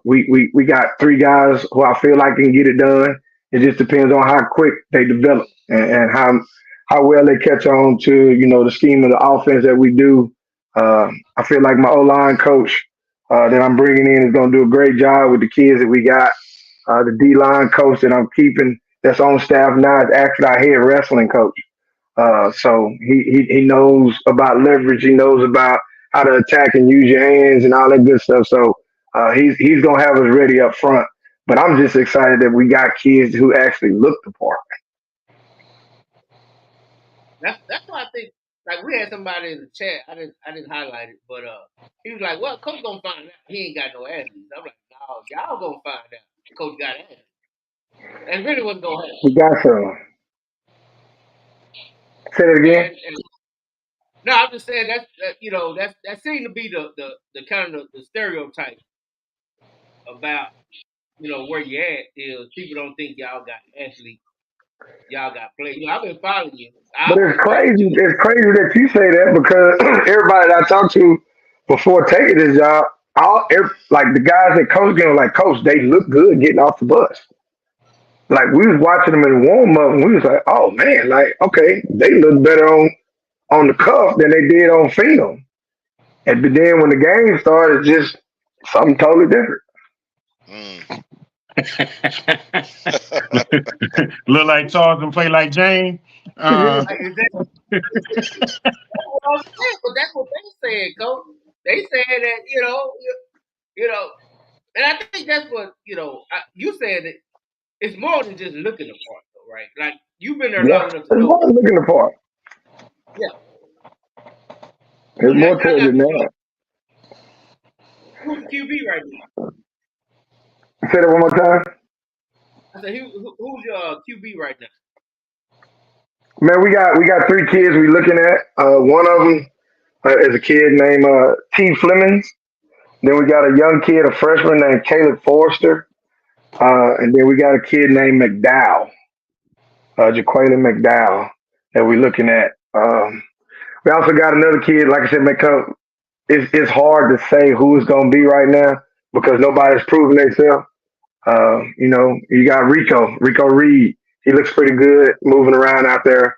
[SPEAKER 1] We got three guys who I feel like can get it done. It just depends on how quick they develop and how well they catch on to the scheme of the offense that we do. I feel like my O line coach that I'm bringing in is going to do a great job with the kids that we got. The D line coach that I'm keeping that's on staff now is actually our head wrestling coach. So he knows about leverage. He knows about how to attack and use your hands and all that good stuff. So he's gonna have us ready up front. But I'm just excited that we got kids who actually look the part.
[SPEAKER 5] That's why I think like we had somebody in the chat. I didn't highlight it, but he was like, "Well, coach gonna find out he ain't got no athletes." I'm like, "No, y'all gonna find out. Coach got athletes." And really what's gonna happen.
[SPEAKER 1] We got some. Say it again.
[SPEAKER 5] And no, I'm just saying that seemed to be the kind of the stereotype about where you at is people don't think y'all got athletes, y'all got players. I've been following you.
[SPEAKER 1] But it's crazy. It's crazy that you say that because everybody that I talked to before taking this job, like the guys that coach them, like coach, they look good getting off the bus. Like we was watching them in warm up, and we was like, oh man, like okay, they look better on the cuff than they did on film. And but then when the game started, just something totally different.
[SPEAKER 8] Mm.
[SPEAKER 7] Look like Charles and play like Jane.
[SPEAKER 5] But that's what they said, coach. They said that and I think that's what you said that it's more than just looking the part, though, right? Like you've been there long enough to
[SPEAKER 1] It's
[SPEAKER 5] know.
[SPEAKER 1] more than looking the part.
[SPEAKER 5] Yeah.
[SPEAKER 1] There's more to it than that.
[SPEAKER 5] Who's the QB right now?
[SPEAKER 1] Say that one more time.
[SPEAKER 5] I said, who's your QB right now?
[SPEAKER 1] Man, we got three kids we looking at. One of them is a kid named T. Flemings. Then we got a young kid, a freshman named Caleb Forrester. And then we got a kid named McDowell, Jaquaylin McDowell, that we're looking at. We also got another kid, like I said, it's hard to say who it's going to be right now because nobody's proven themselves. You got Rico Reed. He looks pretty good moving around out there.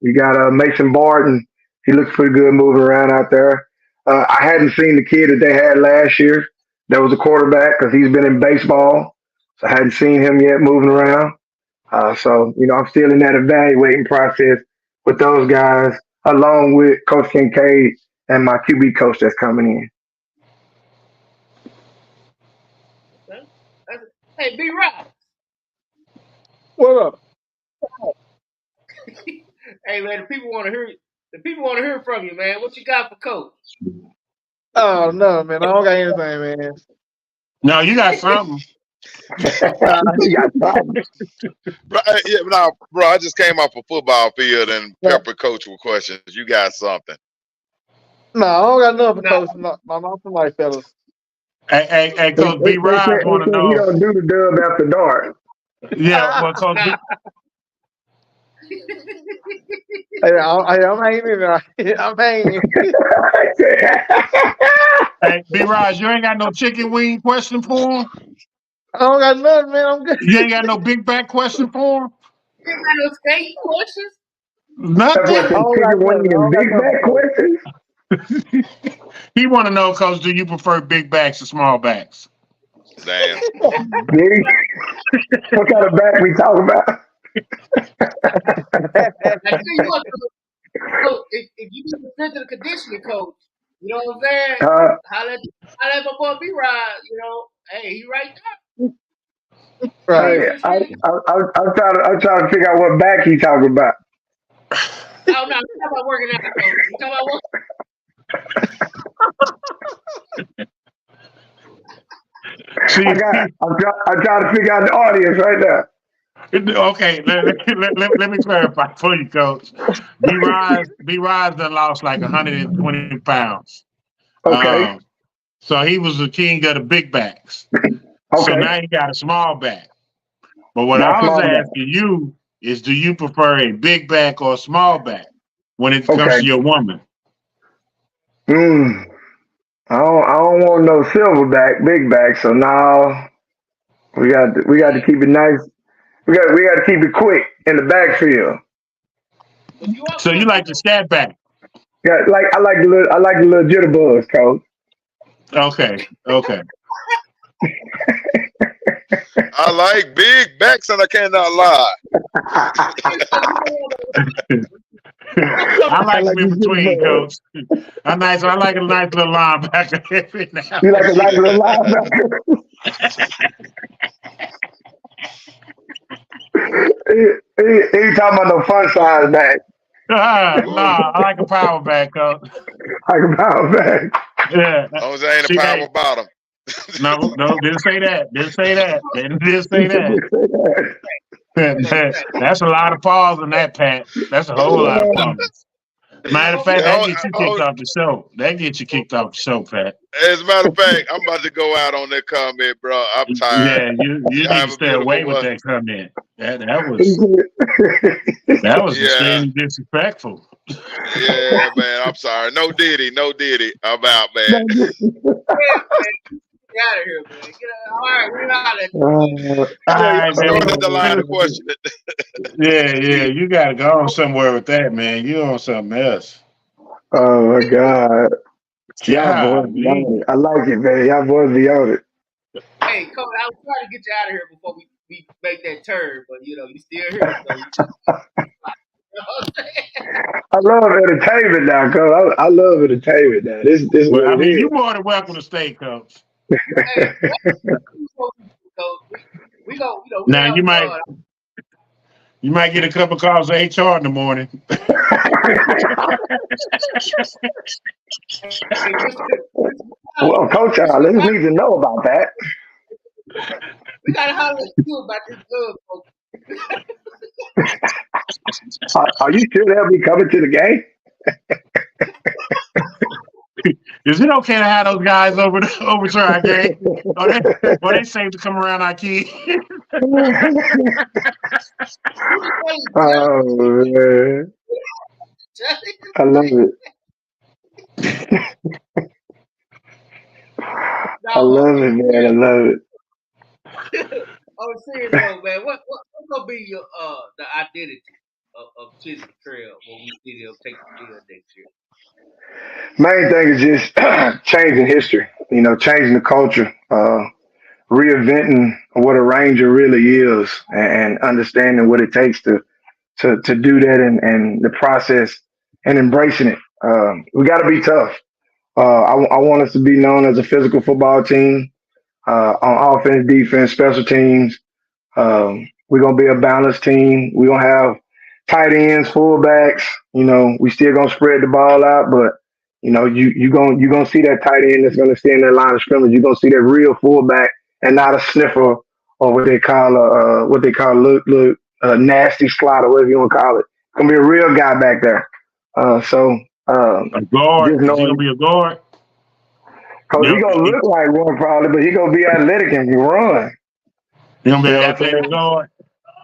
[SPEAKER 1] You got Mason Barton. He looks pretty good moving around out there. I hadn't seen the kid that they had last year. That was a quarterback because he's been in baseball. So I hadn't seen him yet moving around. I'm still in that evaluating process with those guys, along with Coach Kincaid and my QB coach that's coming
[SPEAKER 5] Okay. Hey, B. Rob.
[SPEAKER 6] What up?
[SPEAKER 5] Hey man, the people want to hear from you, man. What you got for Coach?
[SPEAKER 6] Oh no, man, I don't got anything, man.
[SPEAKER 7] No, you got something.
[SPEAKER 1] You got problems.
[SPEAKER 8] Bro, I just came off a football field and pepper coach with questions. You got something?
[SPEAKER 6] No, I don't got nothing for Coach. Not tonight, fellas.
[SPEAKER 7] Hey, Coach B. Rod want to know.
[SPEAKER 1] He don't do the dub after dark.
[SPEAKER 7] Yeah, well, Coach B.
[SPEAKER 6] I'm hanging. I'm hanging.
[SPEAKER 7] Hey, B. Rod, you ain't got no chicken wing question for him?
[SPEAKER 6] I don't got nothing, man. I'm good.
[SPEAKER 7] You ain't got no big back question for him?
[SPEAKER 5] You got no skate questions?
[SPEAKER 7] Nothing.
[SPEAKER 1] Chicken wing and big back questions.
[SPEAKER 7] He want to know, Coach, do you prefer big backs or small backs?
[SPEAKER 8] Damn.
[SPEAKER 1] Big. What kind of back we talking about?
[SPEAKER 5] I tell you what, coach, if you need the strength and the conditioning coach, you know what I'm saying? Holla at my boy B-Rod, you know. Hey, he right there.
[SPEAKER 6] Right.
[SPEAKER 1] I'm trying to figure out what back he talking about.
[SPEAKER 5] Oh no, we talking about working out, coach. We talking about
[SPEAKER 7] See,
[SPEAKER 1] I'm trying to figure out the audience right now.
[SPEAKER 7] okay, let me clarify for you, Coach. B-Rise done lost like 120 pounds.
[SPEAKER 1] Okay.
[SPEAKER 7] So he was the king of the big backs. So
[SPEAKER 1] Okay.
[SPEAKER 7] now he got a small back. But what
[SPEAKER 1] Now
[SPEAKER 7] I was
[SPEAKER 1] small back.
[SPEAKER 7] asking you is, do you prefer a big back or a small back when it comes
[SPEAKER 1] Okay.
[SPEAKER 7] to your woman?
[SPEAKER 1] I don't want no silverback, big back. So now we got to keep it nice. We got to keep it quick in the backfield.
[SPEAKER 7] So you like the scat back?
[SPEAKER 1] Yeah, I like the little jitterbugs, coach.
[SPEAKER 7] Okay.
[SPEAKER 8] I like big backs, and I cannot lie.
[SPEAKER 7] I like
[SPEAKER 1] like
[SPEAKER 7] them in
[SPEAKER 1] the
[SPEAKER 7] between,
[SPEAKER 1] jitterbugs.
[SPEAKER 7] Coach. I like a nice little linebacker every now
[SPEAKER 1] You
[SPEAKER 7] and
[SPEAKER 1] like a nice little linebacker. he talking about no fun size back.
[SPEAKER 7] Nah, I like a power back, Coach.
[SPEAKER 1] Like a power back.
[SPEAKER 7] Yeah.
[SPEAKER 8] As long as I ain't a
[SPEAKER 7] See,
[SPEAKER 8] power
[SPEAKER 7] hey,
[SPEAKER 8] bottom.
[SPEAKER 7] no, didn't say that. Didn't say that. That's a lot of pause in that, Pat. That's a whole lot of pause. Matter of fact, that gets you kicked off the show. Pat.
[SPEAKER 8] As a matter of fact, I'm about to go out on that comment, bro. I'm tired.
[SPEAKER 7] Yeah, you need
[SPEAKER 8] Y'all
[SPEAKER 7] to
[SPEAKER 8] have a
[SPEAKER 7] stay away
[SPEAKER 8] beautiful
[SPEAKER 7] with
[SPEAKER 8] one.
[SPEAKER 7] that comment. That was
[SPEAKER 8] Yeah.
[SPEAKER 7] extremely disrespectful.
[SPEAKER 8] Yeah, man. I'm sorry. No Diddy. I'm out, man.
[SPEAKER 5] Get out of here, man. Get out. All right, we're out at
[SPEAKER 7] All right,
[SPEAKER 8] Y'all
[SPEAKER 7] man.
[SPEAKER 8] started the line of questioning.
[SPEAKER 7] Yeah, you gotta go on somewhere with that, man. You on something else.
[SPEAKER 1] Oh my God. Y'all boys be
[SPEAKER 7] Golly.
[SPEAKER 1] on it. I like it, man. Y'all boys be on it.
[SPEAKER 5] Hey, coach, I was trying to get you out of here before we make that turn, but you know, you still here, so you just you know what I'm saying?
[SPEAKER 1] I love entertainment now, coach. I love entertainment now. This is
[SPEAKER 7] Well,
[SPEAKER 1] what
[SPEAKER 7] I
[SPEAKER 1] it
[SPEAKER 7] mean,
[SPEAKER 1] is.
[SPEAKER 7] you more than welcome to stay, Coach.
[SPEAKER 5] Hey, coach, we go, you know, we
[SPEAKER 7] Now
[SPEAKER 5] have fun.
[SPEAKER 7] you might get a couple calls to HR in the morning.
[SPEAKER 1] Well, coach, let us need to know about that.
[SPEAKER 5] We gotta holler at you about this club, folks.
[SPEAKER 1] Are you sure they'll be coming to the game?
[SPEAKER 7] Is it okay to have those guys over to our game? Or they safe to come around our key?
[SPEAKER 1] Oh man, I love it. I love it, man. I love it.
[SPEAKER 5] I'm serious though, man. What's gonna be your the identity of Chisholm Trail when we see them take the field next year?
[SPEAKER 1] Main thing is just changing history. You know, changing the culture, reinventing what a ranger really is, and understanding what it takes to do that, and the process, and embracing it. We got to be tough. I want us to be known as a physical football team, on offense, defense, special teams. We're gonna be a balanced team. We're gonna have tight ends, fullbacks. You know, we still gonna spread the ball out, but you know, you gonna see that tight end that's gonna stay in that line of scrimmage. You're gonna see that real fullback and not a sniffer, or what they call look nasty slot, or whatever you want to call it. It's gonna be a real guy back there.
[SPEAKER 7] A guard?
[SPEAKER 1] Just
[SPEAKER 7] Is he gonna
[SPEAKER 1] knowing,
[SPEAKER 7] be a guard?
[SPEAKER 1] cause he gonna look like one probably, but he gonna be athletic and he run.
[SPEAKER 7] He gonna be an athletic guard?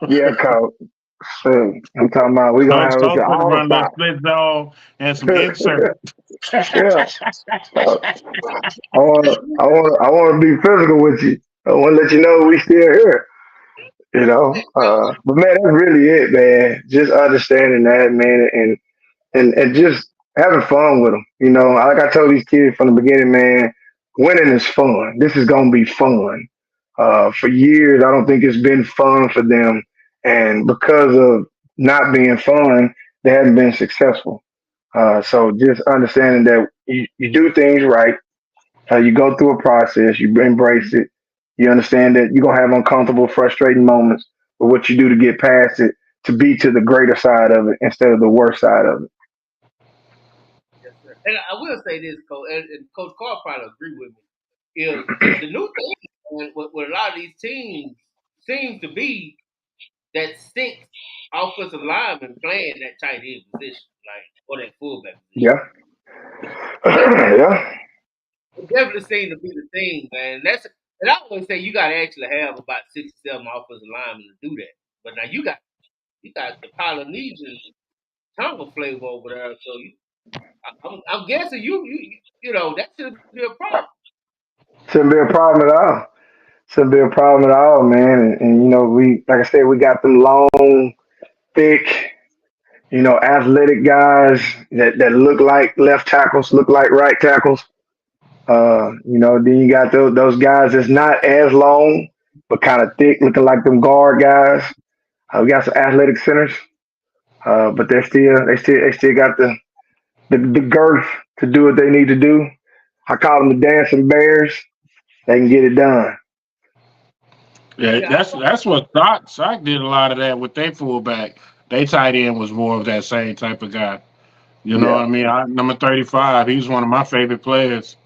[SPEAKER 1] Yeah, coach. I'm talking about we gonna
[SPEAKER 7] Coach
[SPEAKER 1] have
[SPEAKER 7] Coach gonna
[SPEAKER 1] all
[SPEAKER 7] run a little
[SPEAKER 1] stop.
[SPEAKER 7] split zone and some insert.
[SPEAKER 1] Yeah. I want to be physical with you. I want to let you know we still here. You know. But man, that's really it, man. Just understanding that, man, and just having fun with them. You know, like I told these kids from the beginning, man, winning is fun. This is gonna be fun. For years, I don't think it's been fun for them, and because of not being fun, they haven't been successful. So just understanding that you do things right, you go through a process, you embrace it, you understand that you're gonna have uncomfortable, frustrating moments, but what you do to get past it, to be to the greater side of it instead of the worst side of it.
[SPEAKER 5] Yes, sir. And I will say this, Coach, and Coach Carr probably agree with me. Is the new thing with a lot of these teams seems to be that sixth offensive lineman playing that tight end position, like or that fullback position.
[SPEAKER 1] Yeah,
[SPEAKER 5] That
[SPEAKER 1] yeah,
[SPEAKER 5] it definitely seems to be the thing, man. And I always say you got to actually have about 6 or 7 offensive linemen to do that. But now you got the Polynesian tongue flavor over there, so I'm guessing you know that should be a problem.
[SPEAKER 1] shouldn't be a problem at all. Shouldn't be a problem at all, man. And you know, we like I said, we got them long, thick, you know, athletic guys that look like left tackles, look like right tackles. You know, then you got those guys that's not as long, but kind of thick, looking like them guard guys. We got some athletic centers, but they still got the girth to do what they need to do. I call them the dancing bears. They can get it done.
[SPEAKER 7] Yeah,
[SPEAKER 5] Yeah,
[SPEAKER 7] that's what Sock did a lot of that with their fullback. They tight end was more of that same type of guy. You know
[SPEAKER 1] Yeah.
[SPEAKER 7] what I mean? Number 35, he's one of my favorite players.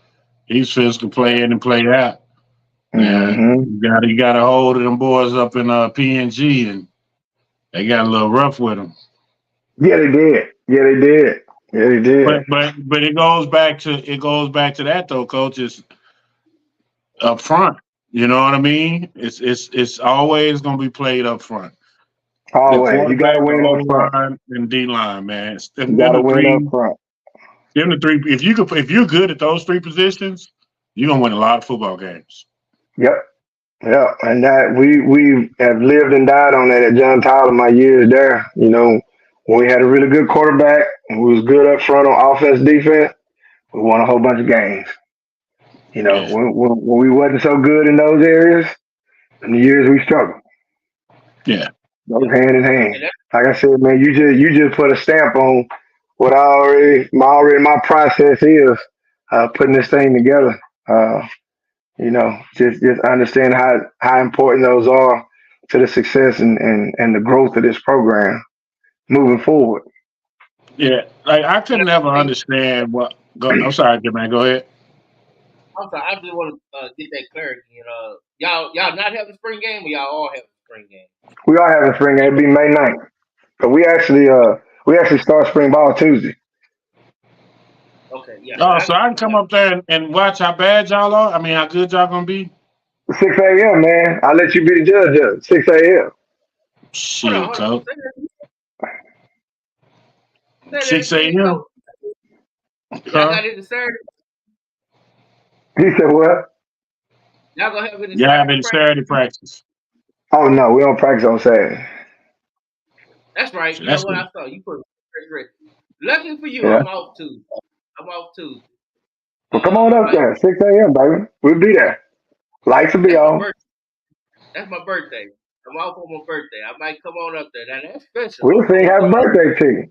[SPEAKER 7] He's physical play in and play out. And
[SPEAKER 1] Hmm.
[SPEAKER 7] you got a hold of them boys up in PNG, and they got a little rough with him.
[SPEAKER 1] Yeah, they did. Yeah, they did. Yeah, they did.
[SPEAKER 7] But it goes back to that though, coach. Is up front. You know what I mean? It's always gonna be played up front. The
[SPEAKER 1] Always. You got to
[SPEAKER 7] quarterback, the
[SPEAKER 1] win
[SPEAKER 7] O
[SPEAKER 1] up front.
[SPEAKER 7] line, and D line, man.
[SPEAKER 1] You
[SPEAKER 7] Them
[SPEAKER 1] got to
[SPEAKER 7] the
[SPEAKER 1] win up
[SPEAKER 7] three.
[SPEAKER 1] front.
[SPEAKER 7] Them the three. If you're good at those three positions, you're gonna win a lot of football games.
[SPEAKER 1] Yep. Yeah, and that we have lived and died on that at John Tyler my years there. You know, when we had a really good quarterback, and we was good up front on offense, defense, we won a whole bunch of games. You know,
[SPEAKER 7] Yeah,
[SPEAKER 1] when we wasn't so good in those areas, in the years we struggled,
[SPEAKER 7] yeah,
[SPEAKER 1] those hand in hand.
[SPEAKER 5] and that,
[SPEAKER 1] Like I said, man, you just put a stamp on what my process is putting this thing together. Uh, you know, just understand how important those are to the success and the growth of this program moving forward.
[SPEAKER 7] yeah. Like I could
[SPEAKER 5] and
[SPEAKER 7] never
[SPEAKER 5] I think
[SPEAKER 7] understand what. I'm sorry, good man. Go ahead.
[SPEAKER 5] I'm sorry, I just want to get that clarity. And y'all not having spring game, or y'all all having spring game?
[SPEAKER 1] We are having spring game. It'll be May 9th. But we actually start spring ball Tuesday.
[SPEAKER 5] Okay, yeah.
[SPEAKER 7] Oh,
[SPEAKER 5] I
[SPEAKER 7] so
[SPEAKER 5] got
[SPEAKER 7] I can come up there and watch how bad y'all are. I mean, how good y'all gonna be.
[SPEAKER 1] 6 a.m., man. I'll let you be the judge of it. 6 a.m.
[SPEAKER 7] Shit,
[SPEAKER 5] hold on.
[SPEAKER 7] coach.
[SPEAKER 5] Say that
[SPEAKER 7] Six
[SPEAKER 5] again,
[SPEAKER 7] a.m.
[SPEAKER 5] coach. Y'all
[SPEAKER 7] Huh?
[SPEAKER 5] got it Saturday.
[SPEAKER 1] He said, what?
[SPEAKER 5] Y'all gonna have it
[SPEAKER 7] Yeah, I
[SPEAKER 5] Saturday
[SPEAKER 7] been
[SPEAKER 5] practice.
[SPEAKER 7] Saturday practice.
[SPEAKER 1] Oh, no, we don't practice on Saturday.
[SPEAKER 5] That's right.
[SPEAKER 7] So
[SPEAKER 5] You know
[SPEAKER 7] that's
[SPEAKER 5] what
[SPEAKER 7] good.
[SPEAKER 5] I saw? You put it. Lucky for you,
[SPEAKER 1] Yeah.
[SPEAKER 5] I'm off Tuesday. I'm off Tuesday.
[SPEAKER 1] Well, come on
[SPEAKER 5] I
[SPEAKER 1] up
[SPEAKER 5] might.
[SPEAKER 1] there. 6 a.m., baby. We'll be there. Lights will be
[SPEAKER 5] That's my
[SPEAKER 1] on.
[SPEAKER 5] birthday. That's my birthday. I'm off on my birthday. I might come on up there. Now that's special.
[SPEAKER 1] We'll
[SPEAKER 5] I'm
[SPEAKER 1] sing
[SPEAKER 5] gonna
[SPEAKER 1] happy
[SPEAKER 5] go ahead.
[SPEAKER 1] birthday to you.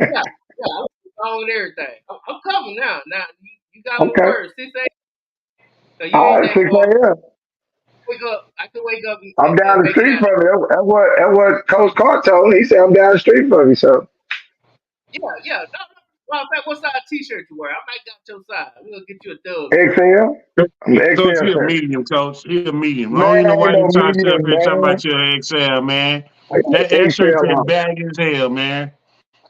[SPEAKER 5] Yeah, yeah. I'm on and everything. I'm coming now. Now you got my
[SPEAKER 1] Okay.
[SPEAKER 5] word. 6 a.m. So you
[SPEAKER 1] All
[SPEAKER 5] ain't
[SPEAKER 1] right,
[SPEAKER 5] that
[SPEAKER 1] 6
[SPEAKER 5] far.
[SPEAKER 1] a.m.
[SPEAKER 5] Wake up. I can wake up
[SPEAKER 1] I'm
[SPEAKER 5] and
[SPEAKER 1] down the
[SPEAKER 5] make it
[SPEAKER 1] street
[SPEAKER 5] out.
[SPEAKER 1] from you. That's what Coach Carr told me. He said I'm down the street from you. So
[SPEAKER 5] Yeah, yeah. No, no. Well, in fact, what size T-shirt you wear? I might got your size. We're gonna get you a dub shirt.
[SPEAKER 1] XL. I'm the
[SPEAKER 7] Coach,
[SPEAKER 1] XL
[SPEAKER 7] he a
[SPEAKER 1] shirt.
[SPEAKER 7] medium, coach. He a medium. I
[SPEAKER 1] Man,
[SPEAKER 7] don't even know
[SPEAKER 1] ain't
[SPEAKER 7] why you
[SPEAKER 1] no
[SPEAKER 7] trying to sit up
[SPEAKER 1] medium,
[SPEAKER 7] here talking
[SPEAKER 1] man.
[SPEAKER 7] about your XL, man.
[SPEAKER 1] I got
[SPEAKER 7] That shirt
[SPEAKER 1] XL
[SPEAKER 7] fit
[SPEAKER 1] on.
[SPEAKER 7] baggy as hell, man.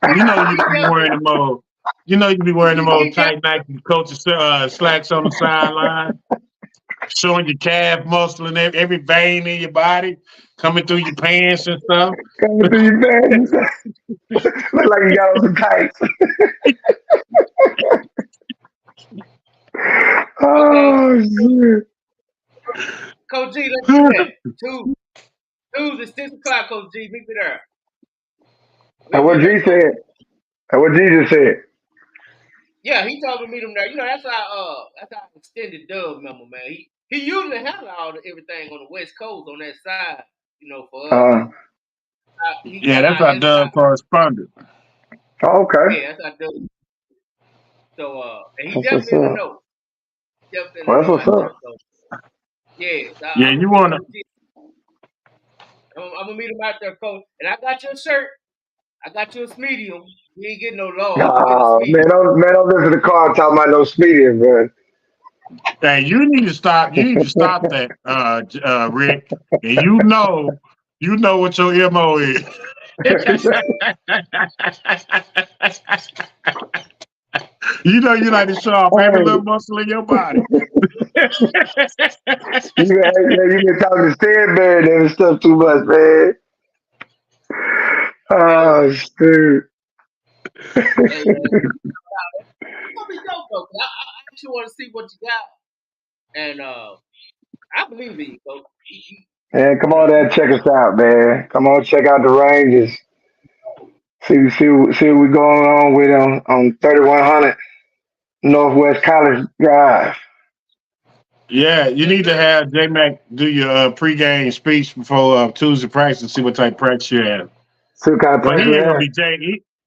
[SPEAKER 7] You know
[SPEAKER 5] Well,
[SPEAKER 7] you be wearing them old. You know you be wearing them old
[SPEAKER 5] get
[SPEAKER 7] tight Nike coach slacks on the sideline, showing your calf muscle and every vein in your body coming through your pants and stuff.
[SPEAKER 1] Coming through your veins. Look like you got on some tights.
[SPEAKER 5] okay,
[SPEAKER 1] Oh shit.
[SPEAKER 5] Coach G, let's do that. Tuesday, 6 o'clock, Coach G. Meet me there.
[SPEAKER 1] And
[SPEAKER 5] We'll be
[SPEAKER 1] what
[SPEAKER 5] there,
[SPEAKER 1] G
[SPEAKER 5] Coach.
[SPEAKER 1] said. What Jesus said.
[SPEAKER 5] Yeah, he told me to meet him there. You know, that's our extended dub member, man. He usually handle everything on the West Coast on that side, you know, for us.
[SPEAKER 1] Uh,
[SPEAKER 5] He
[SPEAKER 7] Yeah,
[SPEAKER 5] got
[SPEAKER 7] that's
[SPEAKER 5] our
[SPEAKER 7] our
[SPEAKER 5] inside.
[SPEAKER 7] dub correspondent.
[SPEAKER 1] okay.
[SPEAKER 5] Yeah, that's our dub. So and he
[SPEAKER 1] That's what's
[SPEAKER 5] definitely in the
[SPEAKER 1] up.
[SPEAKER 5] know. Definitely in
[SPEAKER 1] Well,
[SPEAKER 5] the
[SPEAKER 1] that's
[SPEAKER 5] know
[SPEAKER 1] what's
[SPEAKER 5] out there.
[SPEAKER 1] up.
[SPEAKER 5] So yeah, so
[SPEAKER 7] Yeah,
[SPEAKER 5] I'm
[SPEAKER 7] you
[SPEAKER 5] gonna meet
[SPEAKER 7] wanna
[SPEAKER 5] him. I'm gonna meet him out there, coach. And I got your shirt. I got you a medium. You ain't getting no large. You get a
[SPEAKER 1] Oh
[SPEAKER 5] medium.
[SPEAKER 1] man, don't listen to the car talking about no speeding, man.
[SPEAKER 7] hey, you need to stop that, Rick. And you know what your MO is. You know you like to show off every
[SPEAKER 1] Hey,
[SPEAKER 7] little muscle in your body.
[SPEAKER 1] you been talking to Stanberry and stuff too much, man.
[SPEAKER 5] Hey,
[SPEAKER 1] Oh, shoot.
[SPEAKER 5] hey, man. It's gonna be dope though. 'Cause I actually want to see what you got, and I believe in you, coach.
[SPEAKER 1] Man, come
[SPEAKER 5] You
[SPEAKER 1] on
[SPEAKER 5] know,
[SPEAKER 1] there and check us out, man. Come on, check out the ranges. See what we going on with on 3100 Northwest College Drive.
[SPEAKER 7] Yeah, you
[SPEAKER 5] yes,
[SPEAKER 7] need to
[SPEAKER 5] sir.
[SPEAKER 7] have J Mac do your pregame speech before Tuesday practice and see what type of practice you have.
[SPEAKER 1] See what kind of
[SPEAKER 7] But
[SPEAKER 1] price
[SPEAKER 7] he
[SPEAKER 1] we
[SPEAKER 7] ain't gonna
[SPEAKER 1] have.
[SPEAKER 7] be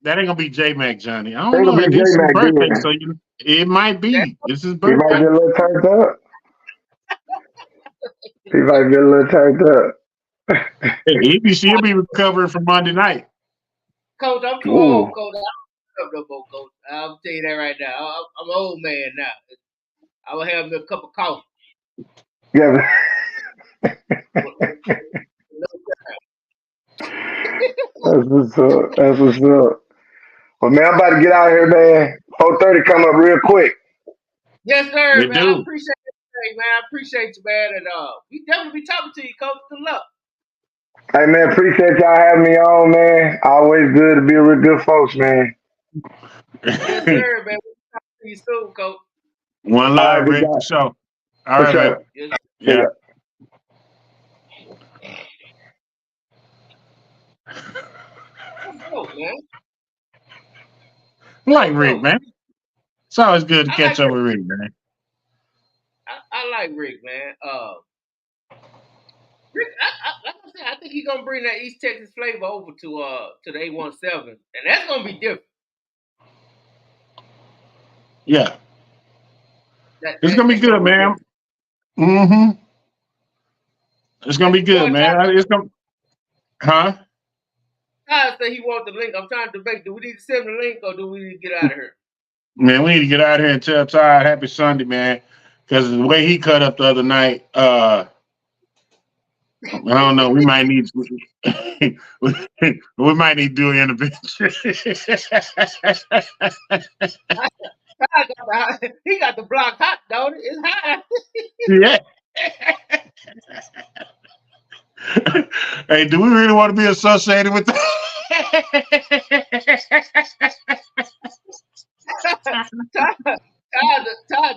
[SPEAKER 7] that ain't gonna be J Mac, Johnny. I don't
[SPEAKER 1] Ain't
[SPEAKER 7] know.
[SPEAKER 1] gonna be
[SPEAKER 7] And
[SPEAKER 1] J
[SPEAKER 7] this is his
[SPEAKER 1] Mac
[SPEAKER 7] birthday,
[SPEAKER 1] then.
[SPEAKER 7] so it might
[SPEAKER 5] That,
[SPEAKER 7] be. It's his
[SPEAKER 1] He might be
[SPEAKER 7] birthday.
[SPEAKER 1] a little turned up. He might be a little turned up.
[SPEAKER 7] He'll be recovering from Monday night.
[SPEAKER 5] coach, I'm too old,
[SPEAKER 1] Ooh.
[SPEAKER 5] coach. I don't know no more, coach. I'll tell you that right now. I'm an old man now. I will have me a cup of coffee.
[SPEAKER 1] Yeah. That's what's up. That's what's up. Well, man, I'm about to get out of here, man. 4:30 come up real quick.
[SPEAKER 5] Yes, sir,
[SPEAKER 7] They
[SPEAKER 5] man. I
[SPEAKER 7] do.
[SPEAKER 5] appreciate it, today, man. I appreciate you, man. And we definitely be talking to you, coach. Good luck.
[SPEAKER 1] Hey, man, appreciate y'all having me on, man. Always good to be with good folks, man.
[SPEAKER 5] Yes, sir, man. We'll talk to you soon, coach.
[SPEAKER 7] One
[SPEAKER 1] All right,
[SPEAKER 7] love,
[SPEAKER 1] big
[SPEAKER 7] Rick,
[SPEAKER 1] guy.
[SPEAKER 7] for sure. All
[SPEAKER 1] For
[SPEAKER 7] right, man.
[SPEAKER 1] sure.
[SPEAKER 5] Yes,
[SPEAKER 1] See
[SPEAKER 7] Yeah.
[SPEAKER 1] ya.
[SPEAKER 5] dope, man.
[SPEAKER 7] I like
[SPEAKER 5] So
[SPEAKER 7] Rick,
[SPEAKER 5] dope.
[SPEAKER 7] man. It's always good to
[SPEAKER 5] I
[SPEAKER 7] catch
[SPEAKER 5] like
[SPEAKER 7] up
[SPEAKER 5] Rick.
[SPEAKER 7] with Rick, man.
[SPEAKER 5] I like Rick, man. Rick, like I said, I think he's gonna bring that East Texas flavor over to the 817, and that's gonna be different.
[SPEAKER 7] Yeah. It's gonna be
[SPEAKER 5] That's gonna
[SPEAKER 7] good,
[SPEAKER 5] be
[SPEAKER 7] man.
[SPEAKER 5] different.
[SPEAKER 7] Mm-hmm. It's gonna be good,
[SPEAKER 5] Boy,
[SPEAKER 7] man. It's gonna, huh?
[SPEAKER 5] Ty said he wants the link. I'm trying to debate. Do we need to send him the link or do we need to get out of here?
[SPEAKER 7] Man, we need to get out here and tell Todd happy Sunday, man. Because the way he cut up the other night, I don't know. We might need we might need to do an intervention.
[SPEAKER 5] He got the block hot, don't it? It's hot.
[SPEAKER 7] Yeah. Hey, do we really want to be associated with
[SPEAKER 5] Todd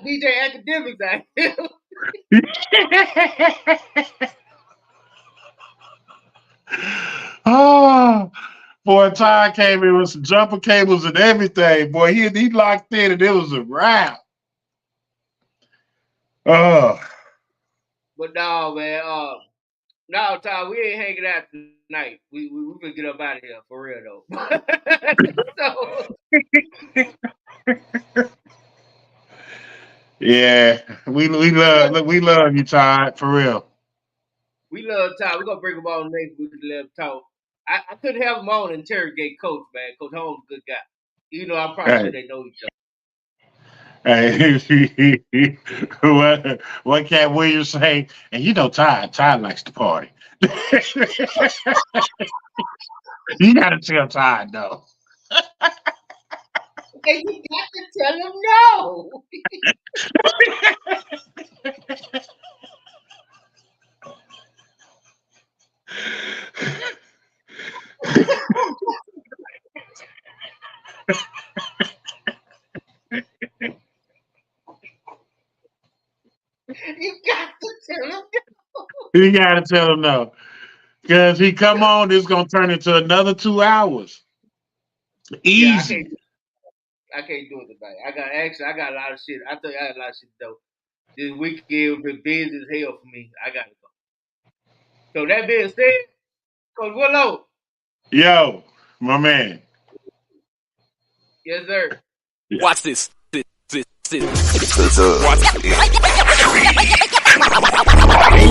[SPEAKER 5] DJ Academics out here.
[SPEAKER 7] that? Oh, boy, Todd came in with some jumper cables and everything. Boy, he locked in and it was a wrap. Oh,
[SPEAKER 5] But no, man. No, Todd, we ain't hanging out tonight. We gonna get up out of here for real though. So
[SPEAKER 7] yeah. We love you, Todd, for real.
[SPEAKER 5] we love Todd. We gonna bring him on next week to let him talk. I couldn't have him on and interrogate Coach, man. Coach Holmes, a good guy. You know, I'm probably sure
[SPEAKER 7] Hey.
[SPEAKER 5] they know each other.
[SPEAKER 7] Hey, what Cat Williams say? And you know, Todd likes to party. You gotta tell Todd though.
[SPEAKER 5] Okay, you got to tell him no. You got to tell him no.
[SPEAKER 7] You gotta tell him no. Because he come on, it's gonna turn into another 2 hours. Easy.
[SPEAKER 5] I can't do it tonight. I got a lot of shit. I tell you, I got a lot of shit though. This weekend been busy as hell for me. I gotta go. So that being said, Coach Willow.
[SPEAKER 7] Yo, my man.
[SPEAKER 5] Yes, sir.
[SPEAKER 10] Watch this.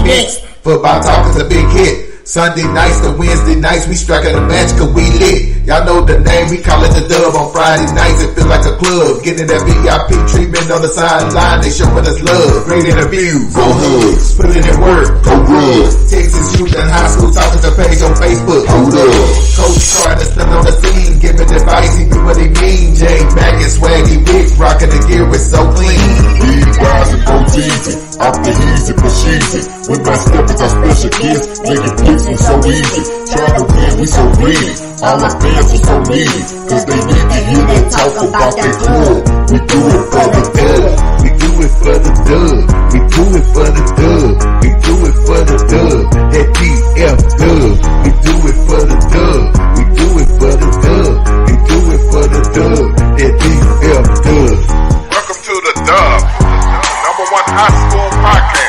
[SPEAKER 2] Next, football talk is a big hit. Sunday nights to Wednesday nights, we striking a match cause we lit. Y'all know the name, we call it the dub. On Friday nights, it feel like a club. Getting that VIP treatment on the sideline, they showing us love. Great interviews, go hoods, putting in work, go good. Texas youth and high school talking to page on Facebook, hold up. Coach trying to stand on the scene, giving advice, he do what he mean. Jay Mack and Swaggy Big, rocking the gear, it's so clean.
[SPEAKER 3] We rise and go easy, off the easy but easy. With my steppers, our special gifts, making blitzing so easy. Trying to win, we so greedy. All our fans are so needy, cause they need to hear them talk about their club. We do it for the dub.
[SPEAKER 2] We do it for the dub. We do it for the dub. We do it for the dub. That DF dub. We do it for the dub. We do it for the dub. We do it for the dub. That DF dub.
[SPEAKER 8] Welcome to the Dub, #1 high school podcast.